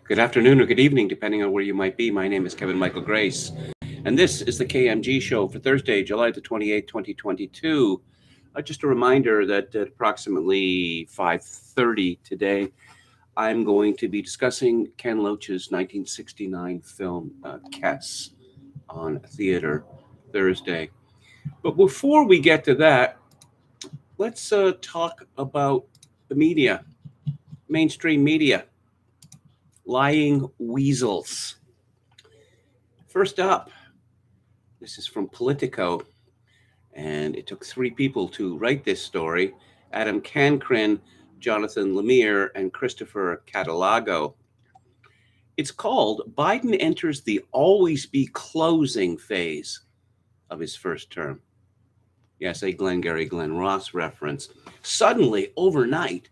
Good afternoon or good evening, depending on where you might be. My name is Kevin Michael Grace, and this is the KMG show for Thursday, July the 28th, 2022. Just a reminder that at approximately 5:30 today, I'm going to be discussing Ken Loach's 1969 film, Kes, on Theater Thursday. But before we get to that, let's talk about the media, mainstream media, lying weasels. First up, this is from Politico, and it took three people to write this story: Adam Cancrin, Jonathan Lemire, and Christopher Catalago. It's called Biden Enters the Always Be Closing Phase of His First Term. Yes, a Glengarry Glen Ross reference. Suddenly, overnight,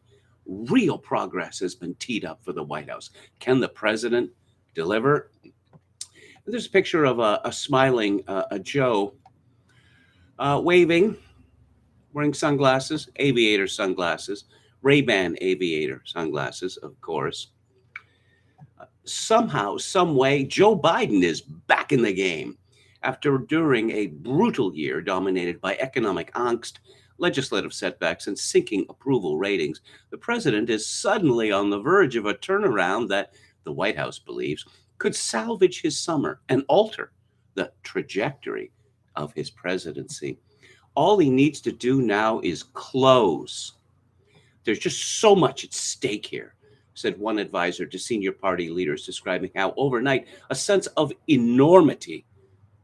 real progress has been teed up for the White House. Can the president deliver? There's a picture of a smiling Joe waving, wearing sunglasses, aviator sunglasses, Ray-Ban aviator sunglasses, of course. Somehow, some way, Joe Biden is back in the game after during a brutal year dominated by economic angst, legislative setbacks, and sinking approval ratings. The president is suddenly on the verge of a turnaround that the White House believes could salvage his summer and alter the trajectory of his presidency. All he needs to do now is close. There's just so much at stake here, said one advisor to senior party leaders, describing how overnight a sense of enormity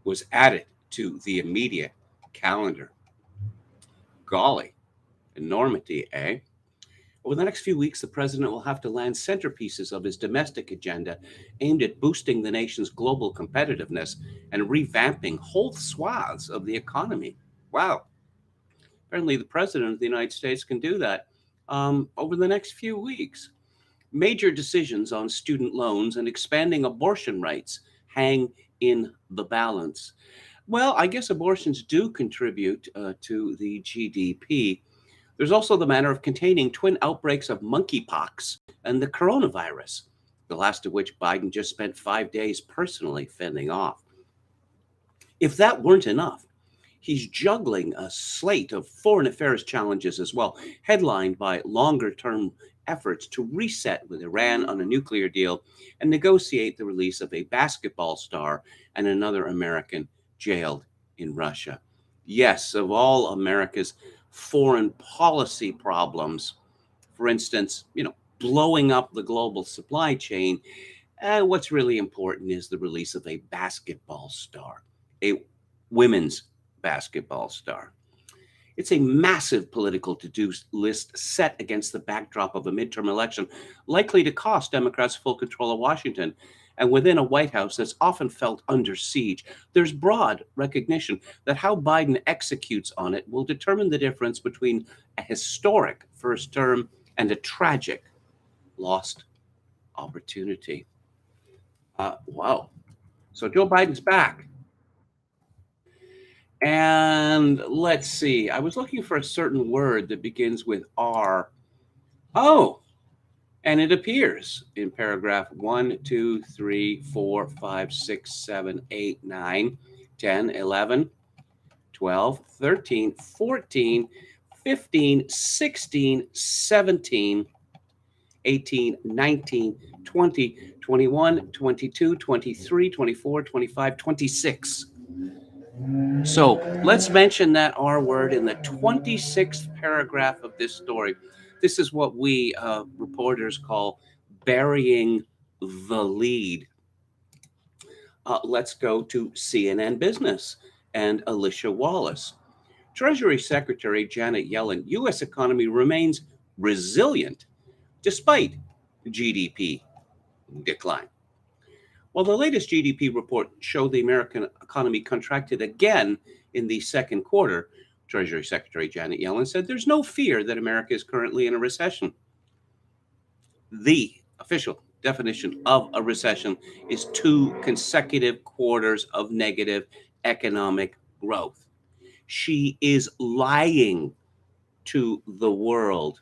was added to the immediate calendar. Golly, enormity, eh? Over the next few weeks, the president will have to land centerpieces of his domestic agenda aimed at boosting the nation's global competitiveness and revamping whole swaths of the economy. Wow. Apparently, the president of the United States can do that over the next few weeks. Major decisions on student loans and expanding abortion rights hang in the balance. Well, I guess abortions do contribute to the GDP. There's also the matter of containing twin outbreaks of monkeypox and the coronavirus, the last of which Biden just spent 5 days personally fending off. If that weren't enough, he's juggling a slate of foreign affairs challenges as well, headlined by longer-term efforts to reset with Iran on a nuclear deal and negotiate the release of a basketball star and another American jailed in Russia. Yes, of all America's foreign policy problems, for instance, blowing up the global supply chain, what's really important is the release of a basketball star, a women's basketball star. It's a massive political to-do list set against the backdrop of a midterm election likely to cost Democrats full control of Washington. And within a White House that's often felt under siege, there's broad recognition that how Biden executes on it will determine the difference between a historic first term and a tragic lost opportunity. Wow. So Joe Biden's back. And let's see, I was looking for a certain word that begins with R. Oh, and it appears in paragraph 1, 2, 3, 4, 5, 6, 7, 8, 9, 10, 11, 12, 13, 14, 15, 16, 17, 18, 19, 20, 21, 22, 23, 24, 25, 26. So let's mention that R word in the 26th paragraph of this story. This is what we reporters call burying the lead. Let's go to CNN Business and Alicia Wallace. Treasury Secretary Janet Yellen, U.S. economy remains resilient despite GDP decline. While the latest GDP report showed the American economy contracted again in the second quarter, Treasury Secretary Janet Yellen said there's no fear that America is currently in a recession. The official definition of a recession is 2 consecutive quarters of negative economic growth. She is lying to the world.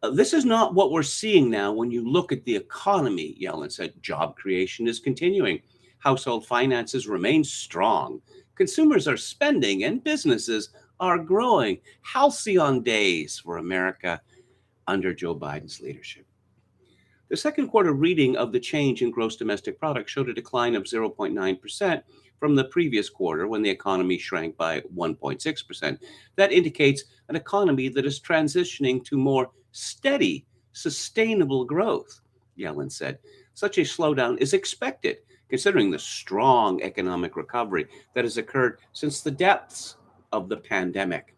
This is not what we're seeing now when you look at the economy, Yellen said. Job creation is continuing. Household finances remain strong. Consumers are spending and businesses are growing. Halcyon days for America under Joe Biden's leadership. The second quarter reading of the change in gross domestic product showed a decline of 0.9% from the previous quarter when the economy shrank by 1.6%. That indicates an economy that is transitioning to more steady, sustainable growth, Yellen said. Such a slowdown is expected considering the strong economic recovery that has occurred since the depths of the pandemic.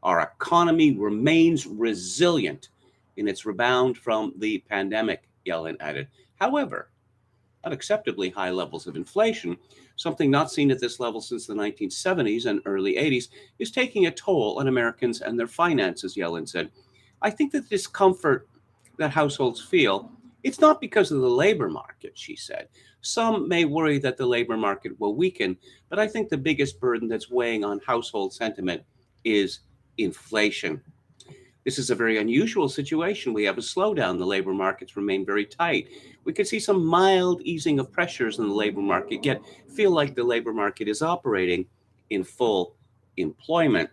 Our economy remains resilient in its rebound from the pandemic, Yellen added. However, unacceptably high levels of inflation, something not seen at this level since the 1970s and early 80s, is taking a toll on Americans and their finances, Yellen said. I think the discomfort that households feel, it's not because of the labor market, she said. Some may worry that the labor market will weaken, but I think the biggest burden that's weighing on household sentiment is inflation. This is a very unusual situation. We have a slowdown. The labor markets remain very tight. We could see some mild easing of pressures in the labor market, yet feel like the labor market is operating in full employment.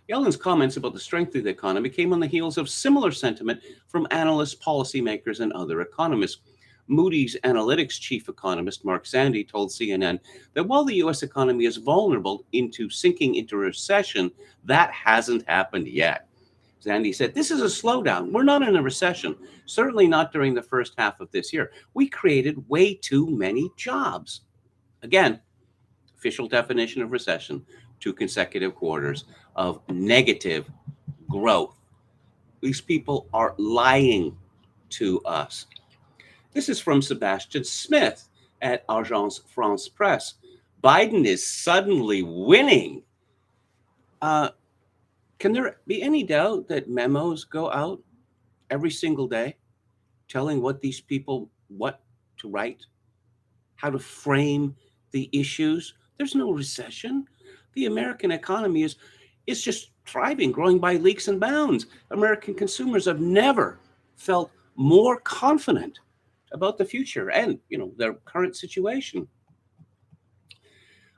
Yellen's comments about the strength of the economy came on the heels of similar sentiment from analysts, policymakers, and other economists. Moody's Analytics chief economist Mark Zandi told CNN that while the U.S. economy is vulnerable into sinking into recession, that hasn't happened yet. Zandi said, this is a slowdown. We're not in a recession, certainly not during the first half of this year. We created way too many jobs. Again, official definition of recession, 2 consecutive quarters of negative growth. These people are lying to us. This is from Sebastian Smith at Agence France Presse. Biden is suddenly winning. Can there be any doubt that memos go out every single day telling what these people, what to write, how to frame the issues? There's no recession. The American economy is just thriving, growing by leaps and bounds. American consumers have never felt more confident about the future and, their current situation.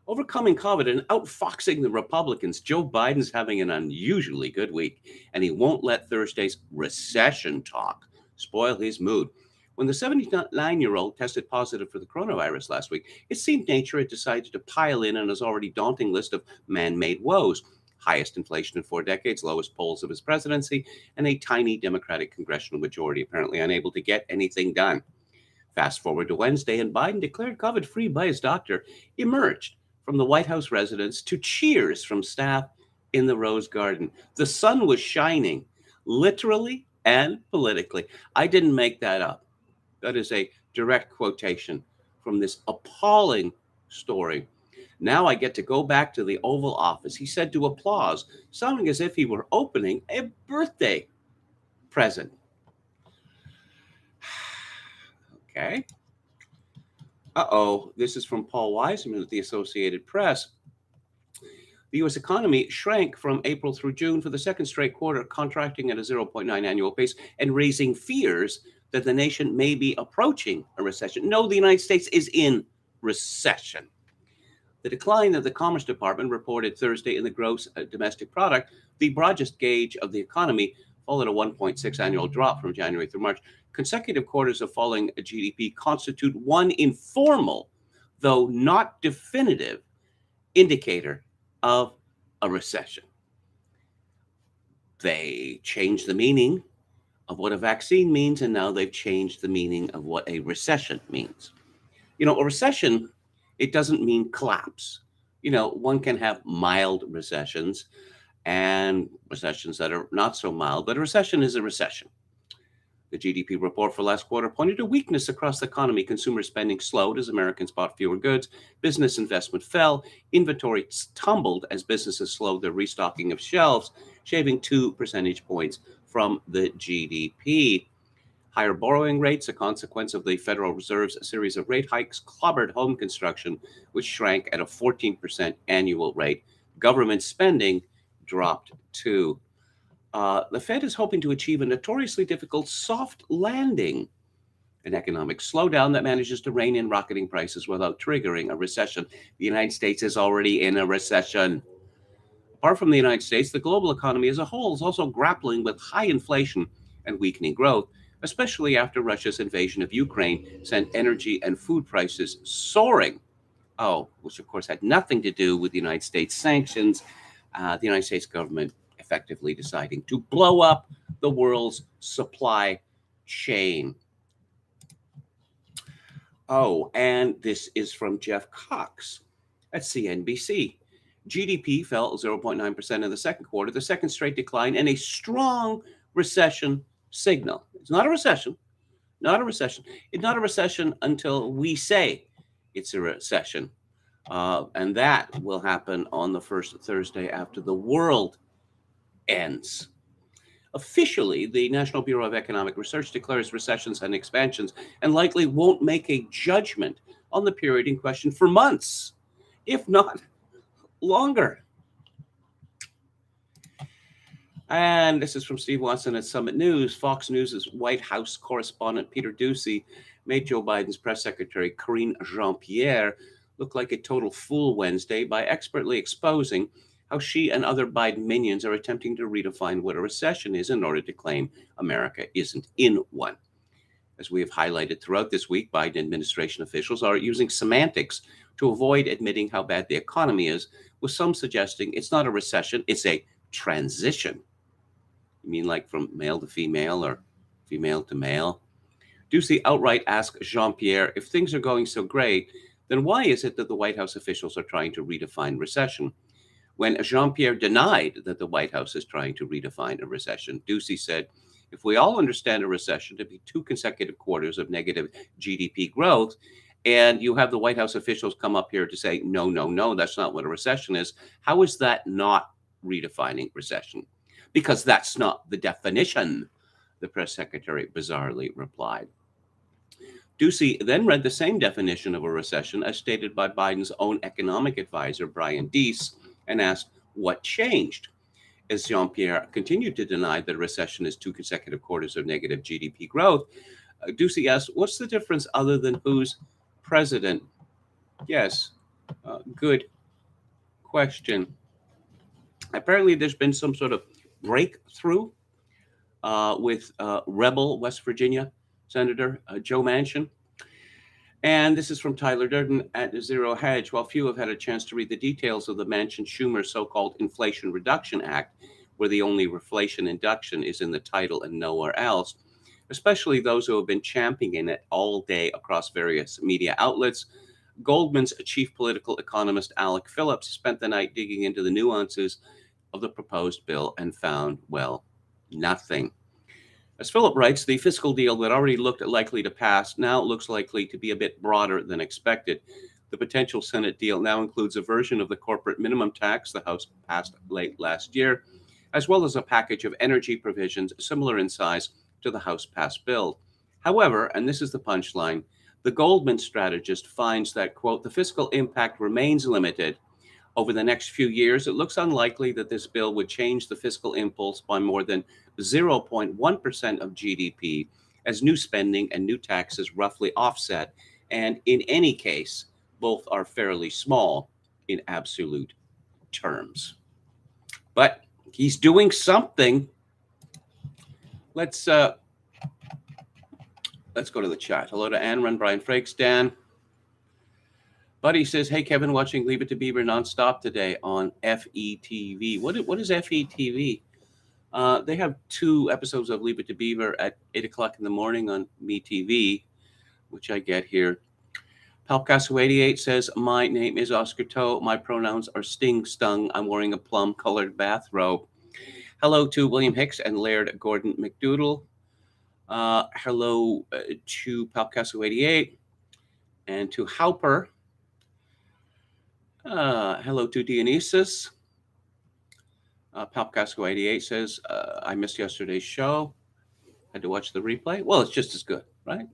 Overcoming COVID and outfoxing the Republicans, Joe Biden's having an unusually good week, and he won't let Thursday's recession talk spoil his mood. When the 79-year-old tested positive for the coronavirus last week, it seemed nature had decided to pile in on his already daunting list of man-made woes. Highest inflation in 4 decades, lowest polls of his presidency, and a tiny Democratic congressional majority apparently unable to get anything done. Fast forward to Wednesday, and Biden, declared COVID-free by his doctor, emerged from the White House residence to cheers from staff in the Rose Garden. The sun was shining, literally and politically. I didn't make that up. That is a direct quotation from this appalling story. Now I get to go back to the Oval Office, he said to applause, sounding as if he were opening a birthday present. Okay. This is from Paul Wiseman at the Associated Press. The U.S. economy shrank from April through June for the second straight quarter, contracting at a 0.9 annual pace and raising fears that the nation may be approaching a recession. No, the United States is in recession. The decline of the Commerce Department reported Thursday in the gross domestic product, the broadest gauge of the economy, followed a 1.6 annual drop from January through March. Consecutive quarters of falling GDP constitute one informal, though not definitive, indicator of a recession. They changed the meaning of what a vaccine means, and now they've changed the meaning of what a recession means. A recession, it doesn't mean collapse. One can have mild recessions and recessions that are not so mild, but a recession is a recession. The GDP report for last quarter pointed to weakness across the economy. Consumer spending slowed as Americans bought fewer goods. Business investment fell. Inventory tumbled as businesses slowed their restocking of shelves, shaving 2 percentage points from the GDP. Higher borrowing rates, a consequence of the Federal Reserve's series of rate hikes, clobbered home construction, which shrank at a 14% annual rate. Government spending dropped too. The Fed is hoping to achieve a notoriously difficult soft landing, an economic slowdown that manages to rein in rocketing prices without triggering a recession. The United States is already in a recession. Apart from the United States, the global economy as a whole is also grappling with high inflation and weakening growth, especially after Russia's invasion of Ukraine sent energy and food prices soaring. Oh, which of course had nothing to do with the United States sanctions. The United States government effectively deciding to blow up the world's supply chain. Oh, and this is from Jeff Cox at CNBC. GDP fell 0.9% in the second quarter, the second straight decline, and a strong recession signal. It's not a recession, not a recession. It's not a recession until we say it's a recession. And that will happen on the first Thursday after the world ends. Officially, the National Bureau of Economic Research declares recessions and expansions and likely won't make a judgment on the period in question for months, if not longer. And this is from Steve Watson at Summit News. Fox News' White House correspondent Peter Doocy made Joe Biden's press secretary Karine Jean-Pierre look like a total fool Wednesday by expertly exposing how she and other Biden minions are attempting to redefine what a recession is in order to claim America isn't in one. As we have highlighted throughout this week, Biden administration officials are using semantics to avoid admitting how bad the economy is, with some suggesting it's not a recession, it's a transition. You mean like from male to female or female to male? Doocy outright asked Jean-Pierre, if things are going so great, then why is it that the White House officials are trying to redefine recession? When Jean-Pierre denied that the White House is trying to redefine a recession, Doocy said, if we all understand a recession to be 2 consecutive quarters of negative GDP growth, and you have the White House officials come up here to say, no, no, no, that's not what a recession is, how is that not redefining recession? Because that's not the definition, the press secretary bizarrely replied. Doocy then read the same definition of a recession as stated by Biden's own economic advisor, Brian Deese, and asked, what changed? As Jean-Pierre continued to deny that a recession is 2 consecutive quarters of negative GDP growth, Doocy asked, what's the difference other than who's president? Yes, good question. Apparently, there's been some sort of breakthrough with rebel West Virginia Senator Joe Manchin. And this is from Tyler Durden at Zero Hedge. While few have had a chance to read the details of the Manchin-Schumer so-called Inflation Reduction Act, where the only reflation induction is in the title and nowhere else, especially those who have been championing it all day across various media outlets, Goldman's chief political economist Alec Phillips spent the night digging into the nuances of the proposed bill and found, well, nothing. As Philip writes, the fiscal deal that already looked likely to pass now looks likely to be a bit broader than expected. The potential Senate deal now includes a version of the corporate minimum tax the House passed late last year, as well as a package of energy provisions similar in size to the House-passed bill. However, and this is the punchline, the Goldman strategist finds that, quote, the fiscal impact remains limited. Over the next few years, it looks unlikely that this bill would change the fiscal impulse by more than 0.1% of GDP, as new spending and new taxes roughly offset, and in any case, both are fairly small in absolute terms. But he's doing something. Let's go to the chat. Hello to Anne, Run, Brian Frakes, Dan. Buddy says, hey, Kevin, watching Leave It to Beaver nonstop today on FETV. What is FETV? They have 2 episodes of Leave It to Beaver at 8 o'clock in the morning on MeTV, which I get here. Palcasso88 says, my name is Oscar Toe. My pronouns are sting, stung. I'm wearing a plum-colored bathrobe. Hello to William Hicks and Laird Gordon McDoodle. Hello to Palcasso88 and to Halper. Hello to Dionysus. Palpcasco88 says, I missed yesterday's show. Had to watch the replay. Well, it's just as good, right?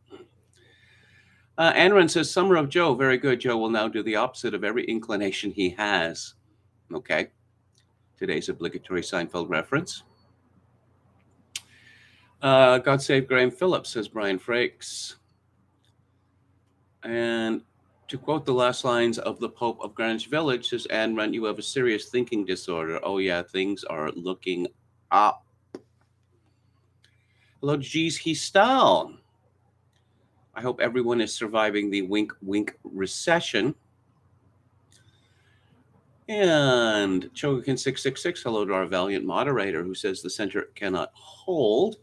Anran says, Summer of Joe. Very good. Joe will now do the opposite of every inclination he has. Okay. Today's obligatory Seinfeld reference. God save Graham Phillips, says Brian Frakes. And to quote the last lines of the Pope of Greenwich Village, says Anne Rent, you have a serious thinking disorder. Oh, yeah, things are looking up. Hello, geez, he's style. I hope everyone is surviving the wink wink recession. And Chogakin666, hello to our valiant moderator who says the center cannot hold.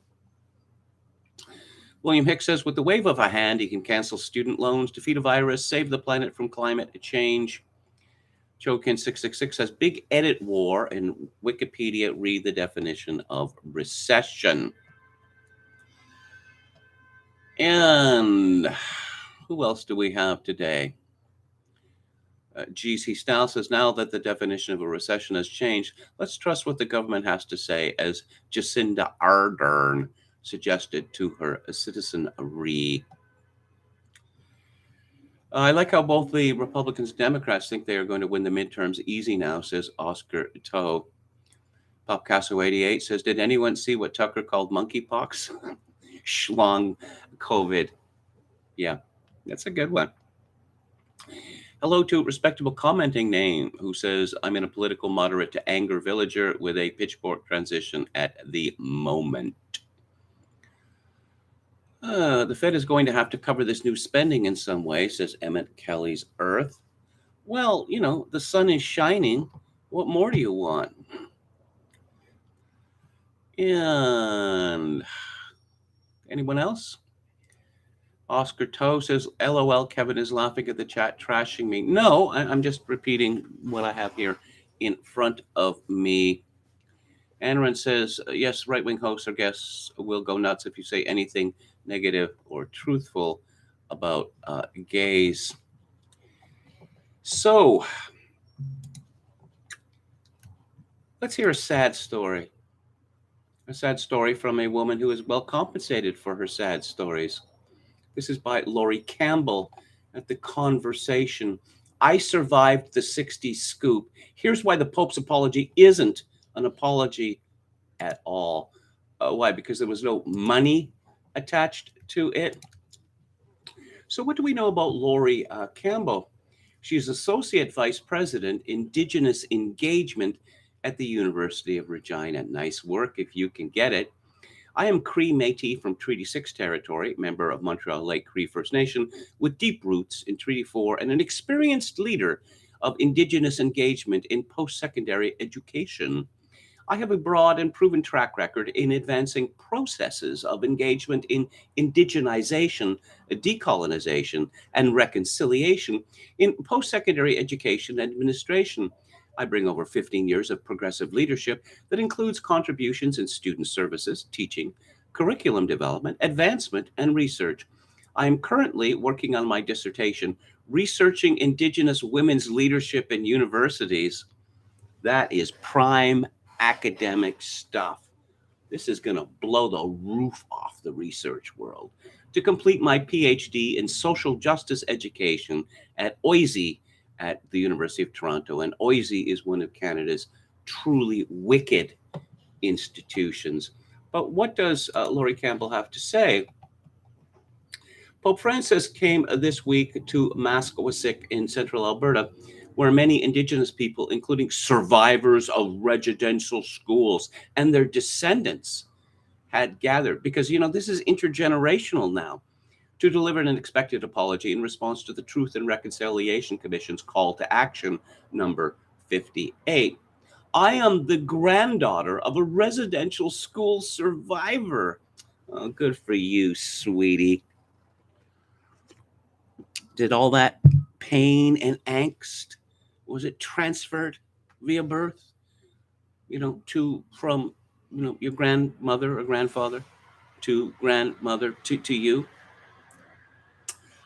William Hicks says, with the wave of a hand, he can cancel student loans, defeat a virus, save the planet from climate change. Chokin666 says, big edit war in Wikipedia. Read the definition of recession. And who else do we have today? GC Style says, now that the definition of a recession has changed, let's trust what the government has to say, as Jacinda Ardern suggested to her citizenry. I like how both the Republicans and Democrats think they are going to win the midterms easy now, says Oscar Toe. Popcasso88 says, did anyone see what Tucker called monkeypox? Schlong COVID. Yeah, that's a good one. Hello to respectable commenting name who says, I'm in a political moderate to anger villager with a pitchfork transition at the moment. The Fed is going to have to cover this new spending in some way, says Emmett Kelly's Earth. Well, you know, the sun is shining. What more do you want? And anyone else? Oscar Toe says, LOL, Kevin is laughing at the chat, trashing me. No, I'm just repeating what I have here in front of me. Anran says, yes, right-wing hosts or guests will go nuts if you say anything negative or truthful about gays. So, let's hear a sad story. A sad story from a woman who is well compensated for her sad stories. This is by Laurie Campbell at The Conversation. I survived the 60s scoop. Here's why the Pope's apology isn't an apology at all. Why? Because there was no money attached to it. So what do we know about Laurie Campbell? She's Associate Vice President, Indigenous Engagement at the University of Regina. Nice work if you can get it. I am Cree Métis from Treaty 6 territory, member of Montreal Lake Cree First Nation, with deep roots in Treaty 4 and an experienced leader of Indigenous engagement in post-secondary education. I have a broad and proven track record in advancing processes of engagement in indigenization, decolonization, and reconciliation in post-secondary education administration. I bring over 15 years of progressive leadership that includes contributions in student services, teaching, curriculum development, advancement, and research. I am currently working on my dissertation, Researching Indigenous Women's Leadership in Universities. That is prime academic stuff. This is going to blow the roof off the research world. To complete my PhD in social justice education at OISE at the University of Toronto. And OISE is one of Canada's truly wicked institutions. But what does Laurie Campbell have to say? Pope Francis came this week to Maskawasik in central Alberta, where many Indigenous people, including survivors of residential schools and their descendants, had gathered. Because, you know, this is intergenerational now, to deliver an expected apology in response to the Truth and Reconciliation Commission's call to action number 58. I am the granddaughter of a residential school survivor. Oh, good for you, sweetie. Did all that pain and angst, was it transferred via birth, from your grandmother or grandfather to grandmother to you?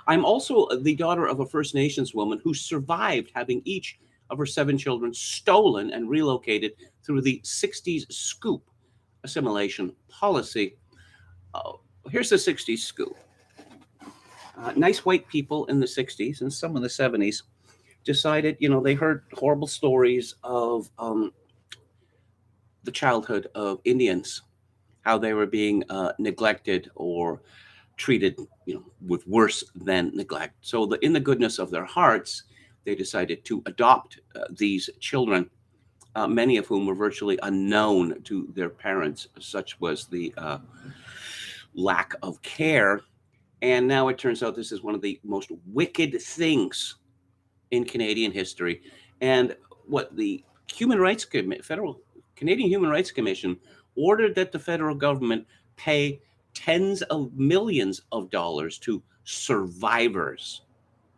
I'm also the daughter of a First Nations woman who survived having each of her 7 children stolen and relocated through the 60s scoop assimilation policy. Here's the 60s scoop. Nice white people in the 60s and some in the 70s decided, they heard horrible stories of the childhood of Indians how they were being neglected or treated, with worse than neglect. So, in the goodness of their hearts, they decided to adopt these children, many of whom were virtually unknown to their parents. Such was the lack of care. And now it turns out this is one of the most wicked things in Canadian history. And what the Federal Canadian Human Rights Commission ordered that the federal government pay tens of millions of dollars to survivors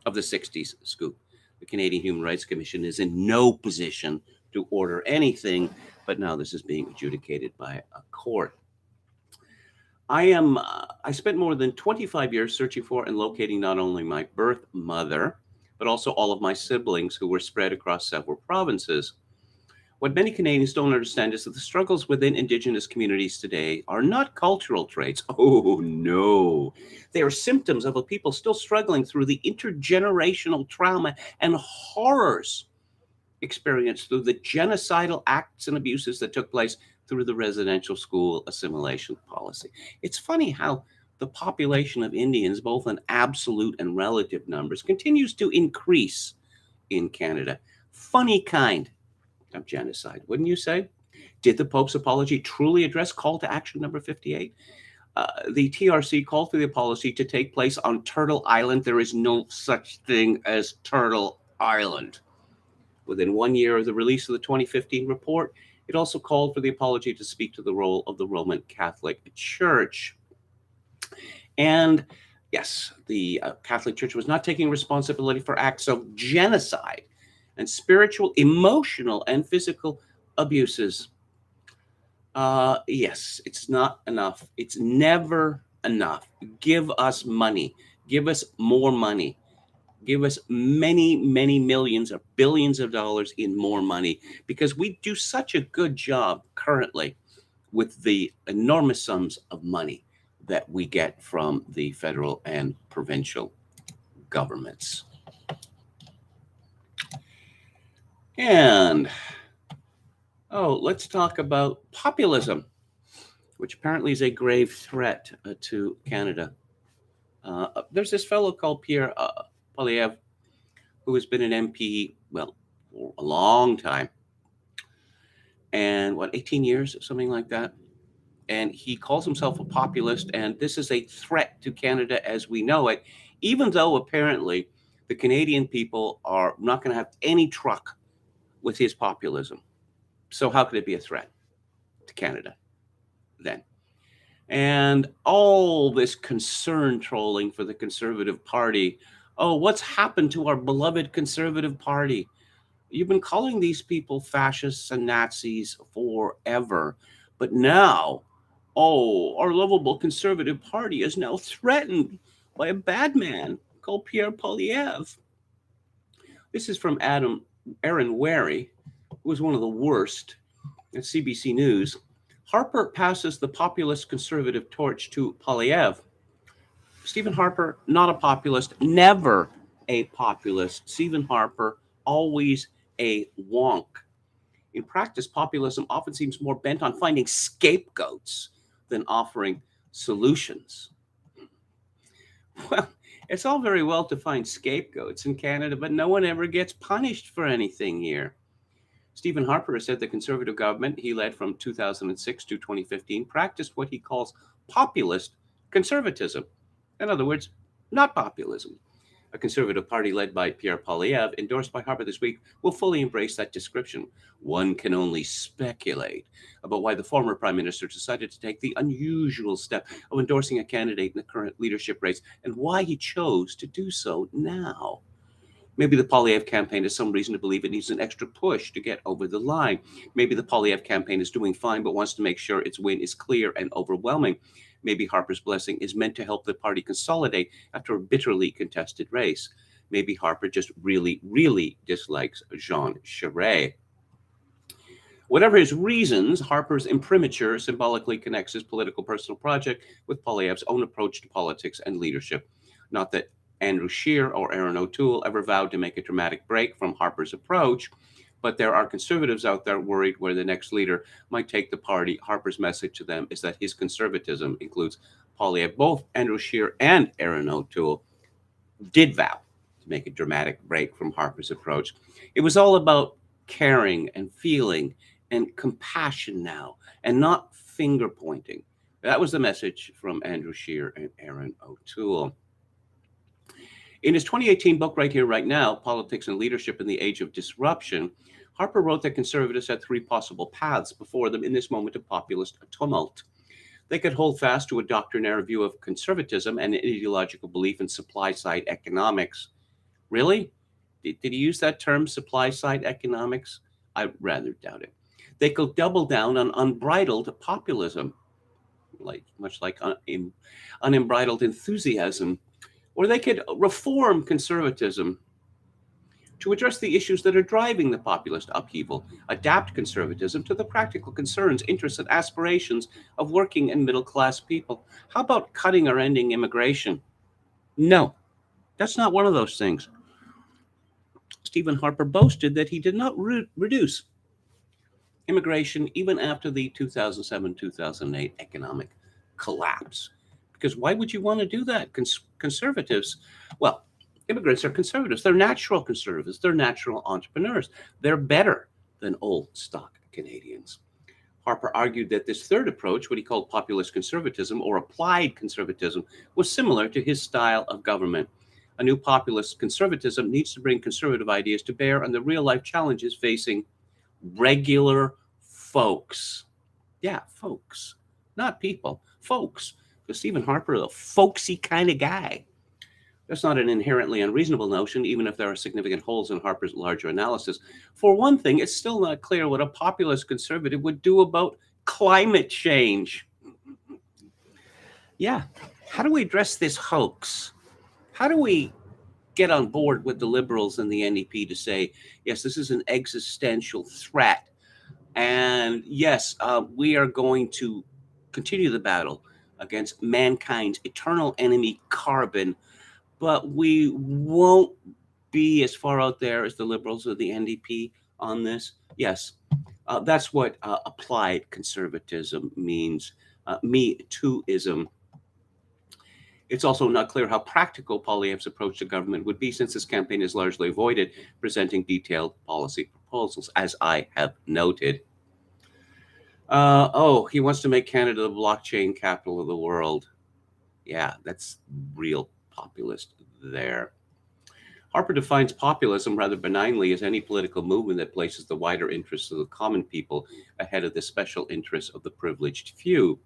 of the 60s scoop. The Canadian Human Rights Commission is in no position to order anything, but now this is being adjudicated by a court. I spent more than 25 years searching for and locating not only my birth mother, but also all of my siblings who were spread across several provinces. What many Canadians don't understand is that the struggles within Indigenous communities today are not cultural traits. Oh, no. They are symptoms of a people still struggling through the intergenerational trauma and horrors experienced through the genocidal acts and abuses that took place through the residential school assimilation policy. It's funny how the population of Indians, both in absolute and relative numbers, continues to increase in Canada. Funny kind of genocide, wouldn't you say? Did the Pope's apology truly address call to action number 58? The TRC called for the apology to take place on Turtle Island. There is no such thing as Turtle Island. Within 1 year of the release of the 2015 report, it also called for the apology to speak to the role of the Roman Catholic Church. And yes, the Catholic Church was not taking responsibility for acts of genocide and spiritual, emotional, and physical abuses. Yes, it's not enough. It's never enough. Give us money. Give us more money. Give us many, many millions or billions of dollars in more money, because we do such a good job currently with the enormous sums of money that we get from the federal and provincial governments. And, let's talk about populism, which apparently is a grave threat to Canada. There's this fellow called Pierre Poilievre, who has been an MP, well, for a long time, and 18 years, something like that. And he calls himself a populist, and this is a threat to Canada as we know it, even though apparently the Canadian people are not going to have any truck with his populism. So how could it be a threat to Canada then? And all this concern trolling for the Conservative Party. Oh, what's happened to our beloved Conservative Party? You've been calling these people fascists and Nazis forever. But now, our lovable Conservative Party is now threatened by a bad man called Pierre Poilievre. This is from Aaron Wary, who was one of the worst at CBC News. Harper passes the populist Conservative torch to Poilievre. Stephen Harper, not a populist, never a populist. Stephen Harper, always a wonk. In practice, populism often seems more bent on finding scapegoats than offering solutions. Well, it's all very well to find scapegoats in Canada, but no one ever gets punished for anything here. Stephen Harper has said the Conservative government he led from 2006 to 2015 practiced what he calls populist conservatism. In other words, not populism. A Conservative Party led by Pierre Poilievre, endorsed by Harper this week, will fully embrace that description. One can only speculate about why the former Prime Minister decided to take the unusual step of endorsing a candidate in the current leadership race, and why he chose to do so now. Maybe the Poilievre campaign has some reason to believe it needs an extra push to get over the line. Maybe the Poilievre campaign is doing fine, but wants to make sure its win is clear and overwhelming. Maybe Harper's blessing is meant to help the party consolidate after a bitterly contested race. Maybe Harper just really, really dislikes Jean Charest. Whatever his reasons, Harper's imprimatur symbolically connects his political personal project with Poilievre's own approach to politics and leadership. Not that Andrew Scheer or Aaron O'Toole ever vowed to make a dramatic break from Harper's approach, But there are conservatives out there worried where the next leader might take the party. Harper's message to them is that his conservatism includes Poilievre. Both Andrew Scheer and Erin O'Toole did vow to make a dramatic break from Harper's approach. It was all about caring and feeling and compassion now, and not finger pointing. That was the message from Andrew Scheer and Erin O'Toole. In his 2018 book, Right Here, Right Now, Politics and Leadership in the Age of Disruption, Harper wrote that conservatives had three possible paths before them in this moment of populist tumult. They could hold fast to a doctrinaire view of conservatism and an ideological belief in supply-side economics. Really? Did he use that term, supply-side economics? I rather doubt it. They could double down on unbridled populism, much like unbridled enthusiasm. Or they could reform conservatism to address the issues that are driving the populist upheaval, adapt conservatism to the practical concerns, interests, and aspirations of working and middle class people. How about cutting or ending immigration? No, that's not one of those things. Stephen Harper boasted that he did not reduce immigration even after the 2007-2008 economic collapse. Because why would you want to do that? Conservatives, well, immigrants are conservatives. They're natural conservatives. They're natural entrepreneurs. They're better than old stock Canadians. Harper argued that this third approach, what he called populist conservatism or applied conservatism, was similar to his style of government. A new populist conservatism needs to bring conservative ideas to bear on the real-life challenges facing regular folks. Yeah, folks, not people, folks. Because Stephen Harper is a folksy kind of guy. That's not an inherently unreasonable notion, even if there are significant holes in Harper's larger analysis. For one thing, it's still not clear what a populist conservative would do about climate change. Yeah, how do we address this hoax? How do we get on board with the Liberals and the NDP to say, yes, this is an existential threat, and yes, we are going to continue the battle against mankind's eternal enemy, carbon, but we won't be as far out there as the Liberals or the NDP on this? Yes, that's what applied conservatism means, me too-ism. It's also not clear how practical Poilievre's approach to government would be, since his campaign has largely avoided presenting detailed policy proposals, as I have noted. He wants to make Canada the blockchain capital of the world. Yeah, that's real populist there. Harper defines populism rather benignly as any political movement that places the wider interests of the common people ahead of the special interests of the privileged few.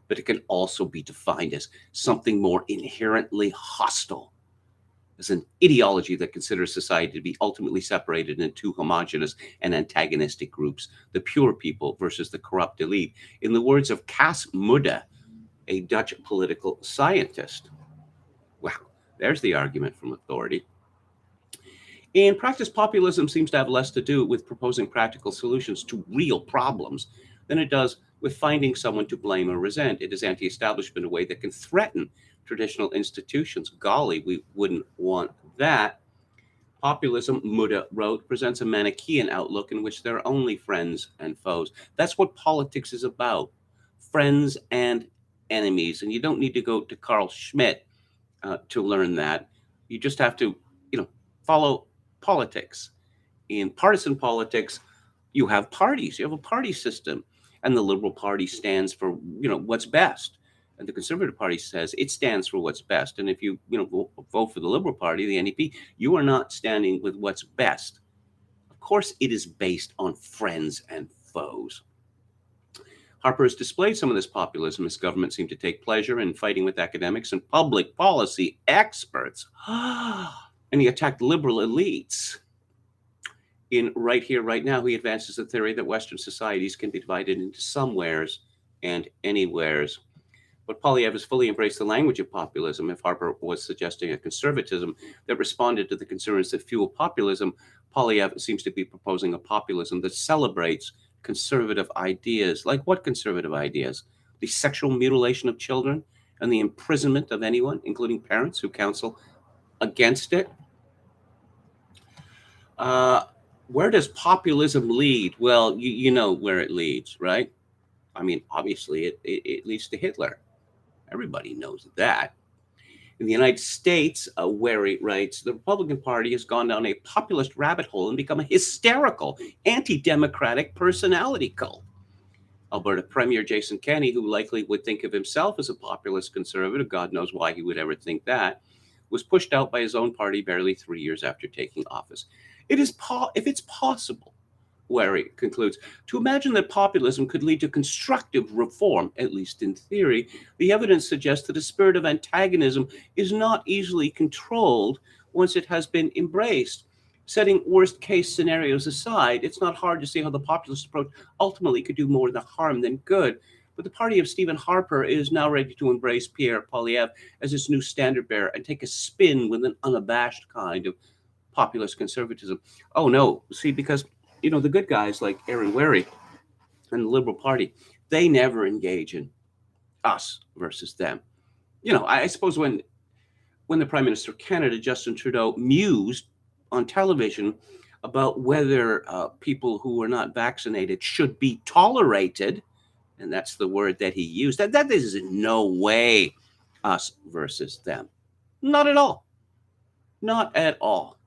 But it can also be defined as something more inherently hostile, as an ideology that considers society to be ultimately separated into two homogenous and antagonistic groups, the pure people versus the corrupt elite. In the words of Cas Mudde, a Dutch political scientist. Wow, there's the argument from authority. In practice, populism seems to have less to do with proposing practical solutions to real problems than it does with finding someone to blame or resent. It is anti-establishment in a way that can threaten traditional institutions. Golly, we wouldn't want that. Populism, Mudde wrote, presents a Manichaean outlook in which there are only friends and foes. That's what politics is about, friends and enemies. And you don't need to go to Carl Schmitt to learn that. You just have to, follow politics. In partisan politics, you have parties. You have a party system. And the Liberal Party stands for, what's best. And the Conservative Party says it stands for what's best. And if you, vote for the Liberal Party, the NDP, you are not standing with what's best. Of course, it is based on friends and foes. Harper has displayed some of this populism as government seemed to take pleasure in fighting with academics and public policy experts. And he attacked liberal elites. In Right Here, Right Now, he advances the theory that Western societies can be divided into somewheres and anywheres. But Poilievre has fully embraced the language of populism. If Harper was suggesting a conservatism that responded to the concerns that fuel populism, Poilievre seems to be proposing a populism that celebrates conservative ideas. Like what conservative ideas? The sexual mutilation of children and the imprisonment of anyone, including parents who counsel against it. Where does populism lead? Well, you know where it leads, right? I mean, obviously, it leads to Hitler. Everybody knows that. In the United States, Wary writes, the Republican Party has gone down a populist rabbit hole and become a hysterical, anti democratic personality cult. Alberta Premier Jason Kenney, who likely would think of himself as a populist conservative, God knows why he would ever think that, was pushed out by his own party barely 3 years after taking office. If it's possible, Wary concludes, to imagine that populism could lead to constructive reform, at least in theory, the evidence suggests that a spirit of antagonism is not easily controlled once it has been embraced. Setting worst case scenarios aside, it's not hard to see how the populist approach ultimately could do more harm than good. But the party of Stephen Harper is now ready to embrace Pierre Poilievre as its new standard bearer and take a spin with an unabashed kind of populist conservatism. Oh no, see, because the good guys like Aaron Wary and the Liberal Party, they never engage in us versus them. I suppose when the Prime Minister of Canada, Justin Trudeau, mused on television about whether people who were not vaccinated should be tolerated, and that's the word that he used, that is in no way us versus them. Not at all. Not at all.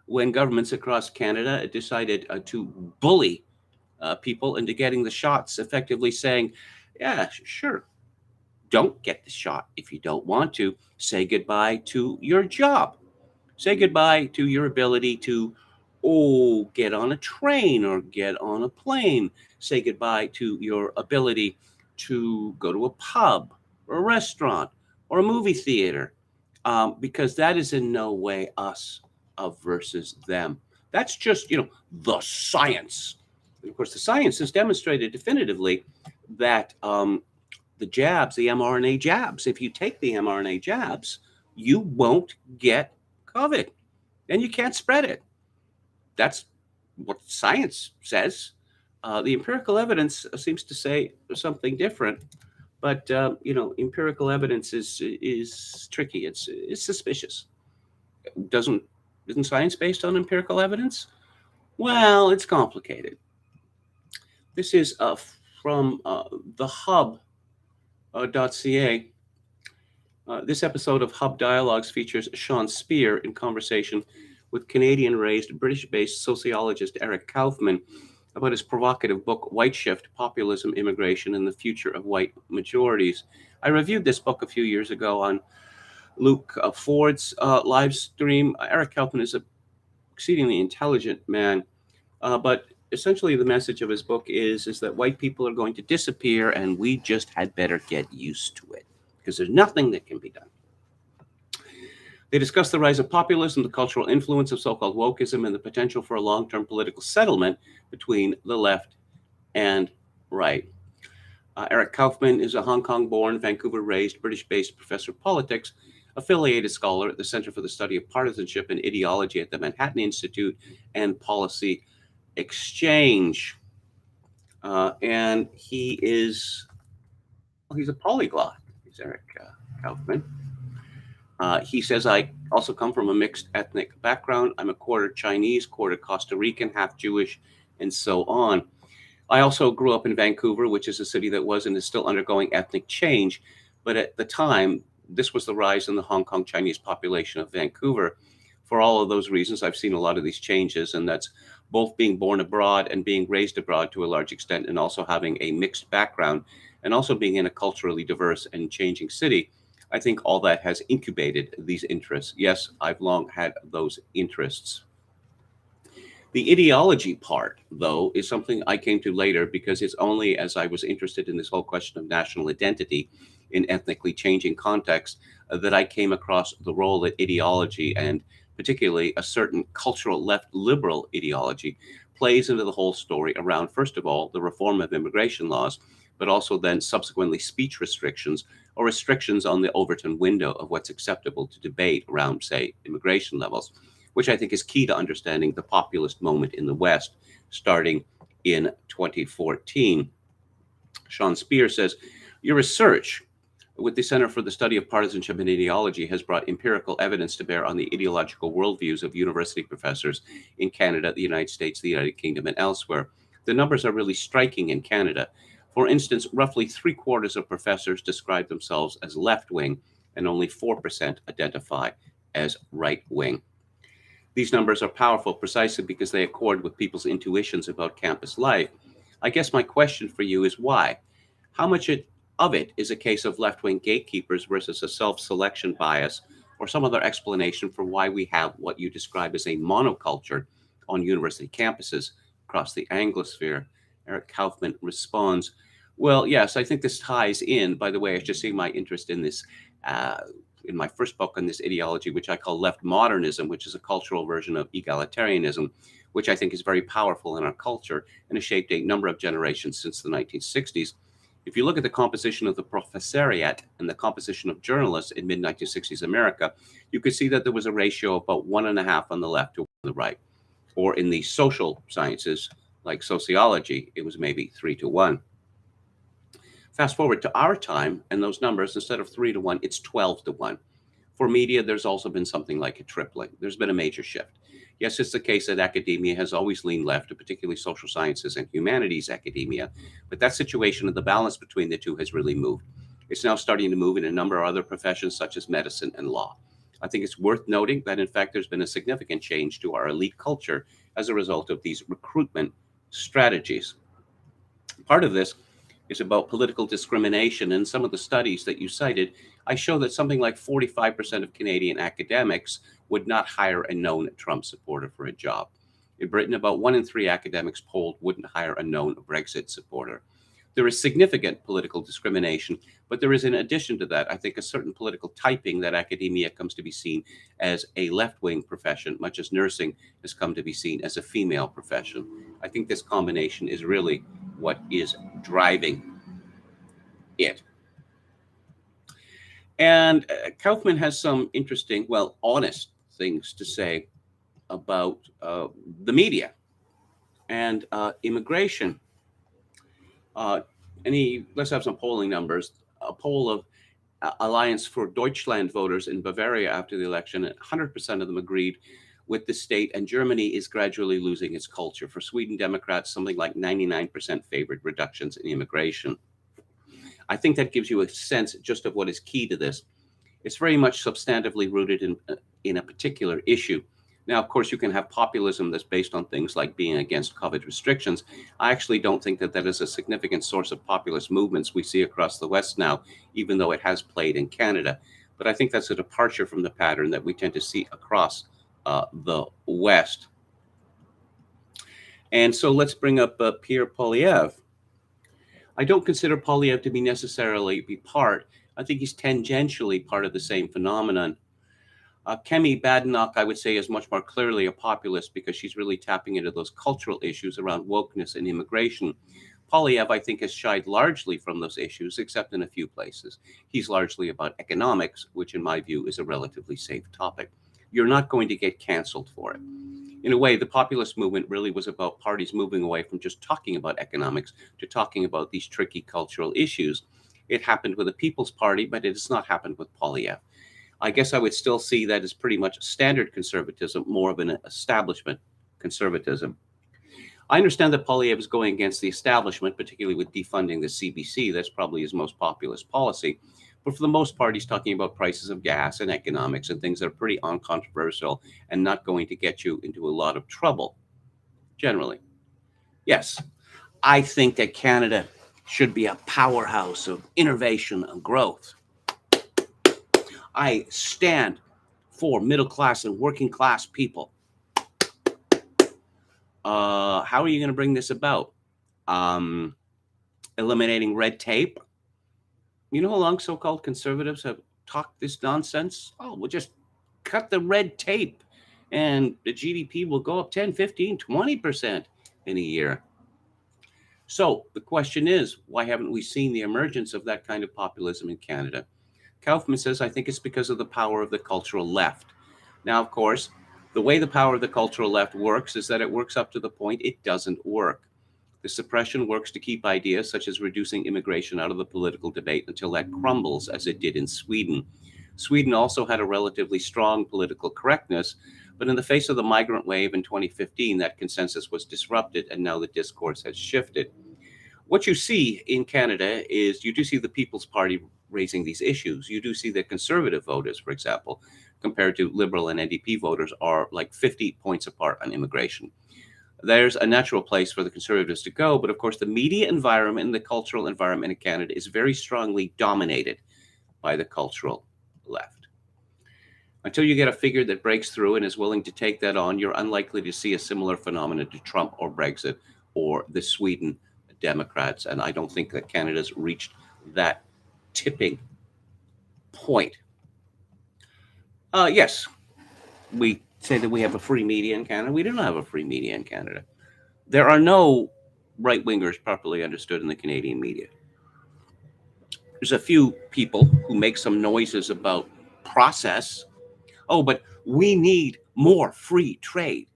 When governments across Canada decided to bully people into getting the shots, effectively saying, yeah, sure, don't get the shot if you don't want to. Say goodbye to your job. Say goodbye to your ability to, get on a train or get on a plane. Say goodbye to your ability to go to a pub or a restaurant or a movie theater, because that is in no way us versus them. That's just, the science. And of course, the science has demonstrated definitively that the mRNA jabs, if you take the mRNA jabs, you won't get COVID and you can't spread it. That's what science says. The empirical evidence seems to say something different, but empirical evidence is tricky. It's suspicious. Isn't science based on empirical evidence? Well, it's complicated. This is from the hub.ca. This episode of Hub Dialogues features Sean Speer in conversation with Canadian-raised, British-based sociologist Eric Kaufman about his provocative book, White Shift, Populism, Immigration, and the Future of White Majorities. I reviewed this book a few years ago on Luke Ford's live stream. Eric Kaufman is an exceedingly intelligent man, but essentially the message of his book is that white people are going to disappear and we just had better get used to it because there's nothing that can be done. They discuss the rise of populism, the cultural influence of so-called wokeism, and the potential for a long-term political settlement between the left and right. Eric Kaufman is a Hong Kong-born, Vancouver-raised, British-based professor of politics, affiliated scholar at the Center for the Study of Partisanship and Ideology at the Manhattan Institute and Policy Exchange. And he's a polyglot. He's Eric Kaufman. He says, I also come from a mixed ethnic background. I'm a quarter Chinese, quarter Costa Rican, half Jewish, and so on. I also grew up in Vancouver, which is a city that was and is still undergoing ethnic change. But at the time, this was the rise in the Hong Kong Chinese population of Vancouver. For all of those reasons, I've seen a lot of these changes, and that's both being born abroad and being raised abroad to a large extent, and also having a mixed background, and also being in a culturally diverse and changing city. I think all that has incubated these interests. Yes, I've long had those interests. The ideology part, though, is something I came to later because it's only as I was interested in this whole question of national identity in ethnically changing contexts that I came across the role that ideology, and particularly a certain cultural left liberal ideology, plays into the whole story around, first of all, the reform of immigration laws, but also then subsequently speech restrictions or restrictions on the Overton window of what's acceptable to debate around, say, immigration levels, which I think is key to understanding the populist moment in the West starting in 2014. Sean Speer says, your research with the Center for the Study of Partisanship and Ideology, has brought empirical evidence to bear on the ideological worldviews of university professors in Canada, the United States, the United Kingdom, and elsewhere. The numbers are really striking in Canada. For instance, roughly 3/4 of professors describe themselves as left-wing, and only 4% identify as right-wing. These numbers are powerful precisely because they accord with people's intuitions about campus life. I guess my question for you is why? How much of it is a case of left-wing gatekeepers versus a self-selection bias, or some other explanation for why we have what you describe as a monoculture on university campuses across the Anglosphere? Eric Kaufman responds, well, yes, I think this ties in. By the way, I just see my interest in this in my first book on this ideology, which I call left modernism, which is a cultural version of egalitarianism, which I think is very powerful in our culture and has shaped a number of generations since the 1960s. If you look at the composition of the professoriate and the composition of journalists in mid-1960s America, you could see that there was a ratio of about 1.5 on the left to the right. Or in the social sciences, like sociology, it was maybe 3-1. Fast forward to our time, and those numbers, instead of 3-1, it's 12-1. For media, there's also been something like a tripling. There's been a major shift. Yes, it's the case that academia has always leaned left, particularly social sciences and humanities academia, but that situation of the balance between the two has really moved. It's now starting to move in a number of other professions, such as medicine and law. I think it's worth noting that, in fact, there's been a significant change to our elite culture as a result of these recruitment strategies. Part of this is about political discrimination. And some of the studies that you cited, I show that something like 45% of Canadian academics would not hire a known Trump supporter for a job. In Britain, about 1 in 3 academics polled wouldn't hire a known Brexit supporter. There is significant political discrimination, but there is, in addition to that, I think, a certain political typing that academia comes to be seen as a left-wing profession, much as nursing has come to be seen as a female profession. I think this combination is really what is driving it. And Kaufman has some interesting, well, honest things to say about the media and immigration. Let's have some polling numbers. A poll of Alliance for Deutschland voters in Bavaria after the election, 100% of them agreed with the state, and Germany is gradually losing its culture. For Sweden Democrats, something like 99% favored reductions in immigration. I think that gives you a sense just of what is key to this. It's very much substantively rooted in a particular issue. Now, of course, you can have populism that's based on things like being against COVID restrictions. I actually don't think that that is a significant source of populist movements we see across the West now, even though it has played in Canada. But I think that's a departure from the pattern that we tend to see across the West. And so let's bring up Pierre Poilievre. I don't consider Poilievre to be necessarily part. I think he's tangentially part of the same phenomenon. Kemi Badenoch, I would say, is much more clearly a populist because she's really tapping into those cultural issues around wokeness and immigration. Poilievre, I think, has shied largely from those issues, except in a few places. He's largely about economics, which in my view is a relatively safe topic. You're not going to get canceled for it. In a way, the populist movement really was about parties moving away from just talking about economics to talking about these tricky cultural issues. It happened with the People's Party, but it has not happened with Poilievre. I guess I would still see that as pretty much standard conservatism, more of an establishment conservatism. I understand that Poilievre is going against the establishment, particularly with defunding the CBC. That's probably his most populist policy. But for the most part, he's talking about prices of gas and economics and things that are pretty uncontroversial and not going to get you into a lot of trouble, generally. Yes, I think that Canada should be a powerhouse of innovation and growth. I stand for middle class and working class people. How are you going to bring this about? Eliminating red tape. You know how long so-called conservatives have talked this nonsense? Oh, we'll just cut the red tape and the GDP will go up 10, 15, 20% in a year. So the question is, why haven't we seen the emergence of that kind of populism in Canada? Kaufman says, I think it's because of the power of the cultural left. Now, of course, the way the power of the cultural left works is that it works up to the point it doesn't work. The suppression works to keep ideas such as reducing immigration out of the political debate until that crumbles, as it did in Sweden. Sweden also had a relatively strong political correctness, but in the face of the migrant wave in 2015, that consensus was disrupted, and now the discourse has shifted. What you see in Canada is you do see the People's Party raising these issues. You do see that conservative voters, for example, compared to Liberal and NDP voters, are like 50 points apart on immigration. There's a natural place for the Conservatives to go, but of course, the media environment and the cultural environment in Canada is very strongly dominated by the cultural left. Until you get a figure that breaks through and is willing to take that on, you're unlikely to see a similar phenomenon to Trump or Brexit or the Sweden Democrats. And I don't think that Canada's reached that tipping point. Yes, we say that we have a free media in Canada. We don't have a free media in Canada. There are no right wingers properly understood in the Canadian media. There's a few people who make some noises about process. Oh, but we need more free trade.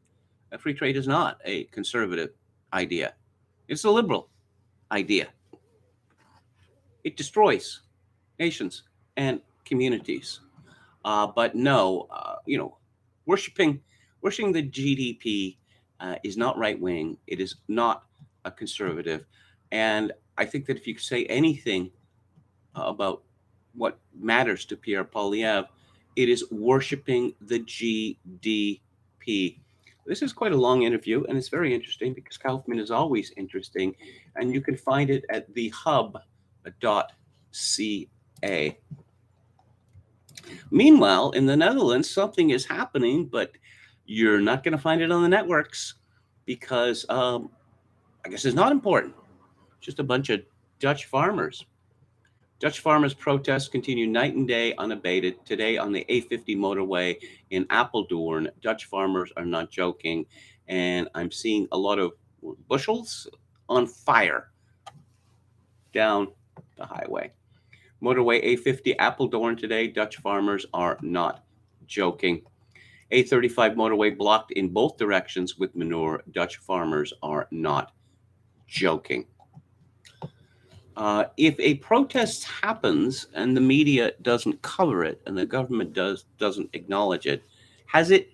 Free trade is not a conservative idea. It's a liberal idea. It destroys nations and communities. But no, worshiping the GDP is not right wing. It is not a conservative. And I think that if you could say anything about what matters to Pierre Poilievre, it is worshiping the GDP. This is quite a long interview, and it's very interesting because Kaufman is always interesting, and you can find it at thehub.ca. Meanwhile, in the Netherlands, something is happening, but you're not going to find it on the networks because I guess it's not important. Just a bunch of Dutch farmers. Dutch farmers' protests continue night and day unabated. Today on the A50 motorway in Apeldoorn, Dutch farmers are not joking, and I'm seeing a lot of bushels on fire down the highway. Motorway A50 Apeldoorn today, Dutch farmers are not joking. A35 motorway blocked in both directions with manure. Dutch farmers are not joking. If a protest happens and the media doesn't cover it and the government doesn't acknowledge it, has it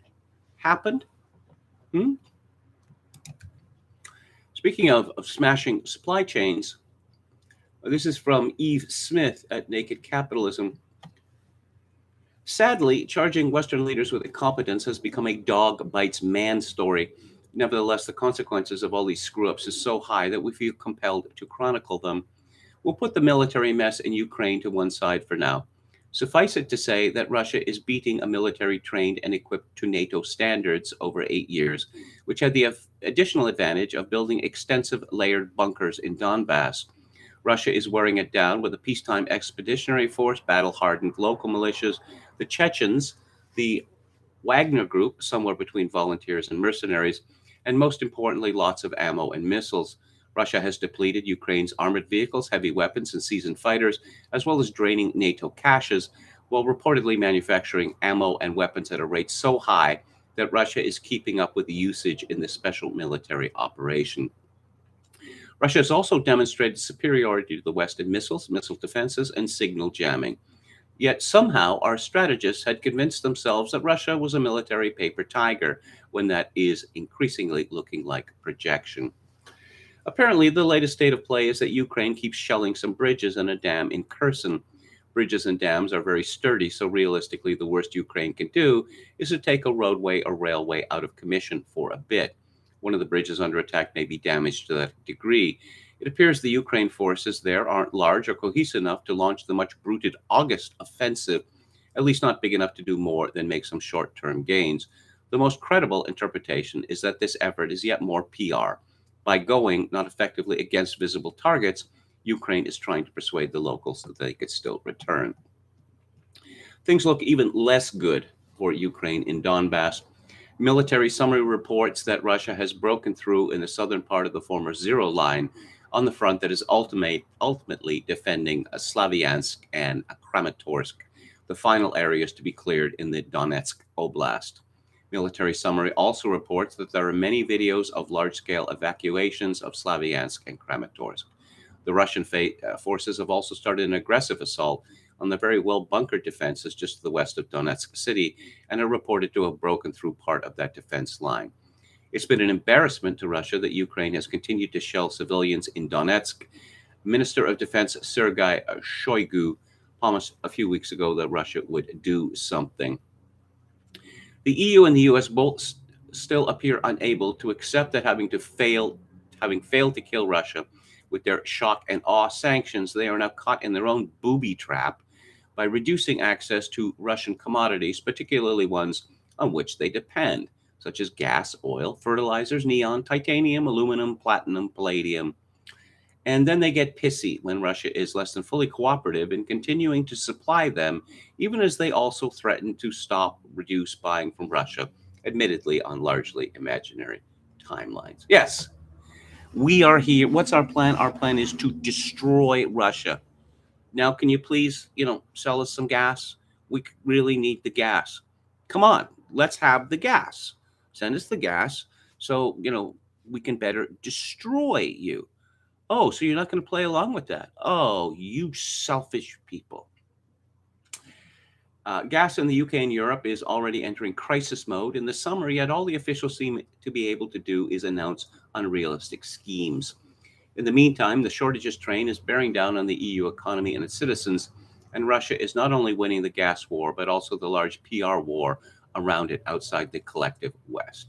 happened? Speaking of smashing supply chains, this is from Eve Smith at Naked Capitalism. Sadly, charging Western leaders with incompetence has become a dog bites man story. Nevertheless, the consequences of all these screw-ups is so high that we feel compelled to chronicle them. We'll put the military mess in Ukraine to one side for now. Suffice it to say that Russia is beating a military trained and equipped to NATO standards over 8 years, which had the additional advantage of building extensive layered bunkers in Donbass. Russia is wearing it down with a peacetime expeditionary force, battle-hardened local militias, the Chechens, the Wagner Group, somewhere between volunteers and mercenaries, and most importantly, lots of ammo and missiles. Russia has depleted Ukraine's armored vehicles, heavy weapons, and seasoned fighters, as well as draining NATO caches, while reportedly manufacturing ammo and weapons at a rate so high that Russia is keeping up with the usage in this special military operation. Russia has also demonstrated superiority to the West in missiles, missile defenses, and signal jamming. Yet somehow our strategists had convinced themselves that Russia was a military paper tiger, when that is increasingly looking like projection. Apparently, the latest state of play is that Ukraine keeps shelling some bridges and a dam in Kherson. Bridges and dams are very sturdy, so realistically, the worst Ukraine can do is to take a roadway or railway out of commission for a bit. One of the bridges under attack may be damaged to that degree. It appears the Ukraine forces there aren't large or cohesive enough to launch the much bruited August offensive, at least not big enough to do more than make some short-term gains. The most credible interpretation is that this effort is yet more PR. By going, not effectively against visible targets, Ukraine is trying to persuade the locals that they could still return. Things look even less good for Ukraine in Donbass. Military summary reports that Russia has broken through in the southern part of the former Zero Line on the front that is ultimately defending Slavyansk and Kramatorsk, the final areas to be cleared in the Donetsk Oblast. Military summary also reports that there are many videos of large-scale evacuations of Slavyansk and Kramatorsk. The Russian forces have also started an aggressive assault on the very well-bunkered defenses just to the west of Donetsk city and are reported to have broken through part of that defense line. It's been an embarrassment to Russia that Ukraine has continued to shell civilians in Donetsk. Minister of Defense Sergei Shoigu promised a few weeks ago that Russia would do something. The EU and the US both still appear unable to accept that having failed to kill Russia with their shock and awe sanctions, they are now caught in their own booby trap by reducing access to Russian commodities, particularly ones on which they depend, such as gas, oil, fertilizers, neon, titanium, aluminum, platinum, palladium. And then they get pissy when Russia is less than fully cooperative in continuing to supply them, even as they also threaten to reduce buying from Russia, admittedly on largely imaginary timelines. Yes, we are here. What's our plan? Our plan is to destroy Russia. Now, can you please, sell us some gas? We really need the gas. Come on, let's have the gas. Send us the gas so, we can better destroy you. Oh, so you're not going to play along with that? Oh, you selfish people. Gas in the UK and Europe is already entering crisis mode in the summer, yet all the officials seem to be able to do is announce unrealistic schemes. In the meantime, the shortages train is bearing down on the EU economy and its citizens, and Russia is not only winning the gas war, but also the large PR war around it outside the collective West.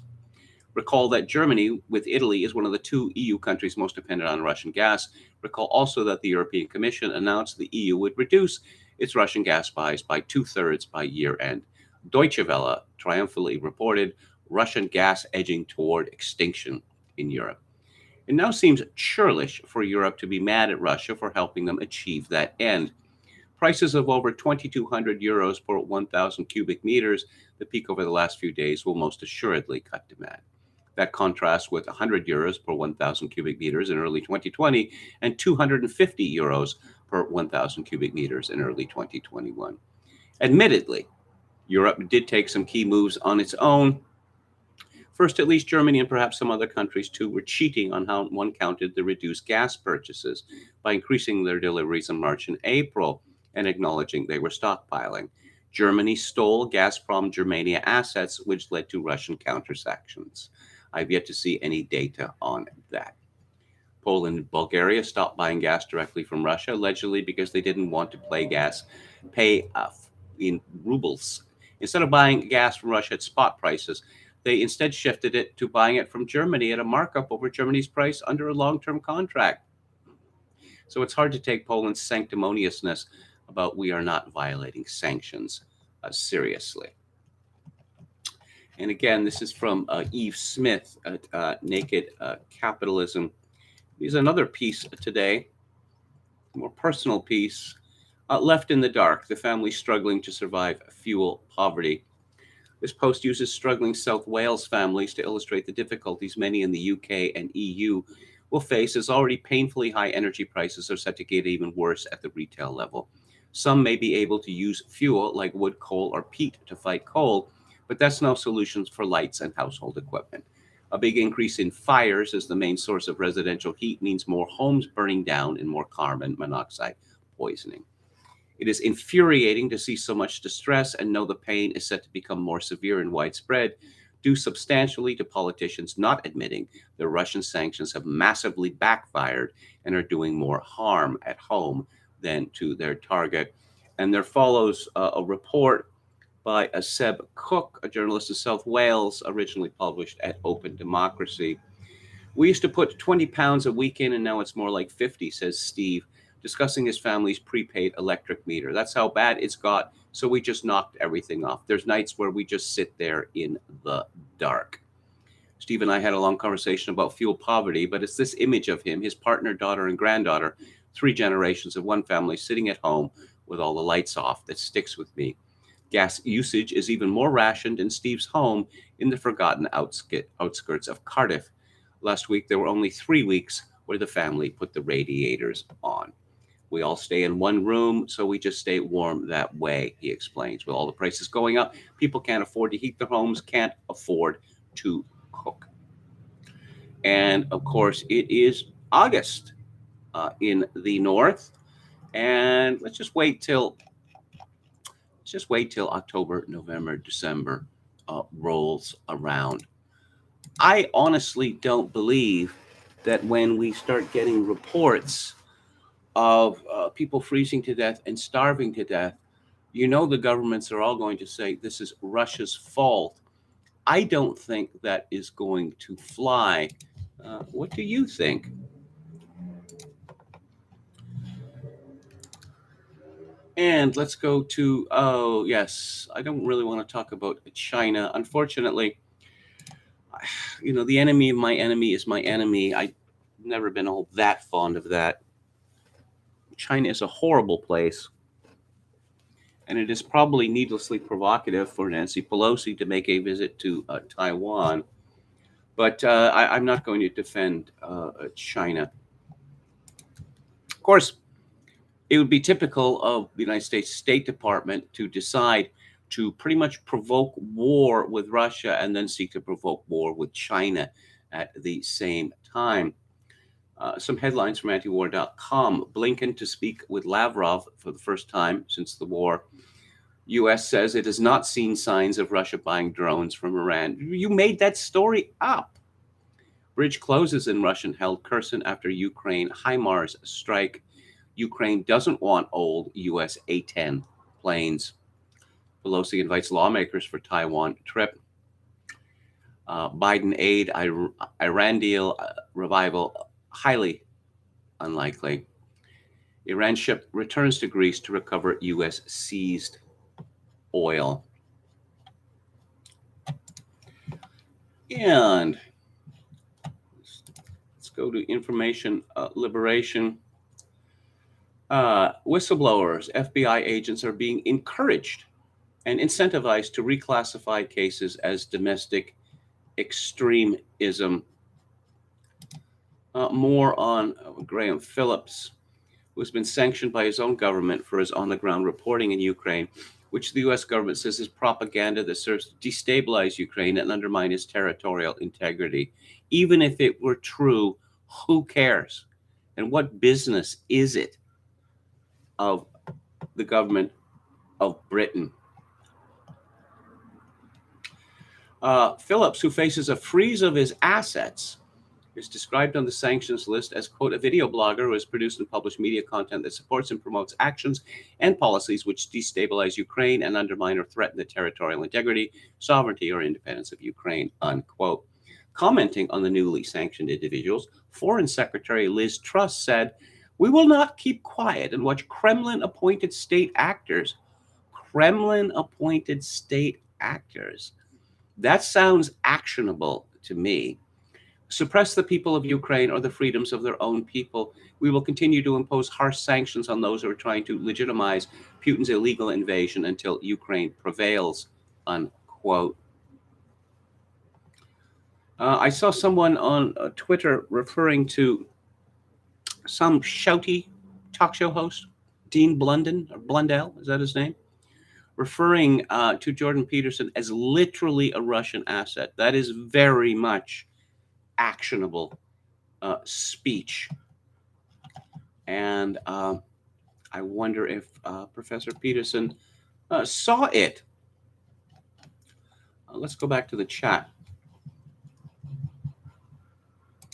Recall that Germany, with Italy, is one of the two EU countries most dependent on Russian gas. Recall also that the European Commission announced the EU would reduce its Russian gas buys by 2/3 by year end. Deutsche Welle triumphantly reported Russian gas edging toward extinction in Europe. It now seems churlish for Europe to be mad at Russia for helping them achieve that end. Prices of over 2,200 euros per 1,000 cubic meters, the peak over the last few days, will most assuredly cut demand. That contrasts with 100 euros per 1,000 cubic meters in early 2020 and 250 euros per 1,000 cubic meters in early 2021. Admittedly, Europe did take some key moves on its own. First, at least Germany and perhaps some other countries too were cheating on how one counted the reduced gas purchases by increasing their deliveries in March and April and acknowledging they were stockpiling. Germany stole Gazprom Germania assets, which led to Russian counter-sanctions. I've yet to see any data on that. Poland and Bulgaria stopped buying gas directly from Russia, allegedly because they didn't want to pay in rubles. Instead of buying gas from Russia at spot prices, they instead shifted it to buying it from Germany at a markup over Germany's price under a long-term contract. So it's hard to take Poland's sanctimoniousness about we are not violating sanctions seriously. And again, this is from Eve Smith at Naked Capitalism. Here's another piece today, a more personal piece. Left in the dark, the family struggling to survive fuel poverty. This post uses struggling South Wales families to illustrate the difficulties many in the UK and EU will face as already painfully high energy prices are set to get even worse at the retail level. Some may be able to use fuel like wood, coal, or peat to fight cold, but that's no solutions for lights and household equipment. A big increase in fires as the main source of residential heat means more homes burning down and more carbon monoxide poisoning. It is infuriating to see so much distress and know the pain is set to become more severe and widespread, due substantially to politicians not admitting the Russian sanctions have massively backfired and are doing more harm at home than to their target. And there follows a report by Seb Cook, a journalist in South Wales, originally published at Open Democracy. We used to put 20 pounds a week in, and now it's more like 50, says Steve, discussing his family's prepaid electric meter. That's how bad it's got, so we just knocked everything off. There's nights where we just sit there in the dark. Steve and I had a long conversation about fuel poverty, but it's this image of him, his partner, daughter, and granddaughter, 3 generations of one family sitting at home with all the lights off that sticks with me. Gas usage is even more rationed in Steve's home in the forgotten outskirts of Cardiff. Last week, there were only 3 weeks where the family put the radiators on. We all stay in one room, so we just stay warm that way, he explains. With all the prices going up, people can't afford to heat their homes, can't afford to cook. And of course, it is August in the north, and let's just wait till October, November, December rolls around. I honestly don't believe that when we start getting reports of people freezing to death and starving to death, the governments are all going to say this is Russia's fault. I don't think that is going to fly. What do you think? And let's go to, oh, yes, I don't really want to talk about China. Unfortunately, the enemy of my enemy is my enemy. I've never been all that fond of that. China is a horrible place. And it is probably needlessly provocative for Nancy Pelosi to make a visit to Taiwan. But I'm not going to defend China. Of course, it would be typical of the United States State Department to decide to pretty much provoke war with Russia and then seek to provoke war with China at the same time. Some headlines from antiwar.com. Blinken to speak with Lavrov for the first time since the war. U.S. says it has not seen signs of Russia buying drones from Iran. You made that story up. Bridge closes in Russian-held Kherson after Ukraine HIMARS strike. Ukraine doesn't want old U.S. A-10 planes. Pelosi invites lawmakers for Taiwan trip. Biden aid Iran deal revival highly unlikely. Iran ship returns to Greece to recover U.S. seized oil. And let's go to information liberation. Whistleblowers, FBI agents are being encouraged and incentivized to reclassify cases as domestic extremism. More on Graham Phillips, who has been sanctioned by his own government for his on-the-ground reporting in Ukraine, which the U.S. government says is propaganda that serves to destabilize Ukraine and undermine its territorial integrity. Even if it were true, who cares? And what business is it of the government of Britain? Phillips, who faces a freeze of his assets, is described on the sanctions list as, quote, a video blogger who has produced and published media content that supports and promotes actions and policies which destabilize Ukraine and undermine or threaten the territorial integrity, sovereignty, or independence of Ukraine, unquote. Commenting on the newly sanctioned individuals, Foreign Secretary Liz Truss said, "We will not keep quiet and watch Kremlin-appointed state actors." Kremlin-appointed state actors. That sounds actionable to me. Suppress the people of Ukraine or the freedoms of their own people. We will continue to impose harsh sanctions on those who are trying to legitimize Putin's illegal invasion until Ukraine prevails, unquote. I saw someone on Twitter referring to some shouty talk show host, Dean Blundell, is that his name? Referring to Jordan Peterson as literally a Russian asset. That is very much actionable speech. And I wonder if Professor Peterson saw it. Let's go back to the chat.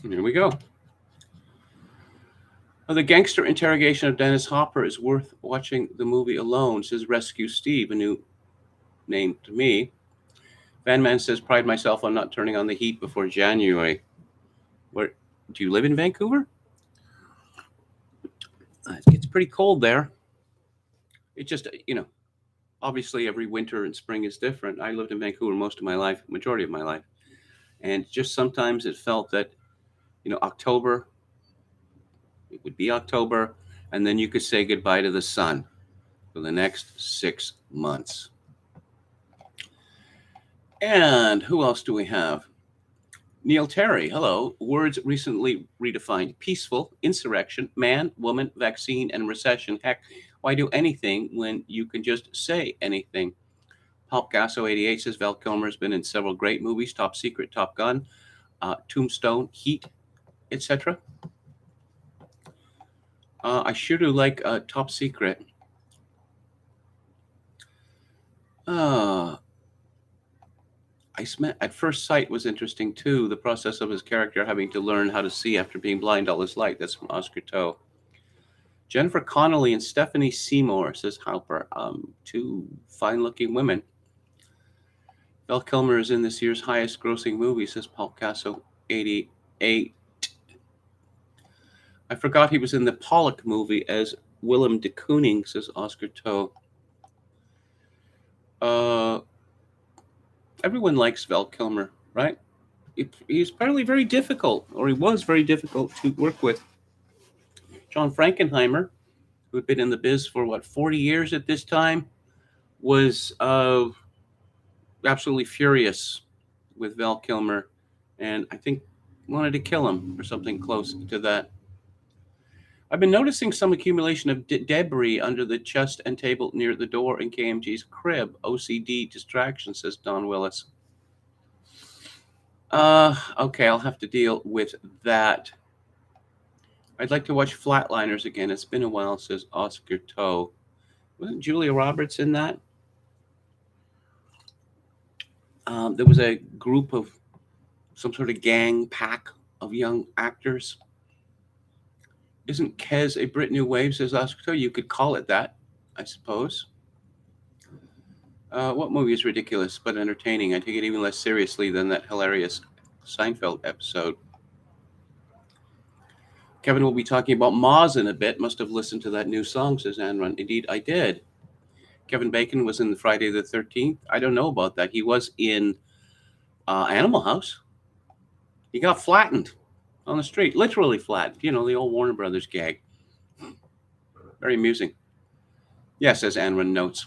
Here we go. The gangster interrogation of Dennis Hopper is worth watching the movie alone, says Rescue Steve, a new name to me. Van Man says, pride myself on not turning on the heat before January. Where do you live in Vancouver? It gets pretty cold there. It just, obviously every winter and spring is different. I lived in Vancouver most of my life, majority of my life. And just sometimes it felt that, October, it would be October, and then you could say goodbye to the sun for the next 6 months. And who else do we have? Neil Terry, hello. Words recently redefined: peaceful, insurrection, man, woman, vaccine, and recession. Heck, why do anything when you can just say anything? Pop Gasso 88 says Val Kilmer has been in several great movies: Top Secret, Top Gun, Tombstone, Heat, etc. I sure do like Top Secret. Uh, at first sight was interesting too. The process of his character having to learn how to see after being blind all his life. That's from Oscar Toe. Jennifer Connelly and Stephanie Seymour, says Halper. Two fine-looking women. Val Kilmer is in this year's highest-grossing movie, says Paul Casso, 88. I forgot he was in the Pollock movie as Willem de Kooning, says Oscar Toe. Everyone likes Val Kilmer, right? He's apparently very difficult, or he was very difficult to work with. John Frankenheimer, who had been in the biz for 40 years at this time, was absolutely furious with Val Kilmer, and I think wanted to kill him or something close to that. I've been noticing some accumulation of debris under the chest and table near the door in KMG's crib. OCD distraction, says Don Willis. Okay, I'll have to deal with that. I'd like to watch Flatliners again. It's been a while, says Oscar Toe. Wasn't Julia Roberts in that? There was a group of some sort of gang pack of young actors. Isn't Kez a Brit New Wave, says Oscar Toe? You could call it that, I suppose. What movie is ridiculous but entertaining? I take it even less seriously than that hilarious Seinfeld episode. Kevin will be talking about Moz in a bit. Must have listened to that new song, says Anrun. Indeed, I did. Kevin Bacon was in the Friday the 13th. I don't know about that. He was in Animal House. He got flattened on the street, literally flattened. You know, the old Warner Brothers gag. Very amusing. Yes, as Anrun notes.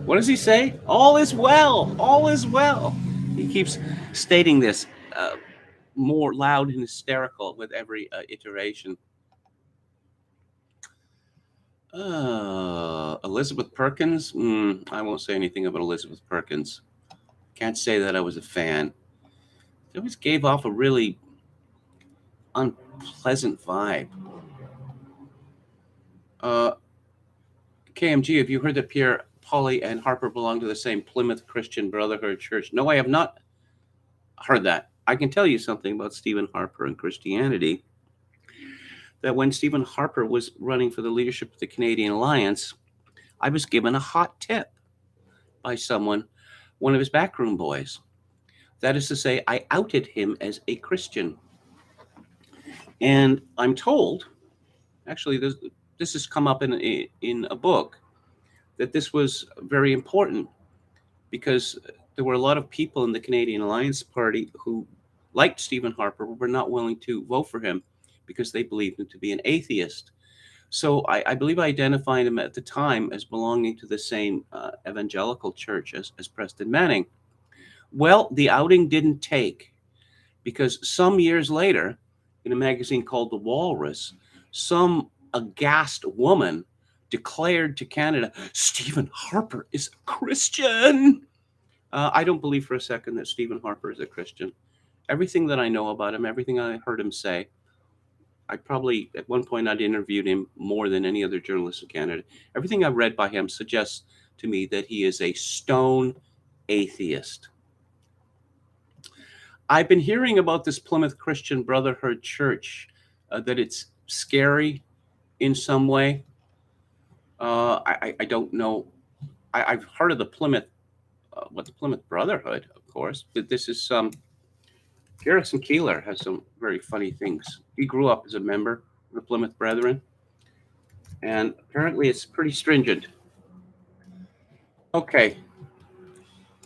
What does he say? All is well. All is well. He keeps stating this more loud and hysterical with every iteration. Elizabeth Perkins? I won't say anything about Elizabeth Perkins. Can't say that I was a fan. It always gave off a really unpleasant vibe. KMG, have you heard that Pierre, Polly, and Harper belong to the same Plymouth Christian Brotherhood Church? No, I have not heard that. I can tell you something about Stephen Harper and Christianity. That when Stephen Harper was running for the leadership of the Canadian Alliance, I was given a hot tip by someone, one of his backroom boys. That is to say, I outed him as a Christian. And I'm told, actually, this has come up in a book, that this was very important because there were a lot of people in the Canadian Alliance Party who liked Stephen Harper but were not willing to vote for him because they believed him to be an atheist. So I believe I identified him at the time as belonging to the same evangelical church as Preston Manning. Well, the outing didn't take because some years later, in a magazine called The Walrus, some aghast woman declared to Canada, Stephen Harper is a Christian. I don't believe for a second that Stephen Harper is a Christian. Everything that I know about him, everything I heard him say, I probably, at one point, I'd interviewed him more than any other journalist in Canada. Everything I've read by him suggests to me that he is a stone atheist. I've been hearing about this Plymouth Christian Brotherhood Church, that it's scary in some way. I don't know. I've heard of the Plymouth, the Plymouth Brotherhood, of course. But this is Garrison Keillor has some very funny things. He grew up as a member of the Plymouth Brethren, and apparently it's pretty stringent. Okay,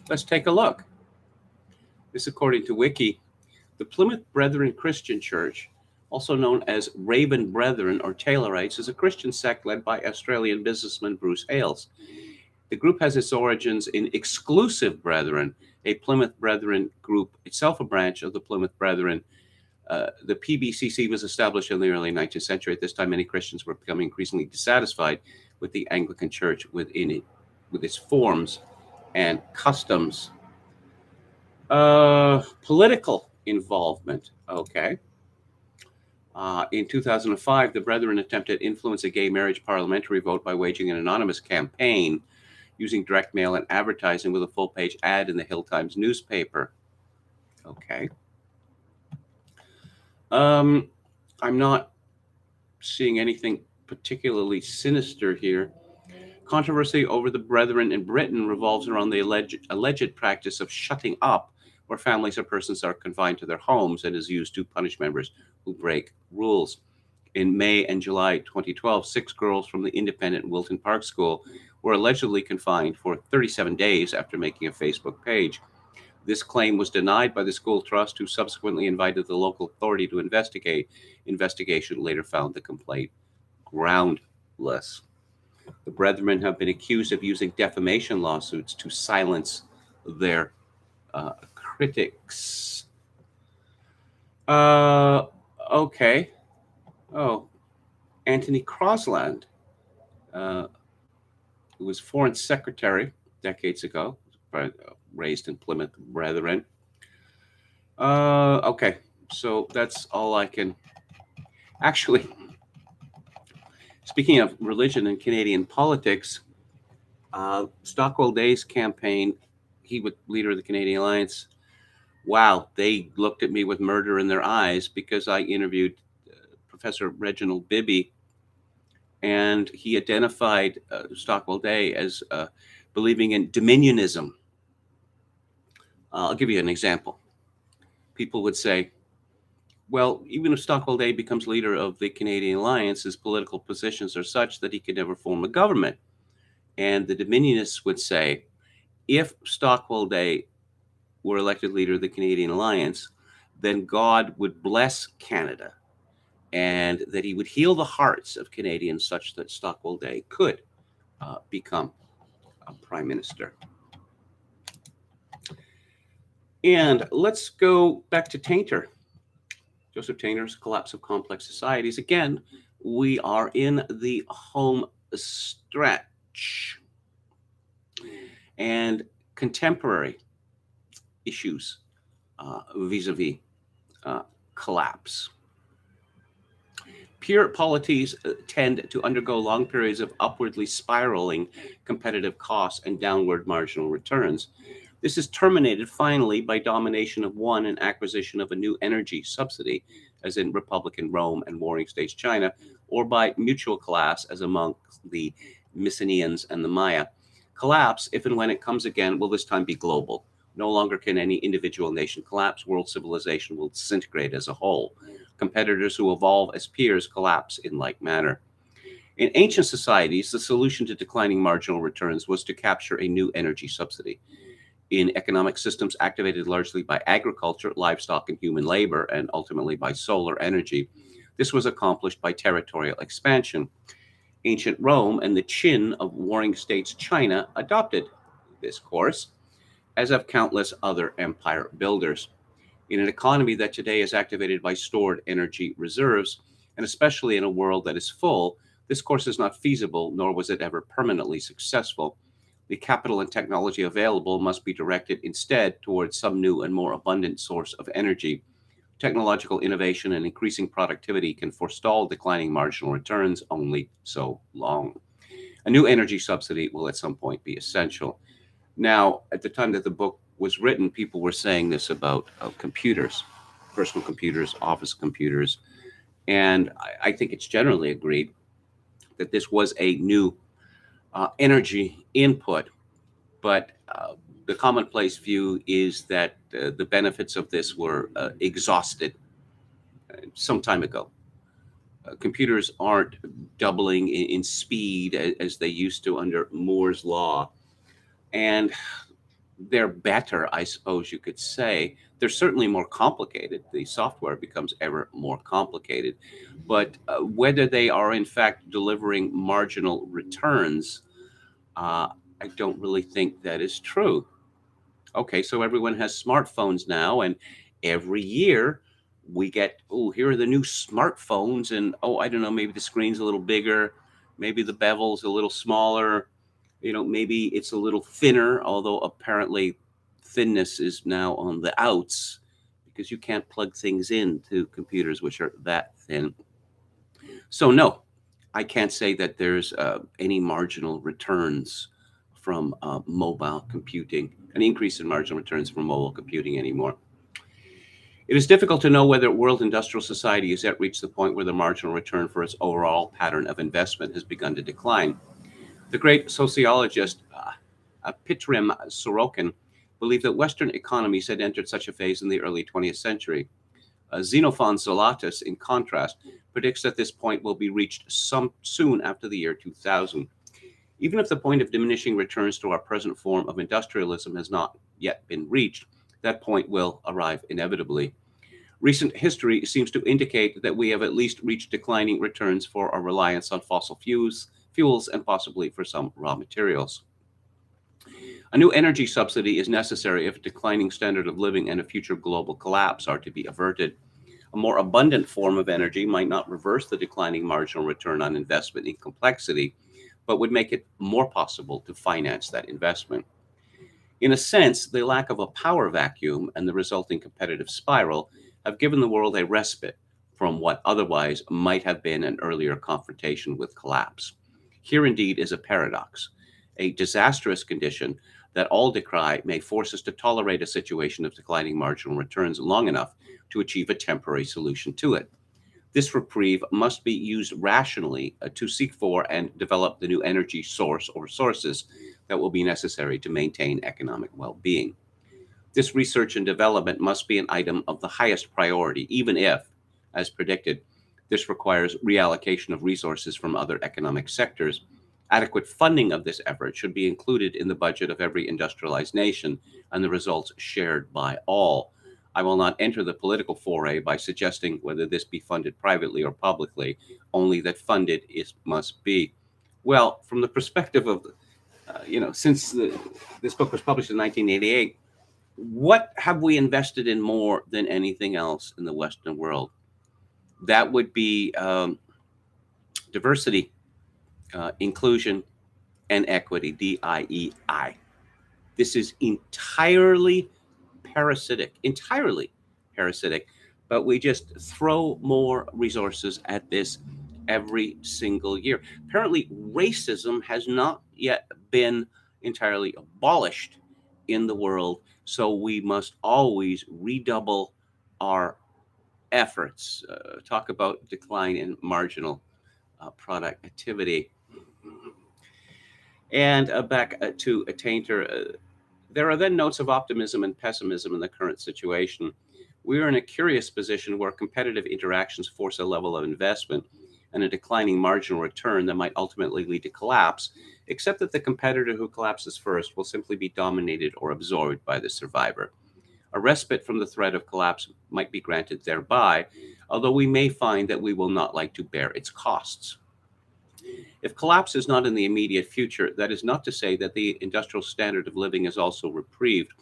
let's take a look. This, according to Wiki, the Plymouth Brethren Christian Church, also known as Raven Brethren or Taylorites, is a Christian sect led by Australian businessman Bruce Hales. The group has its origins in Exclusive Brethren, a Plymouth Brethren group, itself a branch of the Plymouth Brethren. The PBCC was established in the early 19th century. At this time, many Christians were becoming increasingly dissatisfied with the Anglican Church within it, with its forms and customs. Political involvement. Okay. In 2005, the Brethren attempted to influence a gay marriage parliamentary vote by waging an anonymous campaign using direct mail and advertising with a full-page ad in the Hill Times newspaper. Okay. I'm not seeing anything particularly sinister here. Controversy over the Brethren in Britain revolves around the alleged practice of shutting up, where families or persons are confined to their homes, and is used to punish members who break rules. In May and July 2012, 6 girls from the independent Wilton Park School were allegedly confined for 37 days after making a Facebook page. This claim was denied by the school trust, who subsequently invited the local authority to investigate. Investigation later found the complaint groundless. The Brethren have been accused of using defamation lawsuits to silence their critics. Okay. Oh, Anthony Crosland, who was Foreign Secretary decades ago, raised in Plymouth Brethren. Okay, so that's all I can. Actually, speaking of religion and Canadian politics, Stockwell Day's campaign, he was leader of the Canadian Alliance. Wow, they looked at me with murder in their eyes because I interviewed Professor Reginald Bibby, and he identified Stockwell Day as believing in dominionism. I'll give you an example. People would say, well, even if Stockwell Day becomes leader of the Canadian Alliance, his political positions are such that he could never form a government. And the Dominionists would say, if Stockwell Day were elected leader of the Canadian Alliance, then God would bless Canada, and that he would heal the hearts of Canadians such that Stockwell Day could become a prime minister. And let's go back to Tainter. Joseph Tainter's Collapse of Complex Societies. Again, we are in the home stretch. And contemporary issues vis-a-vis collapse. Pure polities tend to undergo long periods of upwardly spiraling competitive costs and downward marginal returns. This is terminated finally by domination of one and acquisition of a new energy subsidy, as in Republican Rome and warring states China, or by mutual collapse, as among the Mycenaeans and the Maya. Collapse, if and when it comes again, will this time be global. No longer can any individual nation collapse. World civilization will disintegrate as a whole. Competitors who evolve as peers collapse in like manner. In ancient societies, the solution to declining marginal returns was to capture a new energy subsidy. In economic systems activated largely by agriculture, livestock, and human labor, and ultimately by solar energy, this was accomplished by territorial expansion. Ancient Rome and the Qin of warring states China adopted this course, as have countless other empire builders. In an economy that today is activated by stored energy reserves, and especially in a world that is full, this course is not feasible, nor was it ever permanently successful. The capital and technology available must be directed instead towards some new and more abundant source of energy. Technological innovation and increasing productivity can forestall declining marginal returns only so long. A new energy subsidy will at some point be essential. Now, at the time that the book was written, people were saying this about computers, personal computers, office computers, and I think it's generally agreed that this was a new energy input, but the commonplace view is that the benefits of this were exhausted some time ago. Computers aren't doubling in speed as they used to under Moore's law, and they're better, I suppose you could say. They're certainly more complicated. The software becomes ever more complicated. But whether they are in fact delivering marginal returns, I I don't really think that is true. Okay, so everyone has smartphones now, and every year we get, oh, here are the new smartphones, and oh, I don't know, maybe the screen's a little bigger, maybe the bevel's a little smaller, maybe it's a little thinner, although apparently thinness is now on the outs because you can't plug things into computers which are that thin. So, no, I can't say that there's any marginal returns from mobile computing, an increase in marginal returns from mobile computing anymore. It is difficult to know whether world industrial society has yet reached the point where the marginal return for its overall pattern of investment has begun to decline. The great sociologist Pitrim Sorokin believed that Western economies had entered such a phase in the early 20th century. Xenophon Zolatus, in contrast, predicts that this point will be reached soon after the year 2000. Even if the point of diminishing returns to our present form of industrialism has not yet been reached, that point will arrive inevitably. Recent history seems to indicate that we have at least reached declining returns for our reliance on fossil fuels and possibly for some raw materials. A new energy subsidy is necessary if a declining standard of living and a future global collapse are to be averted. A more abundant form of energy might not reverse the declining marginal return on investment in complexity, but would make it more possible to finance that investment. In a sense, the lack of a power vacuum and the resulting competitive spiral have given the world a respite from what otherwise might have been an earlier confrontation with collapse. Here indeed is a paradox. A disastrous condition that all decry may force us to tolerate a situation of declining marginal returns long enough to achieve a temporary solution to it. This reprieve must be used rationally to seek for and develop the new energy source or sources that will be necessary to maintain economic well-being. This research and development must be an item of the highest priority, even if, as predicted, this requires reallocation of resources from other economic sectors. Adequate funding of this effort should be included in the budget of every industrialized nation and the results shared by all. I will not enter the political foray by suggesting whether this be funded privately or publicly, only that funded it must be. Well, from the perspective of, since this book was published in 1988, what have we invested in more than anything else in the Western world? That would be diversity, inclusion, and equity, DIEI. This is entirely parasitic, but we just throw more resources at this every single year. Apparently, racism has not yet been entirely abolished in the world, so we must always redouble our efforts. Talk about decline in marginal productivity. And back to Attainter, there are then notes of optimism and pessimism in the current situation. We are in a curious position where competitive interactions force a level of investment and a declining marginal return that might ultimately lead to collapse, except that the competitor who collapses first will simply be dominated or absorbed by the survivor. A respite from the threat of collapse might be granted thereby, although we may find that we will not like to bear its costs. If collapse is not in the immediate future, that is not to say that the industrial standard of living is also reprieved.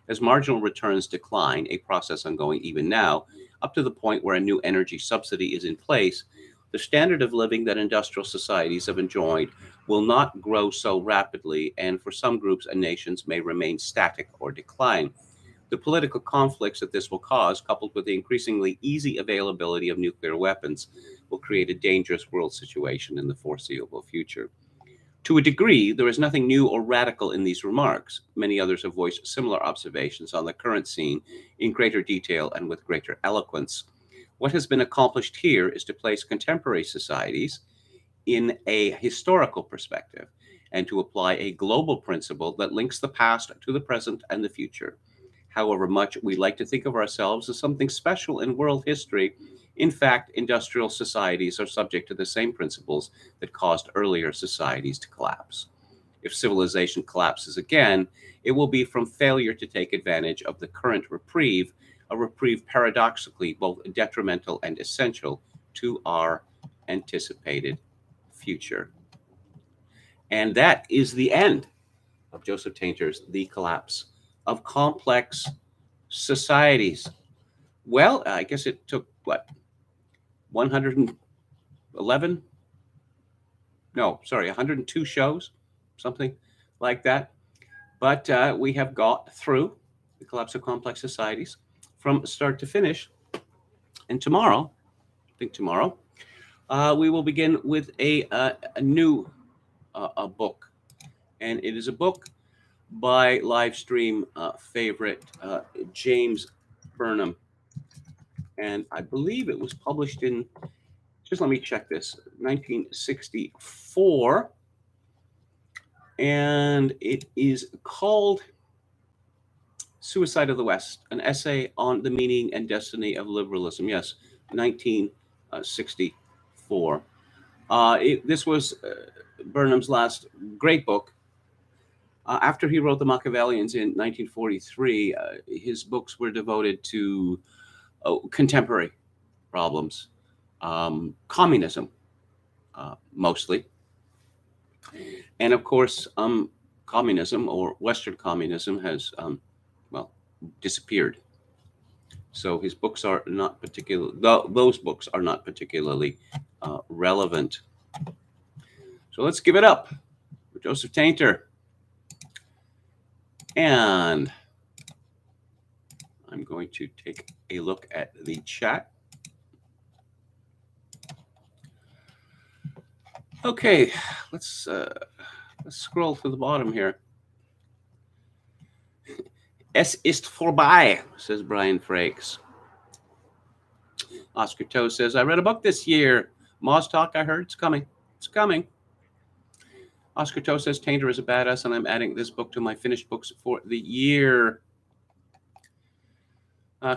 As marginal returns decline, a process ongoing even now, up to the point where a new energy subsidy is in place, the standard of living that industrial societies have enjoyed will not grow so rapidly, and for some groups and nations may remain static or decline. The political conflicts that this will cause, coupled with the increasingly easy availability of nuclear weapons, will create a dangerous world situation in the foreseeable future. To a degree, there is nothing new or radical in these remarks. Many others have voiced similar observations on the current scene in greater detail and with greater eloquence. What has been accomplished here is to place contemporary societies in a historical perspective and to apply a global principle that links the past to the present and the future. However much we like to think of ourselves as something special in world history, in fact, industrial societies are subject to the same principles that caused earlier societies to collapse. If civilization collapses again, it will be from failure to take advantage of the current reprieve, a reprieve paradoxically both detrimental and essential to our anticipated future. And that is the end of Joseph Tainter's The Collapse of Complex Societies. Well, I guess it took, what, 111? No, sorry, 102 shows, something like that. But we have got through The Collapse of Complex Societies from start to finish. And tomorrow, I think tomorrow, we will begin with a new a book. And it is a book by live stream favorite James Burnham. And I believe it was published in, just let me check this, 1964. And it is called Suicide of the West, an essay on the meaning and destiny of liberalism. Yes, 1964. This was Burnham's last great book. After he wrote The Machiavellians in 1943, his books were devoted to contemporary problems, communism, mostly. And of course, communism, or Western communism, has, disappeared. So his books are not those books are not particularly relevant. So let's give it up for Joseph Tainter. And I'm going to take a look at the chat. Okay, let's scroll to the bottom here. Es ist vorbei, says Brian Frakes. Oscar Toe says, I read a book this year. Moz Talk, I heard. It's coming. It's coming. Oscar Toe says, Tainter is a badass, and I'm adding this book to my finished books for the year.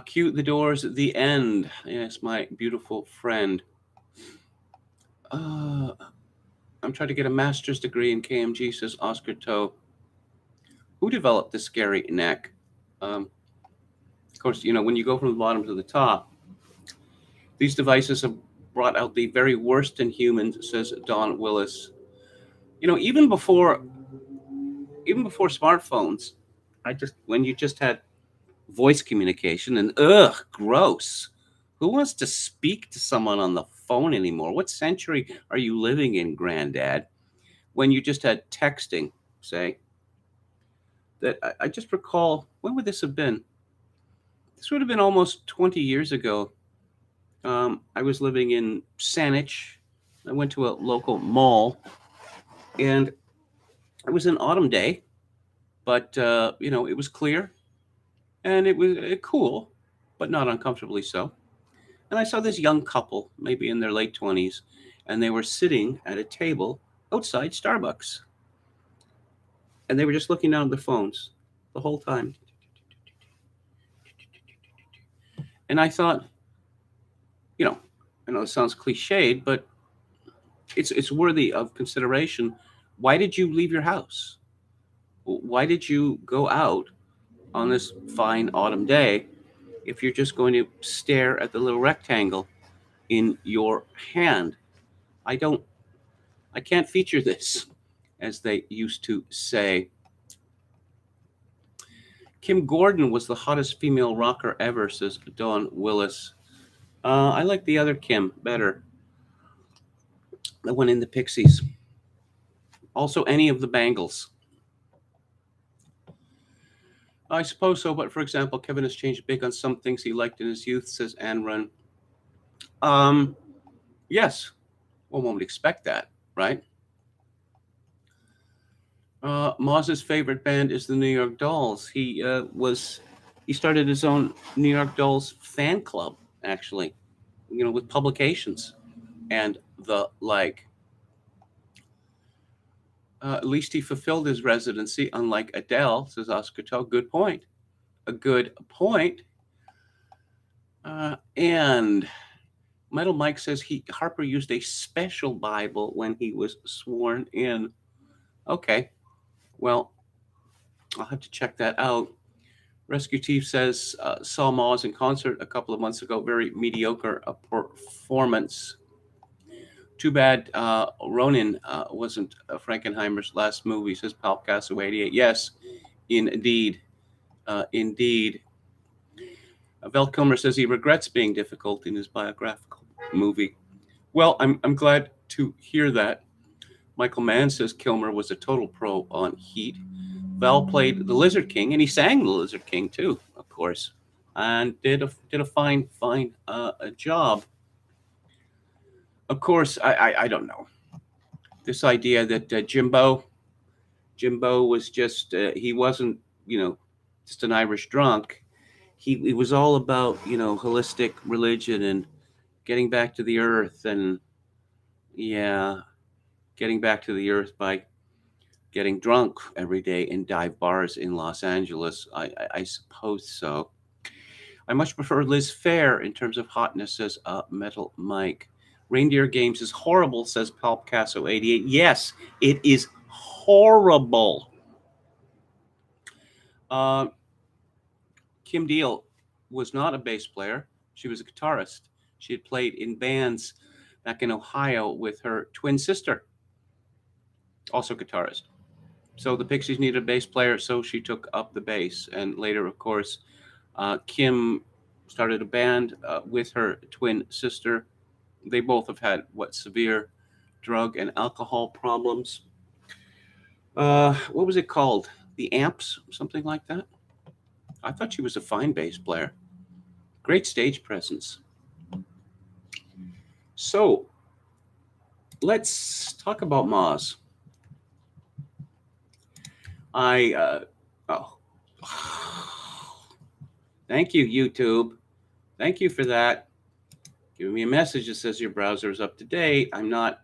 Cue the Doors at the End. Yes, my beautiful friend. I'm trying to get a master's degree in KMG, says Oscar Toe. Who developed the scary neck? Of course, when you go from the bottom to the top, these devices have brought out the very worst in humans, says Don Willis. Even before smartphones, when you just had voice communication, and gross. Who wants to speak to someone on the phone anymore? What century are you living in, Granddad? When you just had texting, say. That I just recall, when would this have been? This would have been almost 20 years ago. I was living in Saanich. I went to a local mall, and it was an autumn day, but it was clear, and it was cool, but not uncomfortably so. And I saw this young couple, maybe in their late 20s, and they were sitting at a table outside Starbucks. And they were just looking down at their phones the whole time. And I thought, I know it sounds cliched, but it's worthy of consideration. Why did you leave your house? Why did you go out on this fine autumn day if you're just going to stare at the little rectangle in your hand? I can't feature this, as they used to say. Kim Gordon was the hottest female rocker ever, says Dawn Willis. I like the other Kim better. The one in the Pixies. Also, any of the Bangles. I suppose so, but for example, Kevin has changed big on some things he liked in his youth, says Anne Run. Yes. One won't expect that, right? Moz's favorite band is the New York Dolls. He started his own New York Dolls fan club, actually, with publications and the like. At least he fulfilled his residency, unlike Adele, says Oscar Toe. Good point. A good point. And Metal Mike says Harper used a special Bible when he was sworn in. Okay. Well, I'll have to check that out. Rescue Chief says, saw Moz in concert a couple of months ago. Very mediocre performance. Too bad Ronin wasn't Frankenheimer's last movie, says Palcasso 88. Yes, indeed. Indeed. Val Kilmer says he regrets being difficult in his biographical movie. Well, I'm glad to hear that. Michael Mann says Kilmer was a total pro on Heat. Val played the Lizard King, and he sang the Lizard King too, of course, and did a fine job. Of course, I don't know this idea that Jimbo was just he wasn't just an Irish drunk. He was all about holistic religion and getting back to the earth, and getting back to the earth by getting drunk every day in dive bars in Los Angeles. I suppose so. I much prefer Liz Phair in terms of hotness, says Metal Mike. Reindeer Games is horrible, says Palpcasso 88. Yes, it is horrible. Kim Deal was not a bass player. She was a guitarist. She had played in bands back in Ohio with her twin sister, also guitarist. So the Pixies needed a bass player, so she took up the bass. And later, of course, Kim started a band with her twin sister. They both have had severe drug and alcohol problems. What was it called? The Amps, something like that. I thought she was a fine bass player. Great stage presence. So let's talk about Moz. Thank you, YouTube. Thank you for that. Giving me a message that says your browser is up to date. I'm not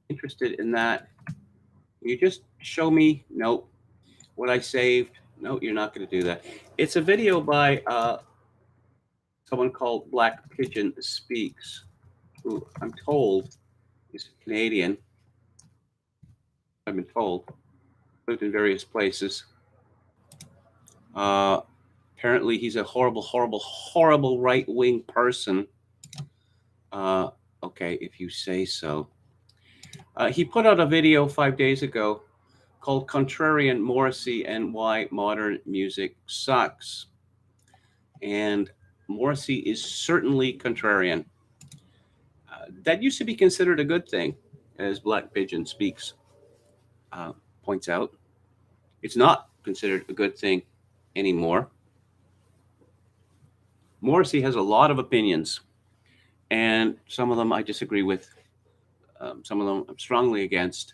interested in that. You just show me, nope, what I saved. No, you're not going to do that. It's a video by someone called Black Pigeon Speaks, who I'm told is Canadian. I've been told. Lived in various places. Apparently, he's a horrible right-wing person. Okay, if you say so. He put out a video 5 days ago called Contrarian Morrissey and Why Modern Music Sucks. And Morrissey is certainly contrarian. That used to be considered a good thing, as Black Pigeon Speaks points out. It's not considered a good thing anymore. Morrissey has a lot of opinions, and some of them I disagree with. Some of them I'm strongly against.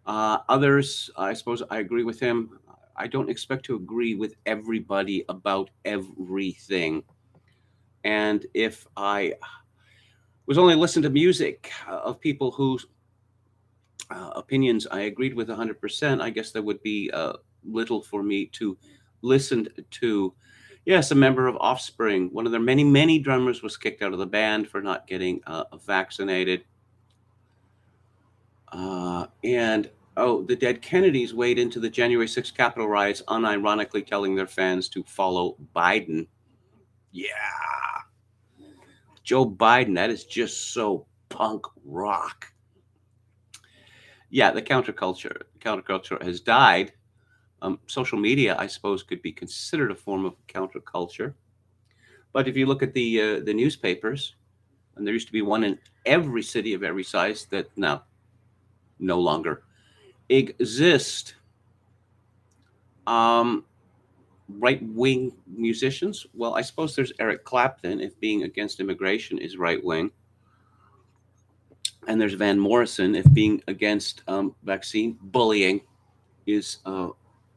Others, I suppose I agree with him. I don't expect to agree with everybody about everything. And if I was only listening to music of people whose opinions I agreed with 100%, I guess there would be little for me to listen to. Yes, a member of Offspring, one of their many drummers, was kicked out of the band for not getting vaccinated. And the Dead Kennedys weighed into the January 6th Capitol riots, unironically telling their fans to follow Biden. Yeah. Joe Biden, that is just so punk rock. Yeah, the counterculture has died. Social media, I suppose, could be considered a form of counterculture. But if you look at the newspapers, and there used to be one in every city of every size that now no longer exist. Right-wing musicians. Well, I suppose there's Eric Clapton, if being against immigration is right-wing. And there's Van Morrison, if being against vaccine bullying is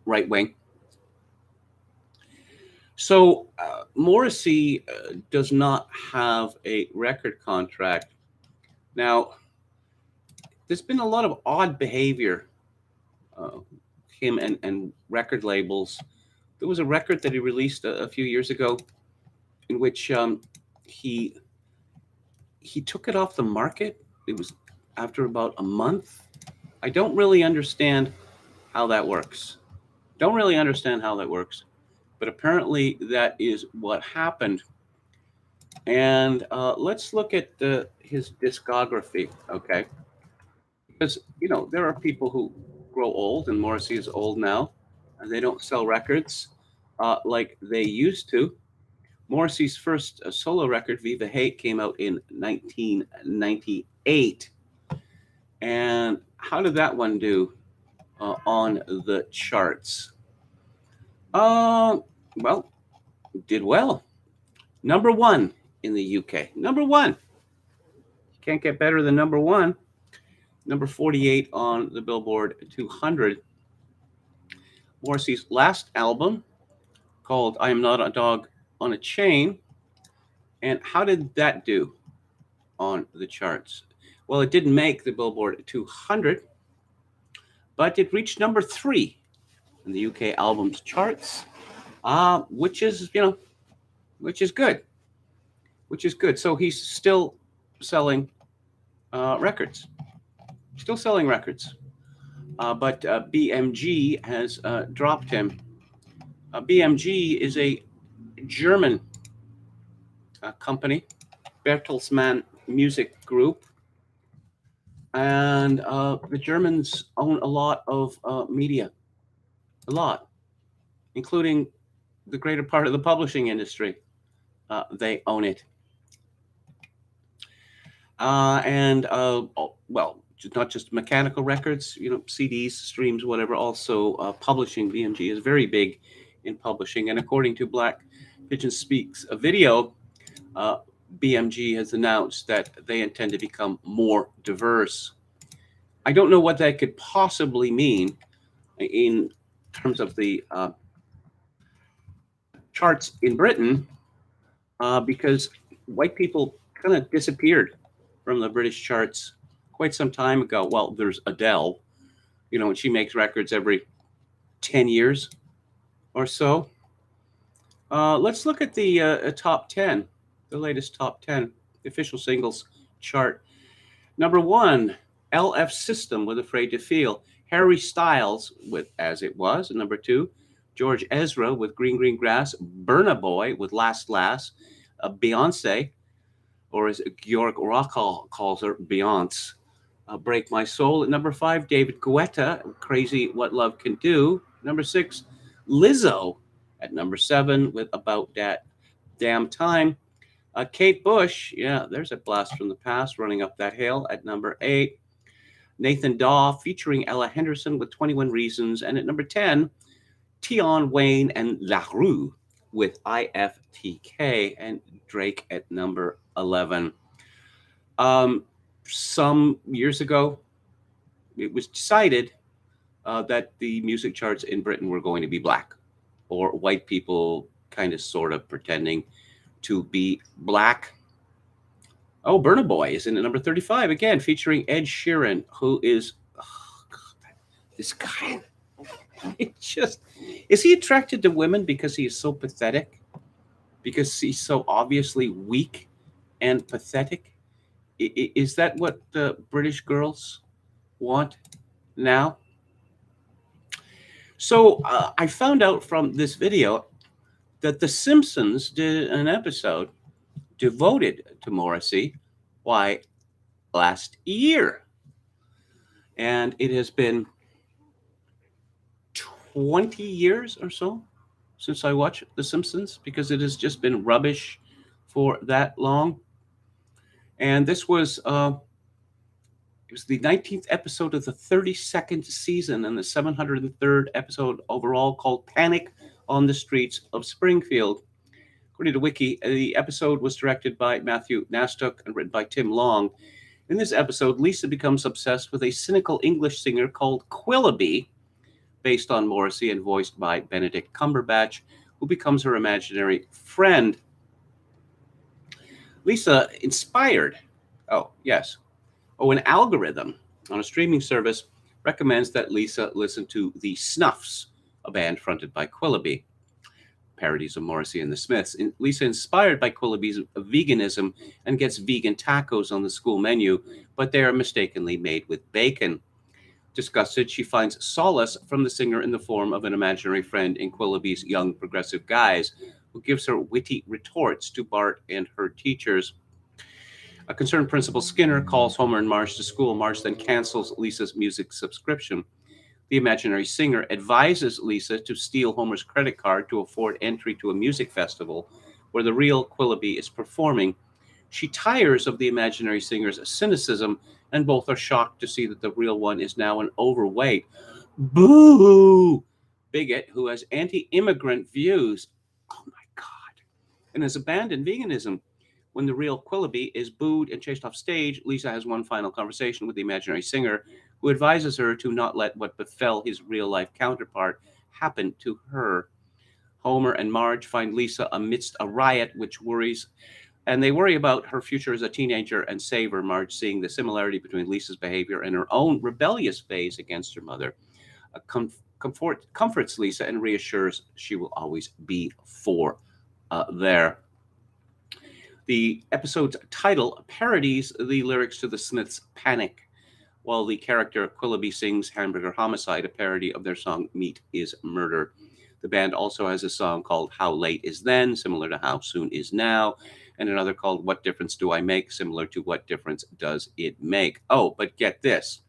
right-wing. So Morrissey does not have a record contract. Now, there's been a lot of odd behavior, him and record labels. There was a record that he released a few years ago in which he took it off the market. It was after about a month. I don't really understand how that works. But apparently that is what happened. And let's look at his discography, okay? Because, there are people who grow old, and Morrissey is old now, and they don't sell records like they used to. Morrissey's first solo record, Viva Hate, came out in 1998. And how did that one do on the charts? Well, did well. Number one in the UK. Number one. Can't get better than number one. Number 48 on the Billboard 200. Morrissey's last album, called I Am Not a Dog on a Chain. And how did that do on the charts? Well, it didn't make the Billboard 200, but it reached number 3 in the UK albums charts, which is good. Which is good. So he's still selling records. Still selling records. But BMG has dropped him. BMG is a German company, Bertelsmann Music Group. And the Germans own a lot of media, a lot, including the greater part of the publishing industry. They own it. Well, not just mechanical records, CDs, streams, whatever, also publishing. BMG is very big in publishing. And according to Black Pigeon Speaks a video, BMG has announced that they intend to become more diverse. I don't know what that could possibly mean in terms of the charts in Britain, because white people kind of disappeared from the British charts quite some time ago. Well, there's Adele, and she makes records every 10 years or so. Let's look at the top 10, the latest top 10, the official singles chart. Number 1, LF System with Afraid to Feel. Harry Styles with As It Was. And number 2, George Ezra with Green Green Grass. Burna Boy with Last Last. Beyonce, or as Georg Rockall calls her, Beyonce, Break My Soul. At number 5, David Guetta, Crazy What Love Can Do. Number 6, Lizzo at number 7 with About That Damn Time. Kate Bush, yeah, there's a blast from the past, Running Up That Hill at number 8. Nathan Dawe featuring Ella Henderson with 21 Reasons. And at number 10, Tion Wayne and La Rue with IFTK, and Drake at number 11. Some years ago, it was decided that the music charts in Britain were going to be black, or white people kind of sort of pretending to be black. Oh, Burna Boy is in at number 35 again, featuring Ed Sheeran, who is, this guy. Is he attracted to women because he is so pathetic? Because he's so obviously weak and pathetic? Is that what the British girls want now? So I found out from this video that The Simpsons did an episode devoted to Morrissey, last year. And it has been 20 years or so since I watched The Simpsons, because it has just been rubbish for that long. And this was it was the 19th episode of the 32nd season and the 703rd episode overall, called Panic on the Streets of Springfield. According to Wiki, the episode was directed by Matthew Nastook and written by Tim Long. In this episode, Lisa becomes obsessed with a cynical English singer called Quillaby, based on Morrissey and voiced by Benedict Cumberbatch, who becomes her imaginary friend. Lisa inspired, an algorithm on a streaming service recommends that Lisa listen to The Snuffs, a band fronted by Quillaby. Parodies of Morrissey and the Smiths. Lisa, inspired by Quillaby's veganism, and gets vegan tacos on the school menu, but they are mistakenly made with bacon. Disgusted, she finds solace from the singer in the form of an imaginary friend in Quillaby's young progressive guise, who gives her witty retorts to Bart and her teachers. A concerned Principal Skinner calls Homer and Marge to school. Marge then cancels Lisa's music subscription. The imaginary singer advises Lisa to steal Homer's credit card to afford entry to a music festival where the real Quillaby is performing. She tires of the imaginary singer's cynicism, and both are shocked to see that the real one is now an overweight, boo, bigot who has anti immigrant views. Oh my God. And has abandoned veganism. When the real Quillaby is booed and chased off stage, Lisa has one final conversation with the imaginary singer, who advises her to not let what befell his real life counterpart happen to her. Homer and Marge find Lisa amidst a riot, which worries, and they worry about her future as a teenager and save her. Marge, seeing the similarity between Lisa's behavior and her own rebellious phase against her mother, comforts Lisa and reassures she will always be for there. The episode's title parodies the lyrics to the Smiths' Panic, while the character Quillaby sings Hamburger Homicide, a parody of their song Meat is Murder. The band also has a song called How Late Is Then, similar to How Soon Is Now, and another called What Difference Do I Make, similar to What Difference Does It Make. Oh, but get this.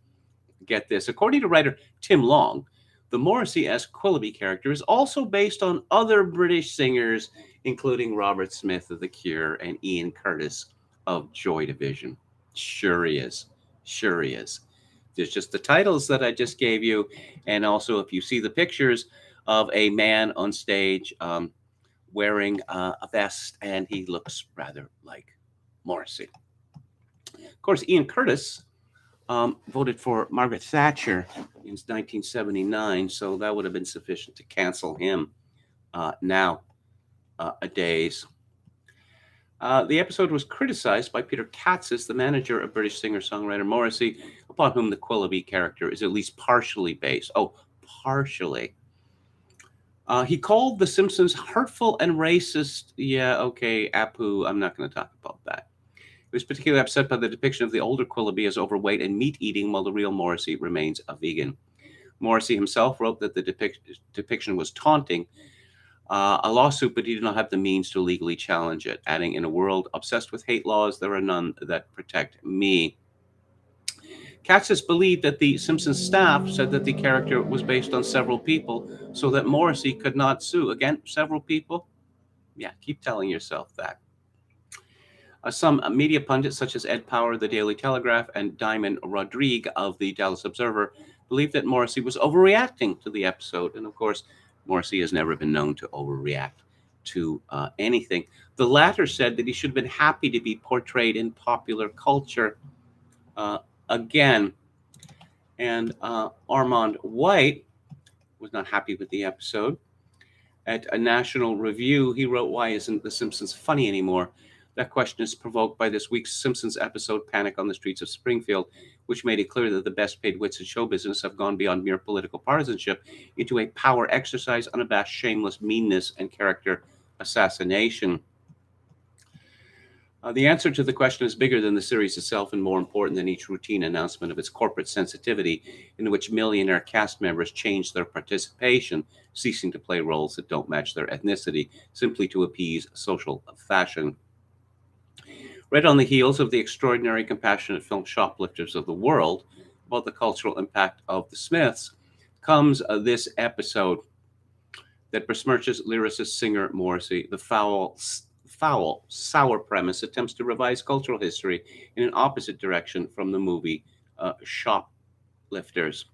Get this. According to writer Tim Long, the Morrissey-esque Quillaby character is also based on other British singers, including Robert Smith of The Cure and Ian Curtis of Joy Division. Sure he is. Sure he is. There's just the titles that I just gave you. And also, if you see the pictures of a man on stage wearing a vest, and he looks rather like Morrissey. Of course, Ian Curtis voted for Margaret Thatcher in 1979, so that would have been sufficient to cancel him nowadays. The episode was criticized by Peter Katzis, the manager of British singer-songwriter Morrissey, upon whom the Quillaby character is at least partially based. Oh, partially. He called The Simpsons hurtful and racist. Yeah, okay, Apu, I'm not going to talk about that. He was particularly upset by the depiction of the older Quillaby as overweight and meat-eating, while the real Morrissey remains a vegan. Morrissey himself wrote that the depiction was taunting, a lawsuit, but he did not have the means to legally challenge it, adding, "In a world obsessed with hate laws, there are none that protect me." Katzis believed that the Simpsons staff said that the character was based on several people so that Morrissey could not sue. Again, several people? Yeah, keep telling yourself that. Some media pundits, such as Ed Power, The Daily Telegraph, and Diamond Rodrigue of the Dallas Observer, believed that Morrissey was overreacting to the episode. And of course, Morrissey has never been known to overreact to anything. The latter said that he should have been happy to be portrayed in popular culture again. And Armand White was not happy with the episode. At a National Review, he wrote, "Why isn't The Simpsons funny anymore?" That question is provoked by this week's Simpsons episode, Panic on the Streets of Springfield, which made it clear that the best paid wits in show business have gone beyond mere political partisanship into a power exercise, unabashed, shameless meanness, and character assassination. The answer to the question is bigger than the series itself and more important than each routine announcement of its corporate sensitivity, in which millionaire cast members change their participation, ceasing to play roles that don't match their ethnicity, simply to appease social fashion. Right on the heels of the extraordinary, compassionate film Shoplifters of the World, about the cultural impact of the Smiths, comes this episode that besmirches lyricist singer Morrissey. The foul, sour premise attempts to revise cultural history in an opposite direction from the movie Shoplifters.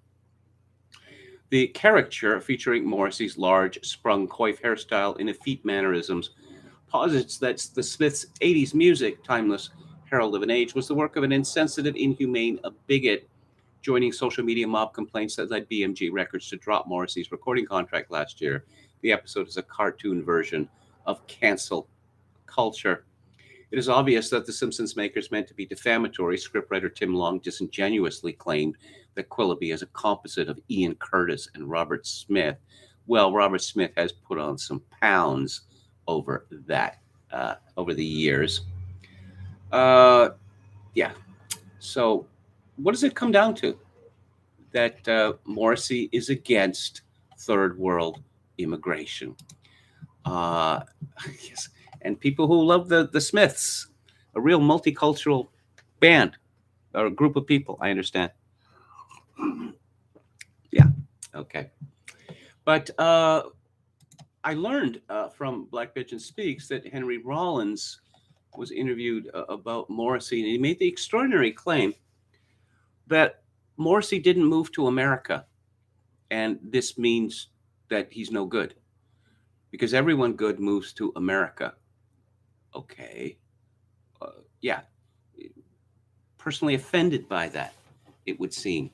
The caricature, featuring Morrissey's large, sprung coif hairstyle and effete mannerisms, posits that the Smiths' 80s music, timeless herald of an age, was the work of an insensitive, inhumane bigot, joining social media mob complaints that led BMG Records to drop Morrissey's recording contract last year. The episode is a cartoon version of cancel culture. It is obvious that the Simpsons makers meant to be defamatory. Scriptwriter Tim Long disingenuously claimed that Quillaby is a composite of Ian Curtis and Robert Smith. Well, Robert Smith has put on some pounds over that, over the years. Yeah. So what does it come down to? That Morrissey is against third world immigration. Uh, yes, and people who love the Smiths, a real multicultural band or a group of people. I understand. Yeah. Okay. But I learned from Black Pigeon Speaks that Henry Rollins was interviewed about Morrissey, and he made the extraordinary claim that Morrissey didn't move to America, and this means that he's no good because everyone good moves to America. Okay. Uh, yeah. Personally offended by that, it would seem.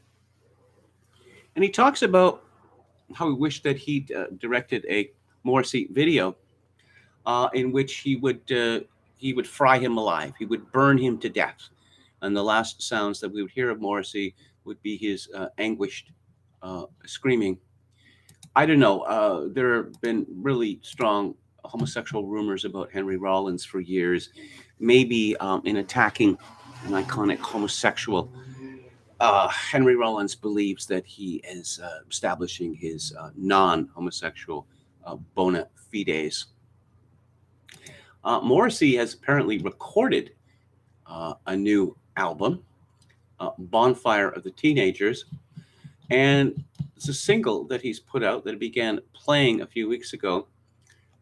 And he talks about how he wished that he'd directed a Morrissey video in which he would fry him alive. He would burn him to death, and the last sounds that we would hear of Morrissey would be his anguished screaming. I don't know. There have been really strong homosexual rumors about Henry Rollins for years. Maybe in attacking an iconic homosexual, Henry Rollins believes that he is establishing his non-homosexual bona fides. Morrissey has apparently recorded a new album, Bonfire of the Teenagers, and it's a single that he's put out that began playing a few weeks ago.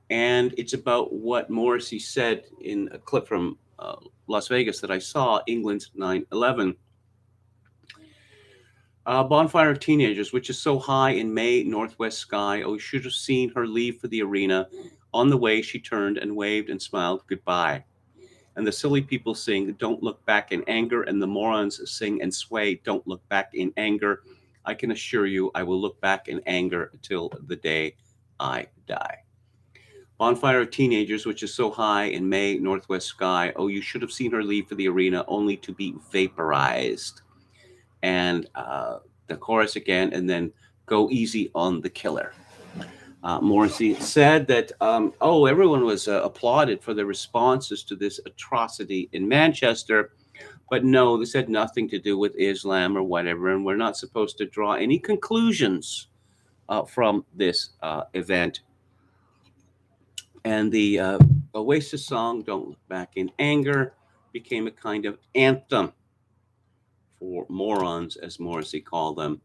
And it's about what Morrissey said in a clip from Las Vegas that I saw, England's 9/11. Bonfire of Teenagers, which is so high in May, northwest sky. Oh, you should have seen her leave for the arena. On the way, she turned and waved and smiled goodbye. And the silly people sing, Don't Look Back in Anger. And the morons sing and sway, Don't Look Back in Anger. I can assure you, I will look back in anger till the day I die. Bonfire of Teenagers, which is so high in May, northwest sky. Oh, you should have seen her leave for the arena only to be vaporized. And the chorus again, and then go easy on the killer. Morrissey said that, everyone was applauded for their responses to this atrocity in Manchester. But no, this had nothing to do with Islam or whatever, and we're not supposed to draw any conclusions from this event. And the Oasis song, Don't Look Back in Anger, became a kind of anthem for morons, as Morrissey called them,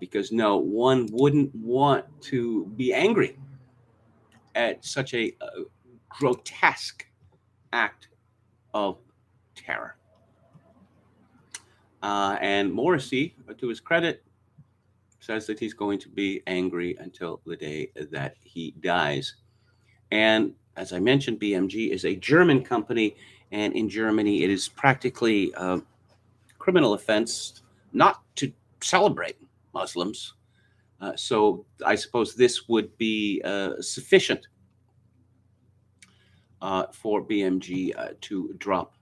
because no, one wouldn't want to be angry at such a grotesque act of terror. And Morrissey, to his credit, says that he's going to be angry until the day that he dies. And as I mentioned, BMG is a German company, and in Germany, it is practically a criminal offense not to celebrate Muslims. So I suppose this would be sufficient for BMG to drop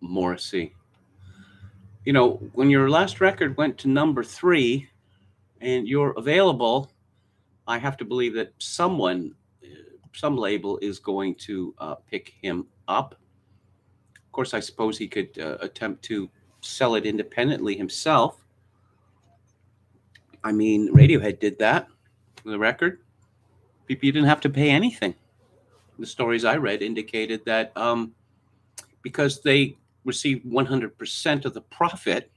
Morrissey. You know, when your last record went to number 3 and you're available, I have to believe that someone, some label is going to pick him up. Of course, I suppose he could attempt to sell it independently himself. I mean, Radiohead did that for the record. You didn't have to pay anything. The stories I read indicated that because they received 100% of the profit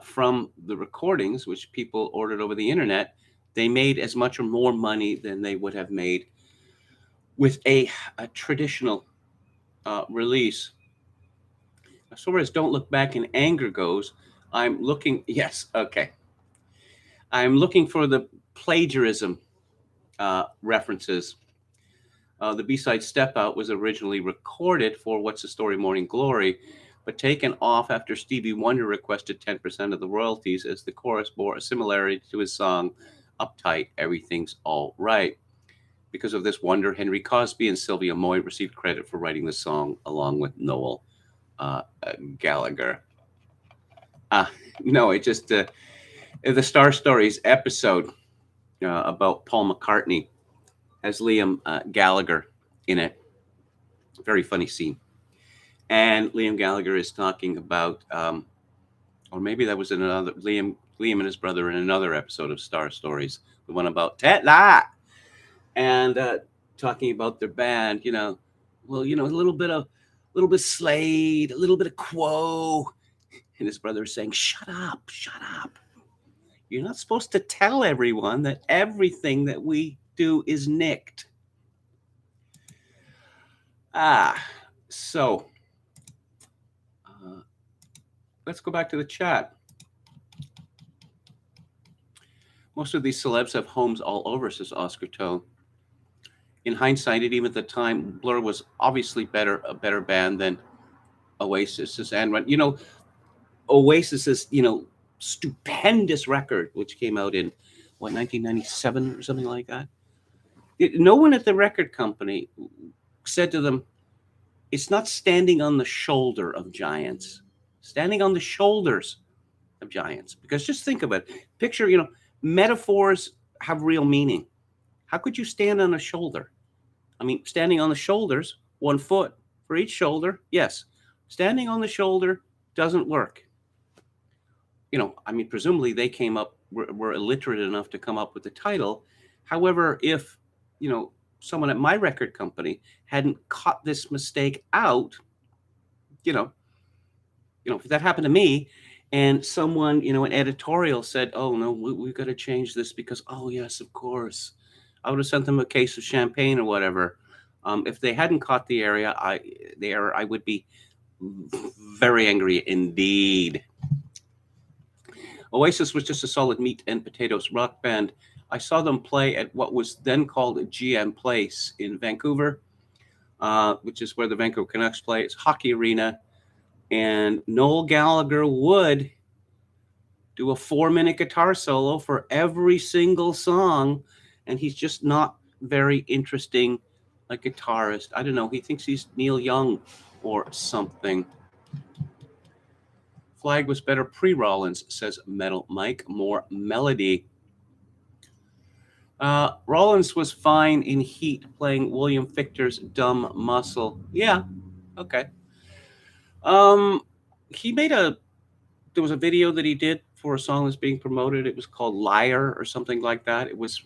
from the recordings, which people ordered over the internet, they made as much or more money than they would have made with a traditional release. As far as Don't Look Back in Anger goes, I'm looking, yes, okay. I'm looking for the plagiarism references. The B-side Step Out was originally recorded for What's the Story Morning Glory, but taken off after Stevie Wonder requested 10% of the royalties as the chorus bore a similarity to his song Uptight, Everything's All Right. Because of this, Wonder, Henry Cosby, and Sylvia Moy received credit for writing the song along with Noel Gallagher. No, it just the Star Stories episode about Paul McCartney has Liam Gallagher in it. Very funny scene. And Liam Gallagher is talking about, or maybe that was in another, Liam and his brother in another episode of Star Stories, the one about Tetla. and talking about their band. Well, a little bit Slade, a little bit of Quo, and his brother is saying, "Shut up, shut up! You're not supposed to tell everyone that everything that we do is nicked." So let's go back to the chat. Most of these celebs have homes all over, says Oscar Toe. In hindsight, and even at the time, Blur was obviously a better band than Oasis, says Anne. Oasis's, stupendous record, which came out in, 1997 or something like that. No one at the record company said to them, it's not standing on the shoulder of giants, standing on the shoulders of giants. Because just think about it. Picture, metaphors have real meaning. How could you stand on a shoulder? I mean, standing on the shoulders, 1 foot for each shoulder, yes. Standing on the shoulder doesn't work. Presumably they were illiterate enough to come up with the title. However, if, someone at my record company hadn't caught this mistake out, if that happened to me and someone, an editorial said, "Oh no, we've got to change this because," oh yes, of course, I would have sent them a case of champagne or whatever. If they hadn't caught the error, I would be very angry indeed. Oasis was just a solid meat and potatoes rock band. I saw them play at what was then called GM Place in Vancouver, which is where the Vancouver Canucks play. It's hockey arena. And Noel Gallagher would do a 4-minute guitar solo for every single song. And he's just not very interesting a guitarist. I don't know. He thinks he's Neil Young or something. Flag was better pre-Rollins, says Metal Mike. More melody. Rollins was fine in Heat, playing William Fictor's Dumb Muscle. Yeah, okay. There was a video that he did for a song that's being promoted. It was called Liar or something like that. It was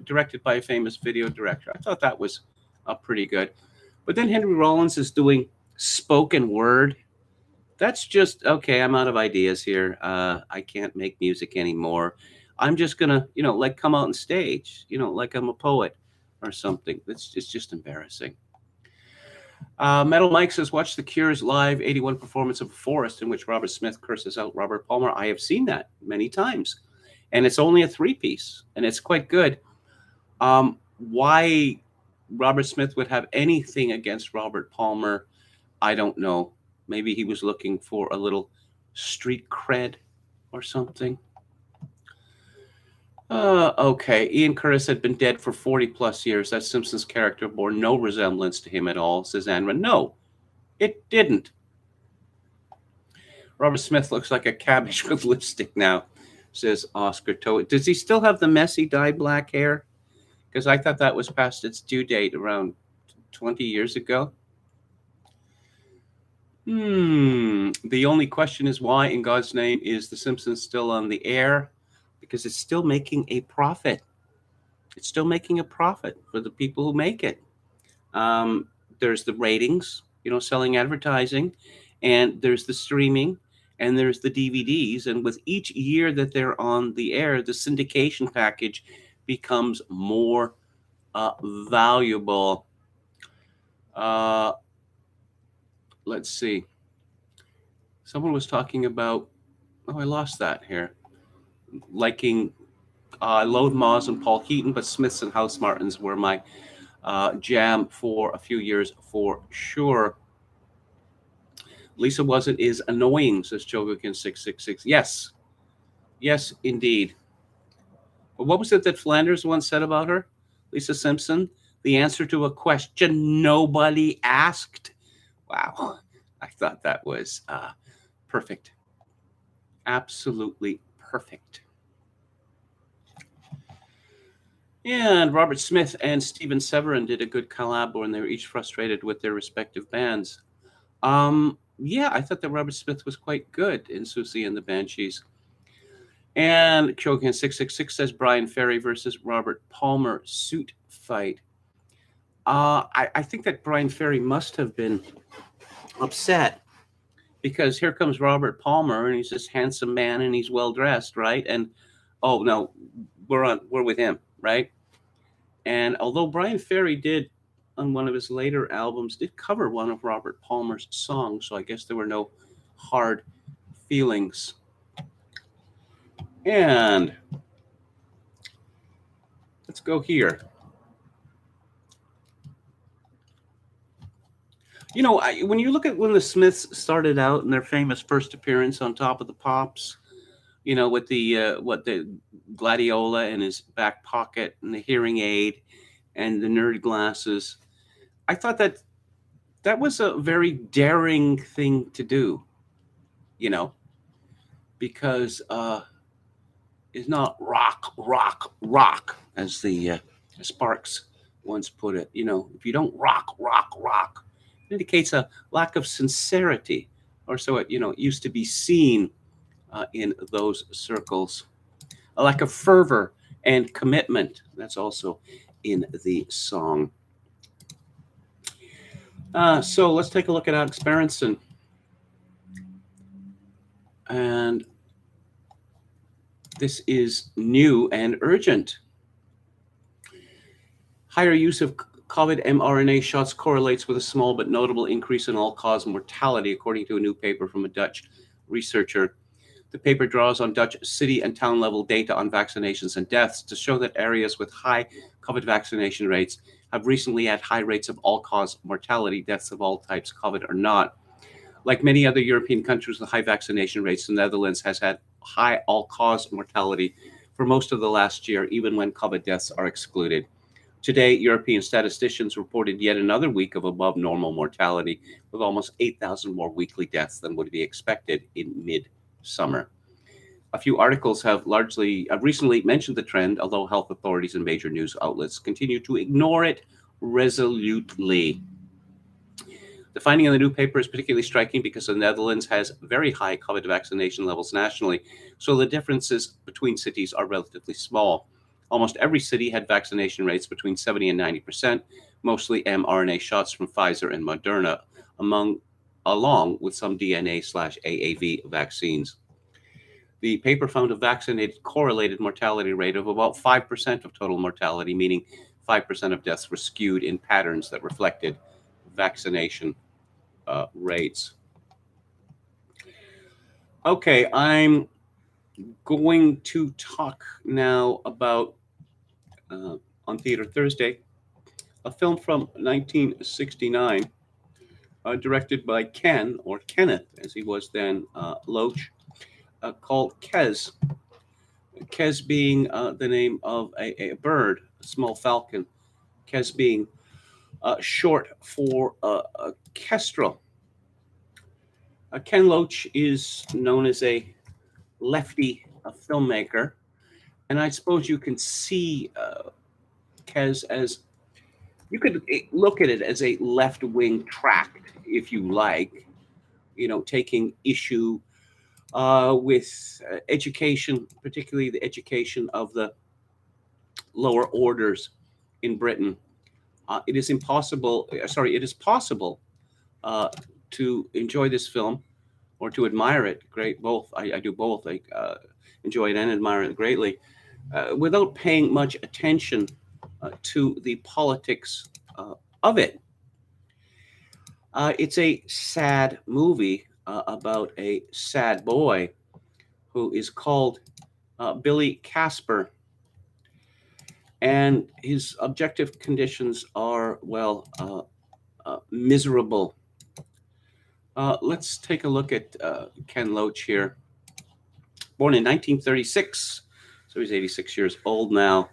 directed by a famous video director. I thought that was pretty good. But then Henry Rollins is doing spoken word. That's just, okay, I'm out of ideas here. I can't make music anymore. I'm just going to, come out on stage, like I'm a poet or something. It's just embarrassing. Metal Mike says, watch The Cure's live 81 performance of Forest, in which Robert Smith curses out Robert Palmer. I have seen that many times. And it's only a 3-piece, and it's quite good. Why Robert Smith would have anything against Robert Palmer, I don't know. Maybe he was looking for a little street cred or something. Okay. Ian Curtis had been dead for 40 plus years. That Simpsons character bore no resemblance to him at all, says Anra. No, it didn't. Robert Smith looks like a cabbage with lipstick now, says Oscar Toe. Does he still have the messy dyed black hair? Because I thought that was past its due date around 20 years ago. The only question is, why in God's name is The Simpsons still on the air? Because it's still making a profit. It's still making a profit for the people who make it. There's the ratings, selling advertising, and there's the streaming, and there's the DVDs. And with each year that they're on the air, the syndication package becomes more valuable. Let's see. Someone was talking about, I lost that here. Liking Loathe Moz and Paul Heaton, but Smiths and House Martins were my jam for a few years for sure. Lisa Wasn't is annoying, says Chogokin 666. Yes, indeed. But what was it that Flanders once said about her, Lisa Simpson? The answer to a question nobody asked. Wow, I thought that was perfect. Absolutely perfect. And Robert Smith and Steven Severin did a good collab when they were each frustrated with their respective bands. Yeah, I thought that Robert Smith was quite good in Susie and the Banshees. And Shogun 666 says Brian Ferry versus Robert Palmer suit fight. I think that Brian Ferry must have been upset because here comes Robert Palmer and he's this handsome man and he's well dressed, right? And oh no, we're with him, right? And although Brian Ferry did on one of his later albums did cover one of Robert Palmer's songs, so I guess there were no hard feelings. And let's go here. You know, when you look at when the Smiths started out in their famous first appearance on Top of the Pops, you know, with the gladiola in his back pocket and the hearing aid and the nerd glasses, I thought that that was a very daring thing to do, you know, because it's not rock, rock, rock, as the Sparks once put it. You know, if you don't rock, rock, rock, it indicates a lack of sincerity, or so it, you know, it used to be seen in those circles. A lack of fervor and commitment. That's also in the song. So let's take a look at Alex Berenson. And this is new and urgent. Higher use of COVID mRNA shots correlates with a small but notable increase in all-cause mortality, according to a new paper from a Dutch researcher. The paper draws on Dutch city and town level data on vaccinations and deaths to show that areas with high COVID vaccination rates have recently had high rates of all-cause mortality, deaths of all types, COVID or not. Like many other European countries with high vaccination rates, the Netherlands has had high all-cause mortality for most of the last year, even when COVID deaths are excluded. Today, European statisticians reported yet another week of above normal mortality, with almost 8,000 more weekly deaths than would be expected in mid-summer. A few articles have recently mentioned the trend, although health authorities and major news outlets continue to ignore it resolutely. The finding in the new paper is particularly striking because the Netherlands has very high COVID vaccination levels nationally, so the differences between cities are relatively small. Almost every city had vaccination rates between 70 and 90%, mostly mRNA shots from Pfizer and Moderna, along with some DNA/AAV vaccines. The paper found a vaccinated correlated mortality rate of about 5% of total mortality, meaning 5% of deaths were skewed in patterns that reflected vaccination rates. Okay, I'm going to talk now about on Theater Thursday, a film from 1969, directed by Ken, or Kenneth, as he was then, Loach, called Kes. Kes being the name of a bird, a small falcon. Kes being short for kestrel. Ken Loach is known as a lefty filmmaker, and I suppose you can see Kes as, you could look at it as a left-wing tract, if you like, you know, taking issue with education, particularly the education of the lower orders in Britain. It is possible to enjoy this film or to admire it. Great, both. I do both. I enjoy it and admire it greatly, without paying much attention to the politics of it. It's a sad movie about a sad boy who is called Billy Casper. And his objective conditions are, well, miserable. Let's take a look at Ken Loach here. Born in 1936, so he's 86 years old now.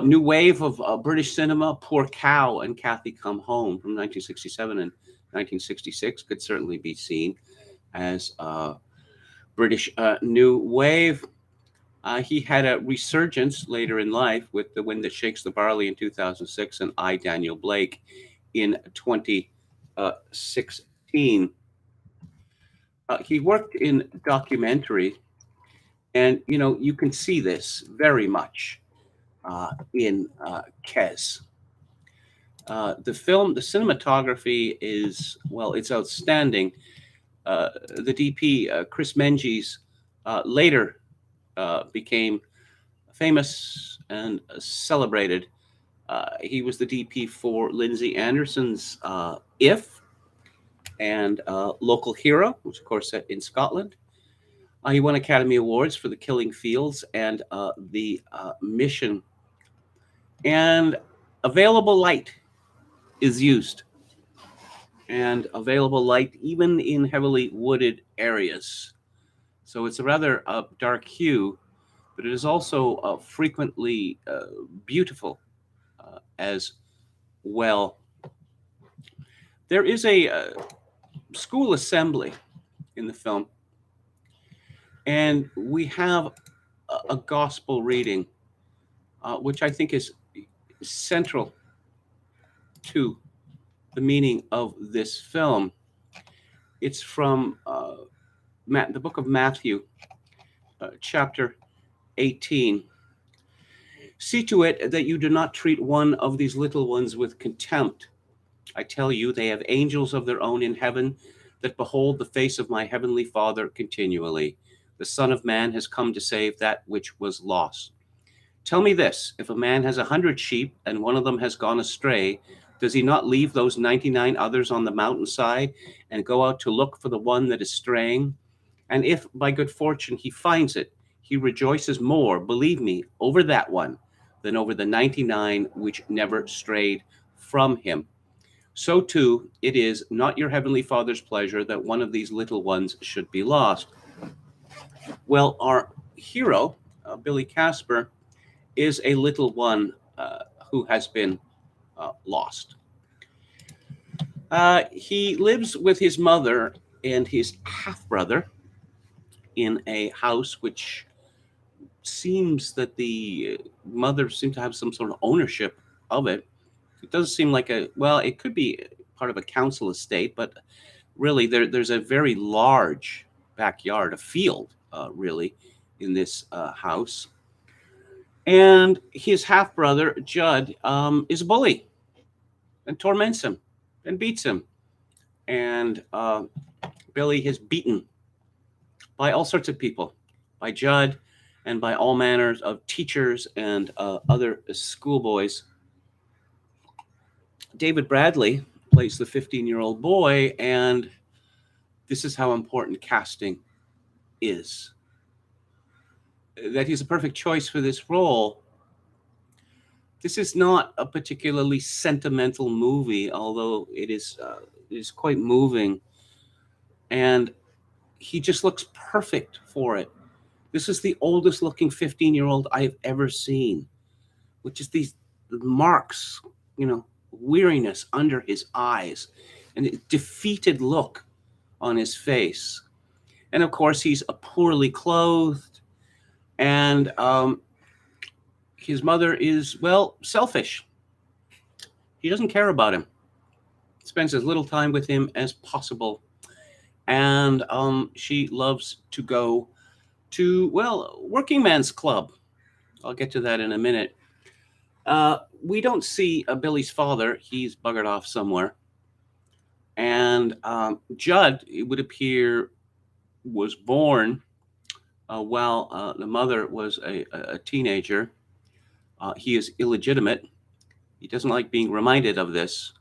New wave of British cinema, Poor Cow and Kathy Come Home from 1967 and 1966 could certainly be seen as British new wave. He had a resurgence later in life with The Wind That Shakes the Barley in 2006 and I, Daniel Blake in 2016. He worked in documentary, And, you can see this very much in Kes. The cinematography is, well, it's outstanding. The DP, Chris Menges, later became famous and celebrated. He was the DP for Lindsay Anderson's If and Local Hero, which, of course, set in Scotland. He won Academy Awards for The Killing Fields and The Mission. And available light is used, and available light even in heavily wooded areas. So it's a rather dark hue, but it is also frequently beautiful as well. There is a school assembly in the film, and we have a gospel reading, which I think is central to the meaning of this film. It's from the book of Matthew, chapter 18. See to it that you do not treat one of these little ones with contempt. I tell you, they have angels of their own in heaven that behold the face of my heavenly Father continually. The Son of Man has come to save that which was lost. Tell me this, if a man has 100 sheep and one of them has gone astray, does he not leave those 99 others on the mountainside and go out to look for the one that is straying? And if by good fortune he finds it, he rejoices more, believe me, over that one than over the 99 which never strayed from him. So too, it is not your heavenly Father's pleasure that one of these little ones should be lost. Well, our hero, Billy Casper, is a little one who has been lost. He lives with his mother and his half-brother in a house which seems that the mother seems to have some sort of ownership of it. It doesn't seem like it could be part of a council estate, but really there's a very large backyard, a field, really, in this house. And his half-brother, Judd, is a bully and torments him and beats him. And Billy is beaten by all sorts of people, by Judd and by all manners of teachers and other schoolboys. David Bradley plays the 15-year-old boy, and this is how important casting is. That he's a perfect choice for this role. This is not a particularly sentimental movie, although it is quite moving, and he just looks perfect for it. This is the oldest looking 15-year-old I have ever seen, which is these marks, weariness under his eyes and a defeated look on his face. And of course, he's a poorly clothed, and his mother is, well, selfish. He doesn't care about him. Spends as little time with him as possible. And she loves to go to, well, working man's club. I'll get to that in a minute. We don't see Billy's father. He's buggered off somewhere. And Judd, it would appear, was born while the mother was a teenager. He is illegitimate. He doesn't like being reminded of this.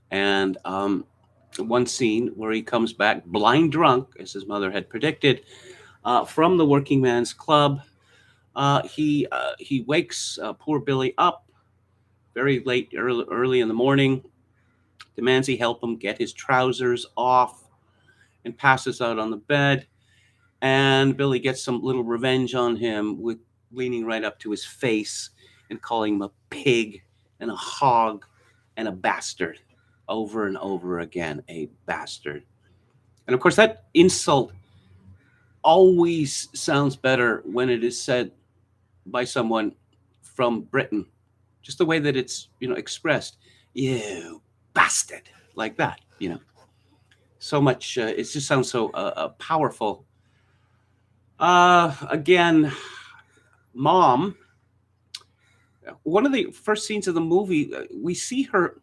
And one scene where he comes back blind drunk, as his mother had predicted, from the working man's club. He wakes poor Billy up very late, early in the morning, demands he help him get his trousers off, and passes out on the bed. And Billy gets some little revenge on him with leaning right up to his face and calling him a pig and a hog and a bastard over and over again, a bastard. And of course, that insult always sounds better when it is said by someone from Britain, just the way that it's, expressed. You bastard, like that, So much, it just sounds so powerful. Again, mom. One of the first scenes of the movie, we see her,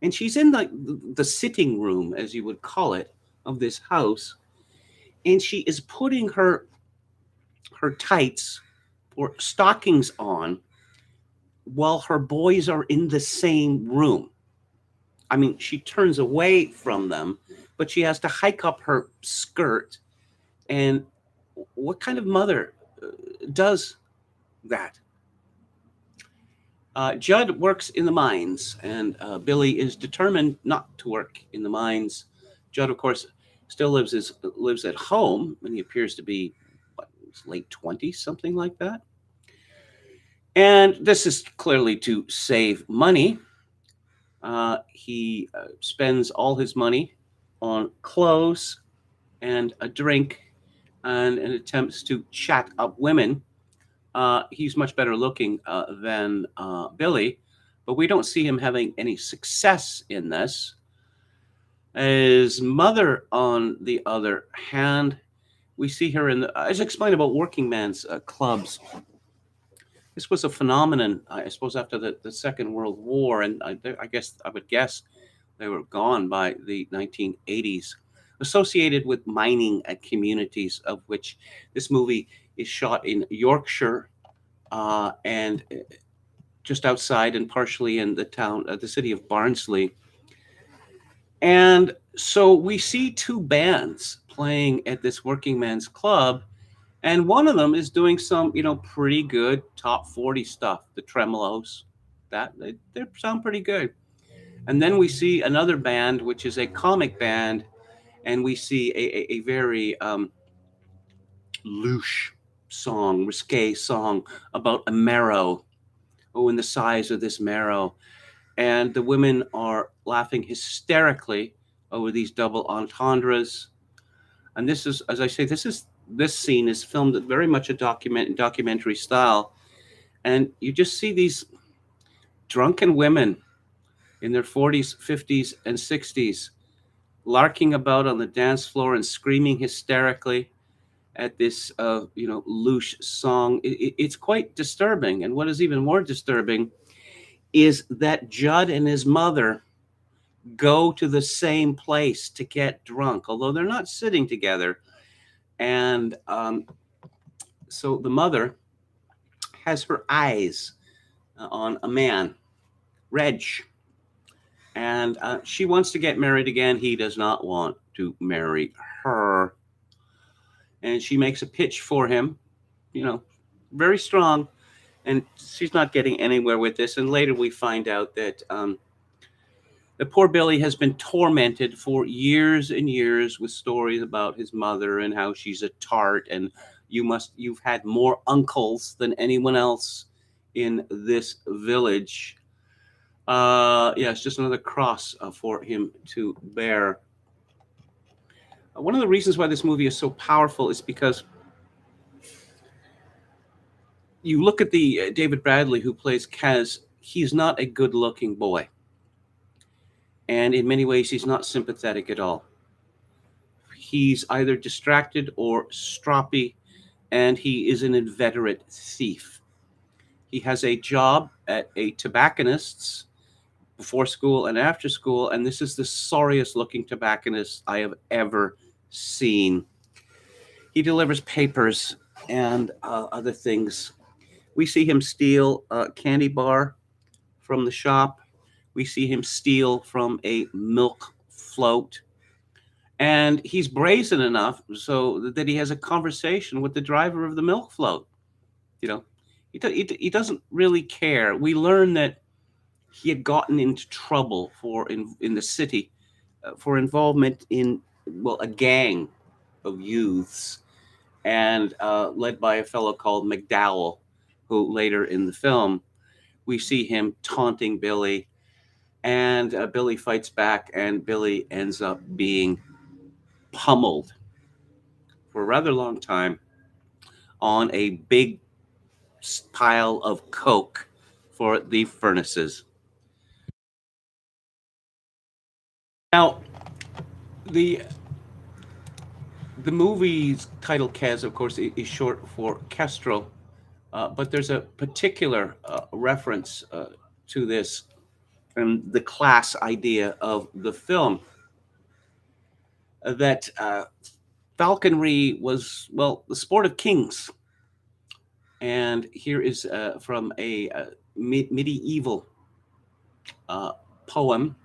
and she's in the sitting room, as you would call it, of this house, and she is putting her tights or stockings on while her boys are in the same room. I mean, she turns away from them, but she has to hike up her skirt. And what kind of mother does that? Judd works in the mines, and Billy is determined not to work in the mines. Judd, of course, still lives at home, and he appears to be what, late 20s, something like that. And this is clearly to save money. He spends all his money on clothes and a drink and attempts to chat up women. He's much better looking than Billy, but we don't see him having any success in this. His mother, on the other hand, we see her in as explained about working man's clubs. This was a phenomenon, I suppose, after the Second World War, and I guess I would guess they were gone by the 1980s, associated with mining communities, of which this movie is shot in Yorkshire and just outside and partially in the city of Barnsley. And so we see two bands playing at this working man's club, and one of them is doing some, pretty good top 40 stuff. The Tremolos, that they sound pretty good. And then we see another band, which is a comic band, and we see a very louche song, risque song about a marrow. Oh, and the size of this marrow. And the women are laughing hysterically over these double entendres. And this is, as I say, this scene is filmed at very much a documentary style. And you just see these drunken women in their 40s, 50s, and 60s larking about on the dance floor and screaming hysterically at this, louche song. It's quite disturbing. And what is even more disturbing is that Judd and his mother go to the same place to get drunk, although they're not sitting together. And so the mother has her eyes on a man, Reg, and she wants to get married again. He does not want to marry her. And she makes a pitch for him, very strong. And she's not getting anywhere with this. And later we find out that the poor Billy has been tormented for years and years with stories about his mother and how she's a tart, and you've had more uncles than anyone else in this village. Yeah, it's just another cross for him to bear. One of the reasons why this movie is so powerful is because you look at the David Bradley who plays Kaz. He's not a good-looking boy, and in many ways, he's not sympathetic at all. He's either distracted or stroppy, and he is an inveterate thief. He has a job at a tobacconist's before school and after school, and this is the sorriest looking tobacconist I have ever seen. He delivers papers and other things. We see him steal a candy bar from the shop. We see him steal from a milk float. And he's brazen enough so that he has a conversation with the driver of the milk float. He doesn't really care. We learn that he had gotten into trouble in the city for involvement in, well, a gang of youths, and led by a fellow called McDowell, who later in the film we see him taunting Billy, and Billy fights back, and Billy ends up being pummeled for a rather long time on a big pile of coke for the furnaces. Now, the The movie's title, Kes, of course, is short for Kestrel, but there's a particular reference to this and the class idea of the film that falconry was, well, the sport of kings. And here is from a medieval uh, poem.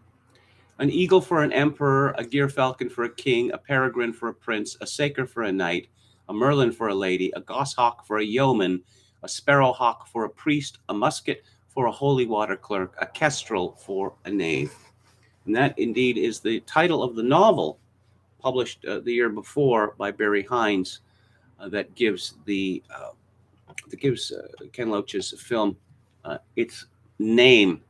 An eagle for an emperor, a gyr-falcon for a king, a peregrine for a prince, a saker for a knight, a merlin for a lady, a goshawk for a yeoman, a sparrowhawk for a priest, a musket for a holy water clerk, a kestrel for a knave. And that indeed is the title of the novel published the year before by Barry Hines that gives Ken Loach's film its name.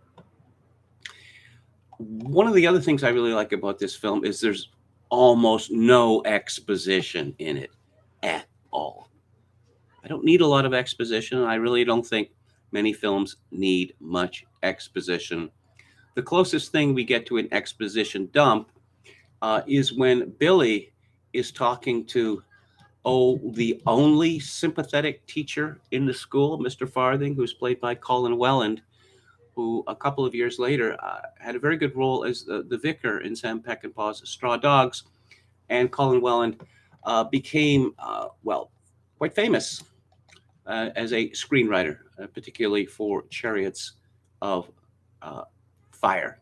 One of the other things I really like about this film is there's almost no exposition in it at all. I don't need a lot of exposition. I really don't think many films need much exposition. The closest thing we get to an exposition dump is when Billy is talking to, the only sympathetic teacher in the school, Mr. Farthing, who's played by Colin Welland, who a couple of years later had a very good role as the vicar in Sam Peckinpah's Straw Dogs. And Colin Welland became, well, quite famous as a screenwriter, particularly for Chariots of Fire.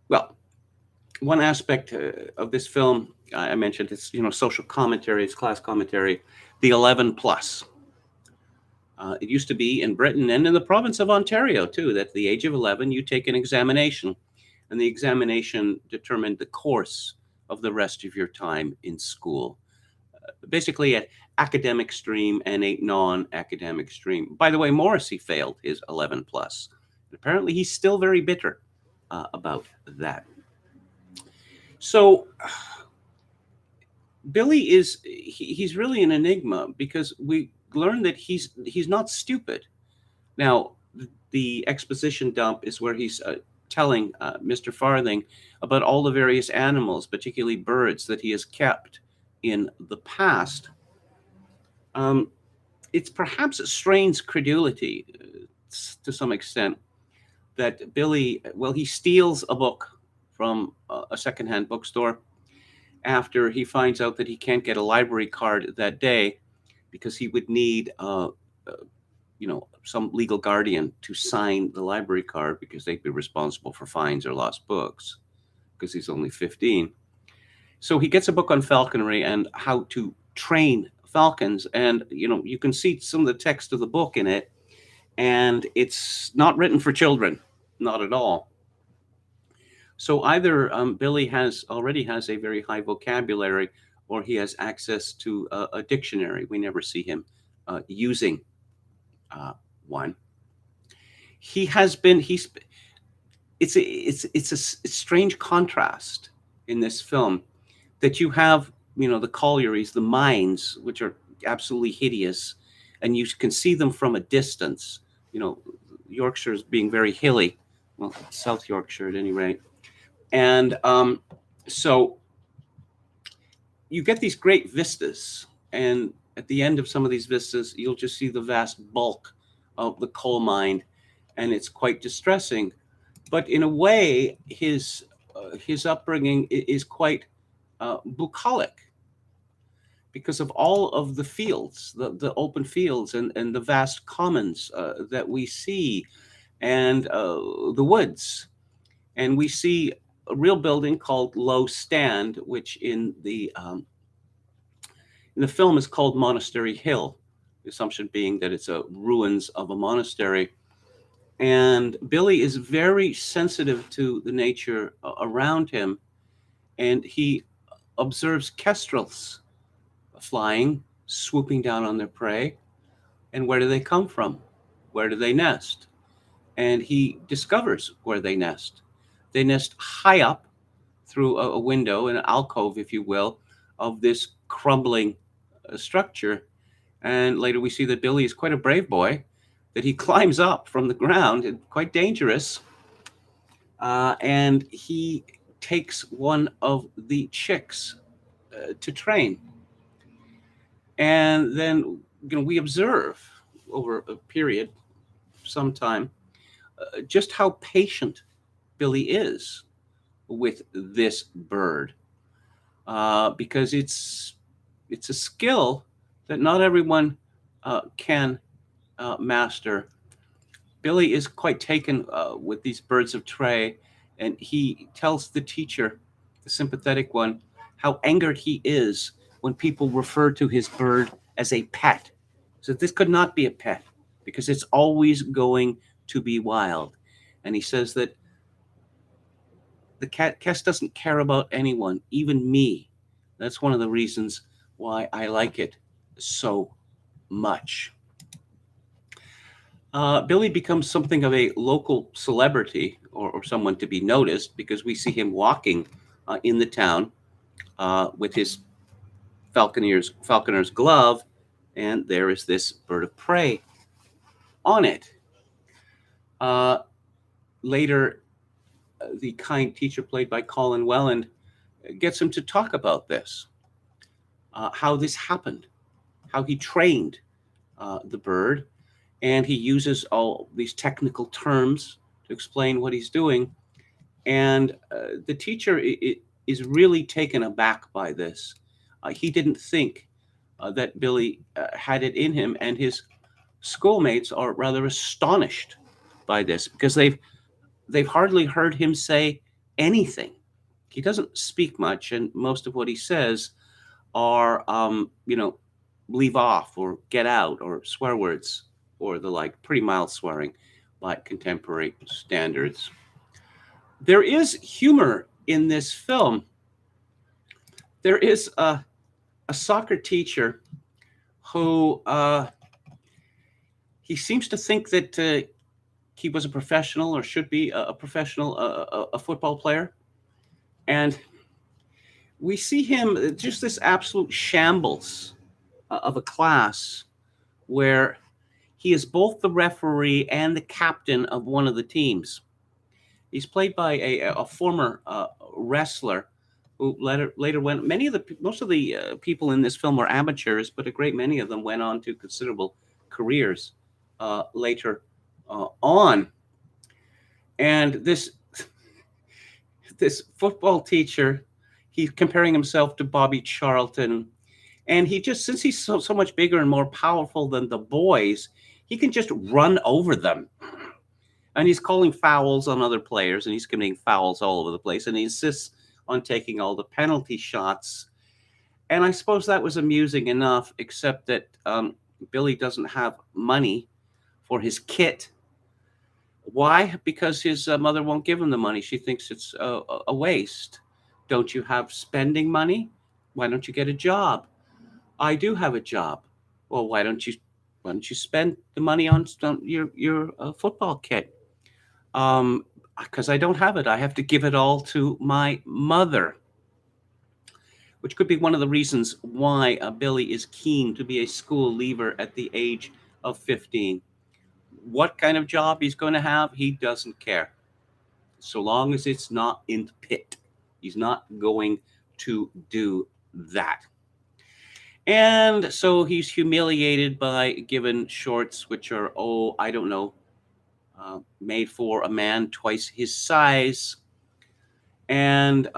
Well, one aspect of this film, I mentioned, it's, social commentary, it's class commentary, the 11 plus. It used to be in Britain and in the province of Ontario, too, that at the age of 11, you take an examination, and the examination determined the course of the rest of your time in school. Basically, an academic stream and a non-academic stream. By the way, Morrissey failed his 11 plus. Apparently, he's still very bitter about that. So, Billy he's really an enigma because we learn that he's not stupid. Now, the exposition dump is where he's telling Mr. Farthing about all the various animals, particularly birds, that he has kept in the past. It's perhaps strains credulity to some extent that Billy, well, he steals a book from a secondhand bookstore after he finds out that he can't get a library card that day because he would need, some legal guardian to sign the library card because they'd be responsible for fines or lost books because he's only 15. So he gets a book on falconry and how to train falcons. And, you can see some of the text of the book in it. And it's not written for children, not at all. So either Billy already has a very high vocabulary, or he has access to a dictionary. We never see him using one. It's a strange contrast in this film that you have, the collieries, the mines, which are absolutely hideous, and you can see them from a distance. Yorkshire is being very hilly, well, South Yorkshire at any rate. And so you get these great vistas, and at the end of some of these vistas, you'll just see the vast bulk of the coal mine, and it's quite distressing. But in a way, his upbringing is quite bucolic because of all of the fields, the open fields, and the vast commons that we see, and the woods. And we see a real building called Low Stand, which in the film is called Monastery Hill, the assumption being that it's a ruins of a monastery. And Billy is very sensitive to the nature around him, and he observes kestrels flying, swooping down on their prey. And where do they come from? Where do they nest? And he discovers where they nest. They nest high up through a window, an alcove, if you will, of this crumbling structure. And later we see that Billy is quite a brave boy, that he climbs up from the ground, and quite dangerous. And he takes one of the chicks to train. And then we observe over a period, some time, just how patient Billy is with this bird, because it's a skill that not everyone can master. Billy is quite taken with these birds of prey, and he tells the teacher, the sympathetic one, how angered he is when people refer to his bird as a pet. So this could not be a pet because it's always going to be wild. And he says that the cat doesn't care about anyone, even me. That's one of the reasons why I like it so much. Billy becomes something of a local celebrity, or someone to be noticed, because we see him walking in the town with his falconer's glove, and there is this bird of prey on it. Later, the kind teacher played by Colin Welland gets him to talk about this, how this happened, how he trained the bird, and he uses all these technical terms to explain what he's doing. And the teacher is really taken aback by this. He didn't think that Billy had it in him, and his schoolmates are rather astonished by this because they've hardly heard him say anything. He doesn't speak much, and most of what he says are, leave off or get out or swear words or the like, pretty mild swearing by contemporary standards. There is humor in this film. There is a soccer teacher who he seems to think that he was a professional or should be a professional, a football player. And we see him just this absolute shambles of a class where he is both the referee and the captain of one of the teams. He's played by a former wrestler who later went. Most of the people in this film were amateurs, but a great many of them went on to considerable careers later on. And this football teacher, he's comparing himself to Bobby Charlton, and he just, since he's so much bigger and more powerful than the boys, he can just run over them. And he's calling fouls on other players, and he's committing fouls all over the place, and he insists on taking all the penalty shots. And I suppose that was amusing enough, except that Billy doesn't have money for his kit. Why? Because his mother won't give him the money. She thinks it's a waste. Don't you have spending money? Why don't you get a job? I do have a job. Well, why don't you spend the money on your football kit? Because I don't have it. I have to give it all to my mother, which could be one of the reasons why Billy is keen to be a school leaver at the age of 15. What kind of job he's going to have, he doesn't care. So long as it's not in the pit, he's not going to do that. And so he's humiliated by given shorts, which are, made for a man twice his size. And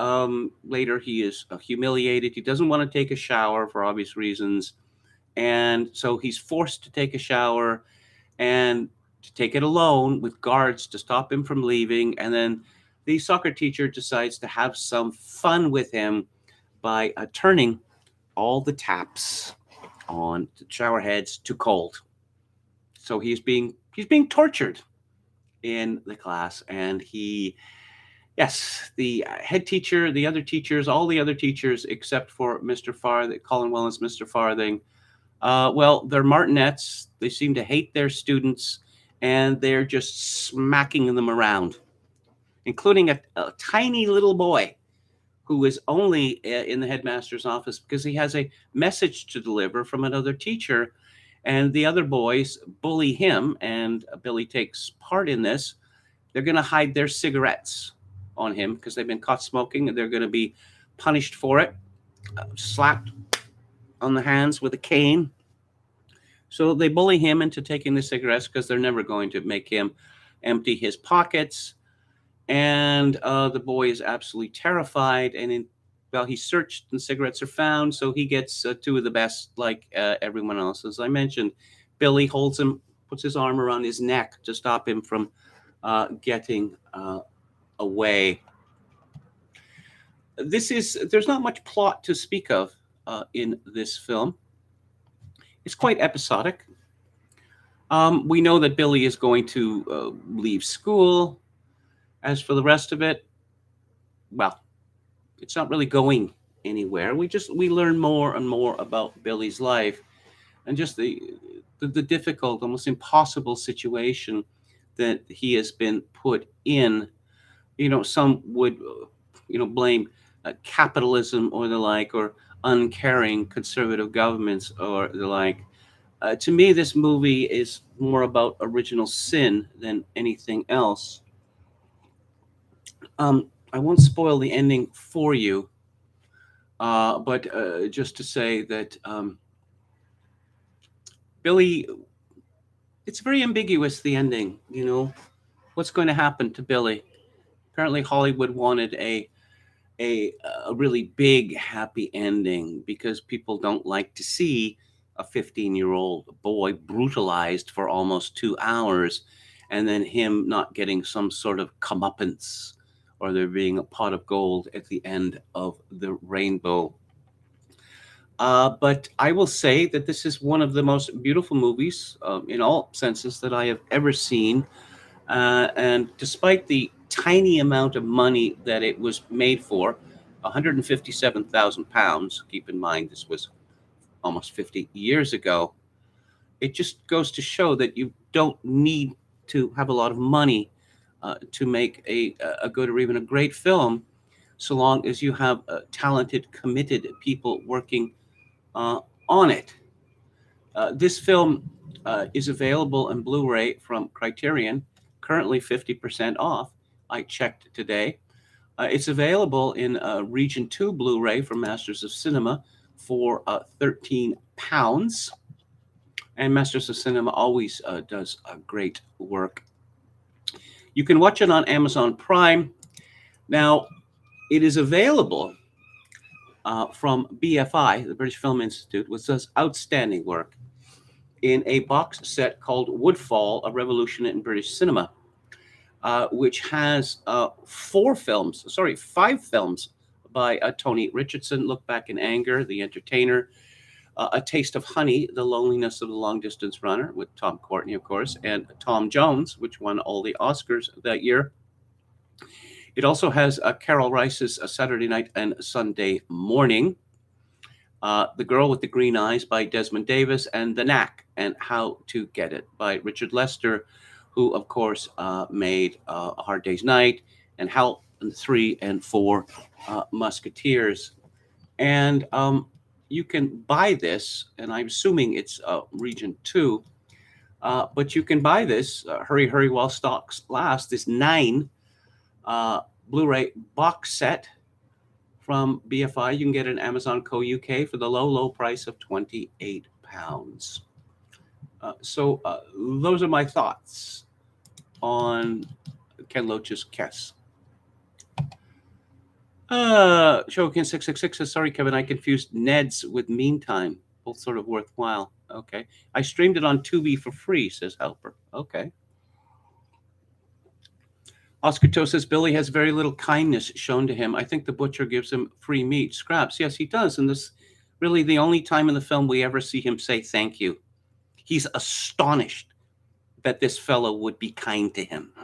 later he is humiliated. He doesn't want to take a shower for obvious reasons. And so he's forced to take a shower and to take it alone with guards to stop him from leaving. And then the soccer teacher decides to have some fun with him by turning all the taps on the shower heads to cold. So he's being tortured in the class, and the head teacher, the other teachers, all the other teachers except for Mr. Farthing, Colin Welland's Mr. Farthing, they're martinets. They seem to hate their students, and they're just smacking them around, including a tiny little boy who is only in the headmaster's office because he has a message to deliver from another teacher. And the other boys bully him, and Billy takes part in this. They're going to hide their cigarettes on him because they've been caught smoking and they're going to be punished for it, slapped on the hands with a cane. So they bully him into taking the cigarettes because they're never going to make him empty his pockets. And the boy is absolutely terrified. And well, he's searched and cigarettes are found. So he gets two of the best, like everyone else. As I mentioned, Billy holds him, puts his arm around his neck to stop him from getting away. There's not much plot to speak of in this film. It's quite episodic. We know that Billy is going to leave school. As for the rest of it, well, it's not really going anywhere. We learn more and more about Billy's life and just the difficult, almost impossible situation that he has been put in. Some would blame capitalism or the like, or uncaring conservative governments or the like. To me, this movie is more about original sin than anything else. I won't spoil the ending for you, but just to say that Billy, it's very ambiguous, the ending. What's going to happen to Billy? Apparently, Hollywood wanted a really big, happy ending because people don't like to see a 15-year-old boy brutalized for almost 2 hours and then him not getting some sort of comeuppance or there being a pot of gold at the end of the rainbow. But I will say that this is one of the most beautiful movies in all senses that I have ever seen. And despite the tiny amount of money that it was made for, £157,000, keep in mind this was almost 50 years ago, it just goes to show that you don't need to have a lot of money to make a good or even a great film, so long as you have talented, committed people working on it. This film is available on Blu-ray from Criterion, currently 50% off. I checked today. It's available in Region 2 Blu-ray from Masters of Cinema for £13. And Masters of Cinema always does great work. You can watch it on Amazon Prime. Now, it is available from BFI, the British Film Institute, which does outstanding work, in a box set called Woodfall, A Revolution in British Cinema, which has 5 films by Tony Richardson: Look Back in Anger, The Entertainer, A Taste of Honey, The Loneliness of the Long Distance Runner, with Tom Courtenay, of course, and Tom Jones, which won all the Oscars that year. It also has Carol Rice's Saturday Night and Sunday Morning, The Girl with the Green Eyes by Desmond Davis, and The Knack and How to Get It by Richard Lester, who, of course, made A Hard Day's Night and Hal and the 3 and 4 Musketeers. And you can buy this, and I'm assuming it's Region 2, but you can buy this, hurry, hurry while stocks last, this 9 Blu-ray box set from BFI. You can get it on Amazon Co. UK for the low, low price of £28. So those are my thoughts on Ken Loach's Kes. Shokin 666 says, sorry, Kevin, I confused Ned's with Meantime. Both sort of worthwhile. Okay. I streamed it on Tubi for free, says Helper. Okay. Oscar To says, Billy has very little kindness shown to him. I think the butcher gives him free meat, scraps. Yes, he does. And this really the only time in the film we ever see him say thank you. He's astonished that this fellow would be kind to him.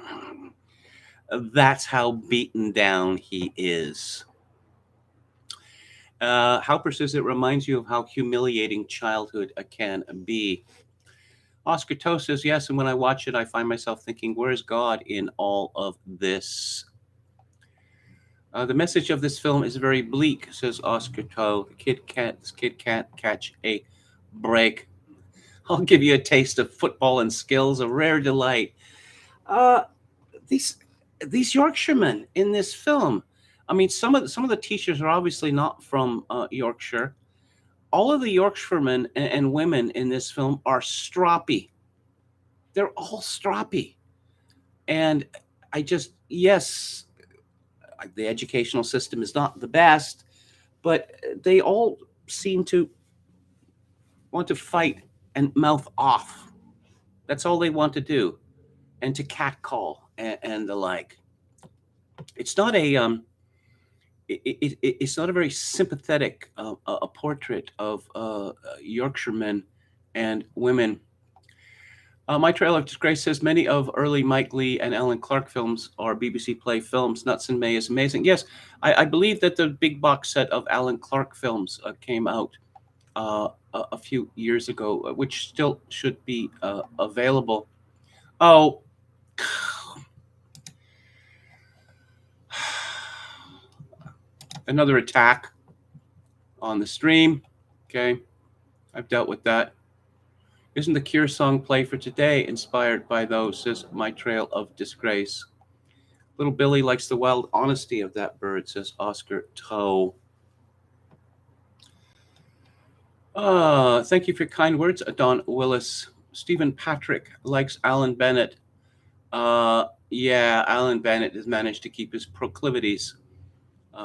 That's how beaten down he is. Halper says it reminds you of how humiliating childhood can be. Oscar To says, yes, and when I watch it, I find myself thinking, where's God in all of this? The message of this film is very bleak, says Oscar To. This kid can't catch a break. I'll give you a taste of football and skills, a rare delight. these Yorkshiremen in this film. I mean, some of the teachers are obviously not from Yorkshire. All of the Yorkshiremen and women in this film are stroppy. They're all stroppy, and I just yes, the educational system is not the best, but they all seem to want to fight and mouth off. That's all they want to do, and to catcall and the like. It's not it's not a very sympathetic a portrait of Yorkshiremen and women. My Trail of Disgrace says many of early Mike Leigh and Ellen Clark films are BBC Play films. Nuts and May is amazing. Yes, I believe that the big box set of Alan Clark films came out a few years ago, which still should be available. Oh, another attack on the stream. Okay, I've dealt with that. Isn't the Cure song play for today inspired by those, says My Trail of Disgrace? Little Billy likes the wild honesty of that bird, says Oscar Toe. Thank you for your kind words, Don Willis. Stephen Patrick likes Alan Bennett. Yeah, Alan Bennett has managed to keep his proclivities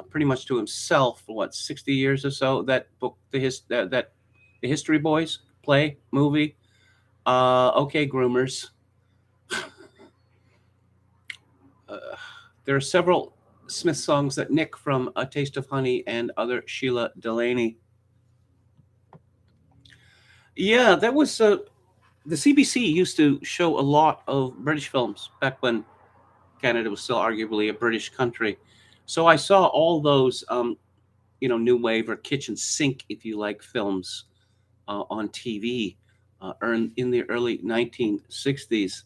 pretty much to himself for 60 years or so. That book, the History Boys play movie. Okay, groomers. There are several Smith songs that nick from A Taste of Honey and other Sheila Delaney. Yeah, that was the CBC used to show a lot of British films back when Canada was still arguably a British country. So I saw all those, new wave or kitchen sink, if you like, films on TV in the early 1960s.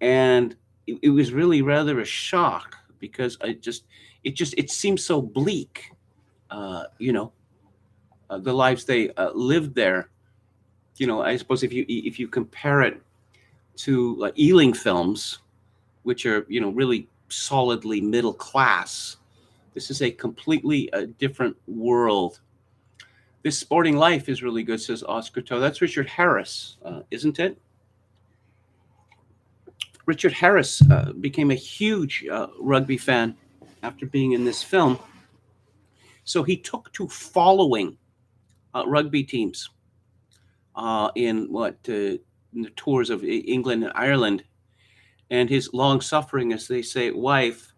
And it was really rather a shock because it seemed so bleak, the lives they lived there. I suppose if you compare it to Ealing films, which are really solidly middle class, this is a completely different world. This Sporting Life is really good, says Oscar Toe. That's Richard Harris, isn't it? Richard Harris became a huge rugby fan after being in this film. So he took to following rugby teams in the tours of England and Ireland. And his long-suffering, as they say, wife,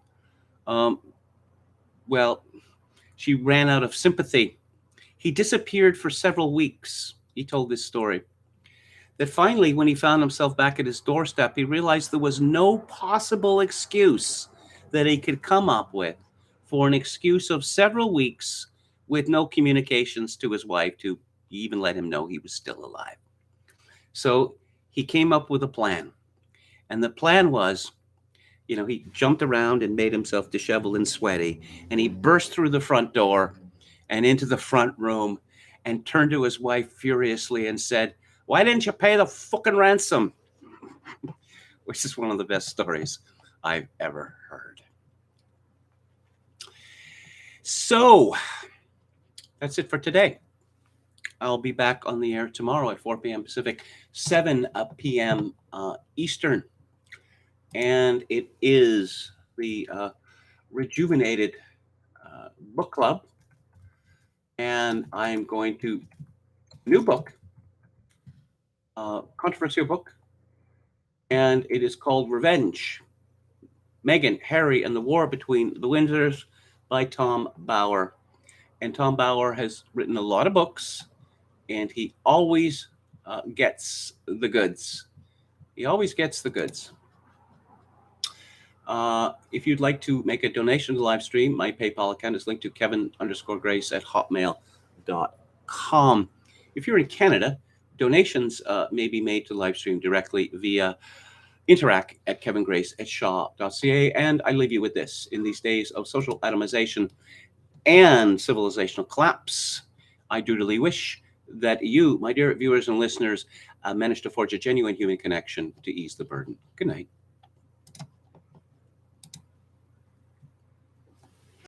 she ran out of sympathy. He disappeared for several weeks. He told this story. That finally, when he found himself back at his doorstep, he realized there was no possible excuse that he could come up with for an excuse of several weeks with no communications to his wife to even let him know he was still alive. So he came up with a plan. And the plan was, he jumped around and made himself disheveled and sweaty. And he burst through the front door and into the front room and turned to his wife furiously and said, "Why didn't you pay the fucking ransom?" Which is one of the best stories I've ever heard. So that's it for today. I'll be back on the air tomorrow at 4 p.m. Pacific, 7 p.m. Eastern. And it is the Rejuvenated Book Club. And I'm going to, new book, controversial book, and it is called Revenge, Meghan, Harry, and the War Between the Windsors by Tom Bauer. And Tom Bauer has written a lot of books, and he always gets the goods. He always gets the goods. If you'd like to make a donation to the live stream, my PayPal account is linked to kevin_grace@hotmail.com. If you're in Canada, donations may be made to the live stream directly via interact@kevingrace@shaw.ca. And I leave you with this. In these days of social atomization and civilizational collapse, I dutifully wish that you, my dear viewers and listeners, manage to forge a genuine human connection to ease the burden. Good night.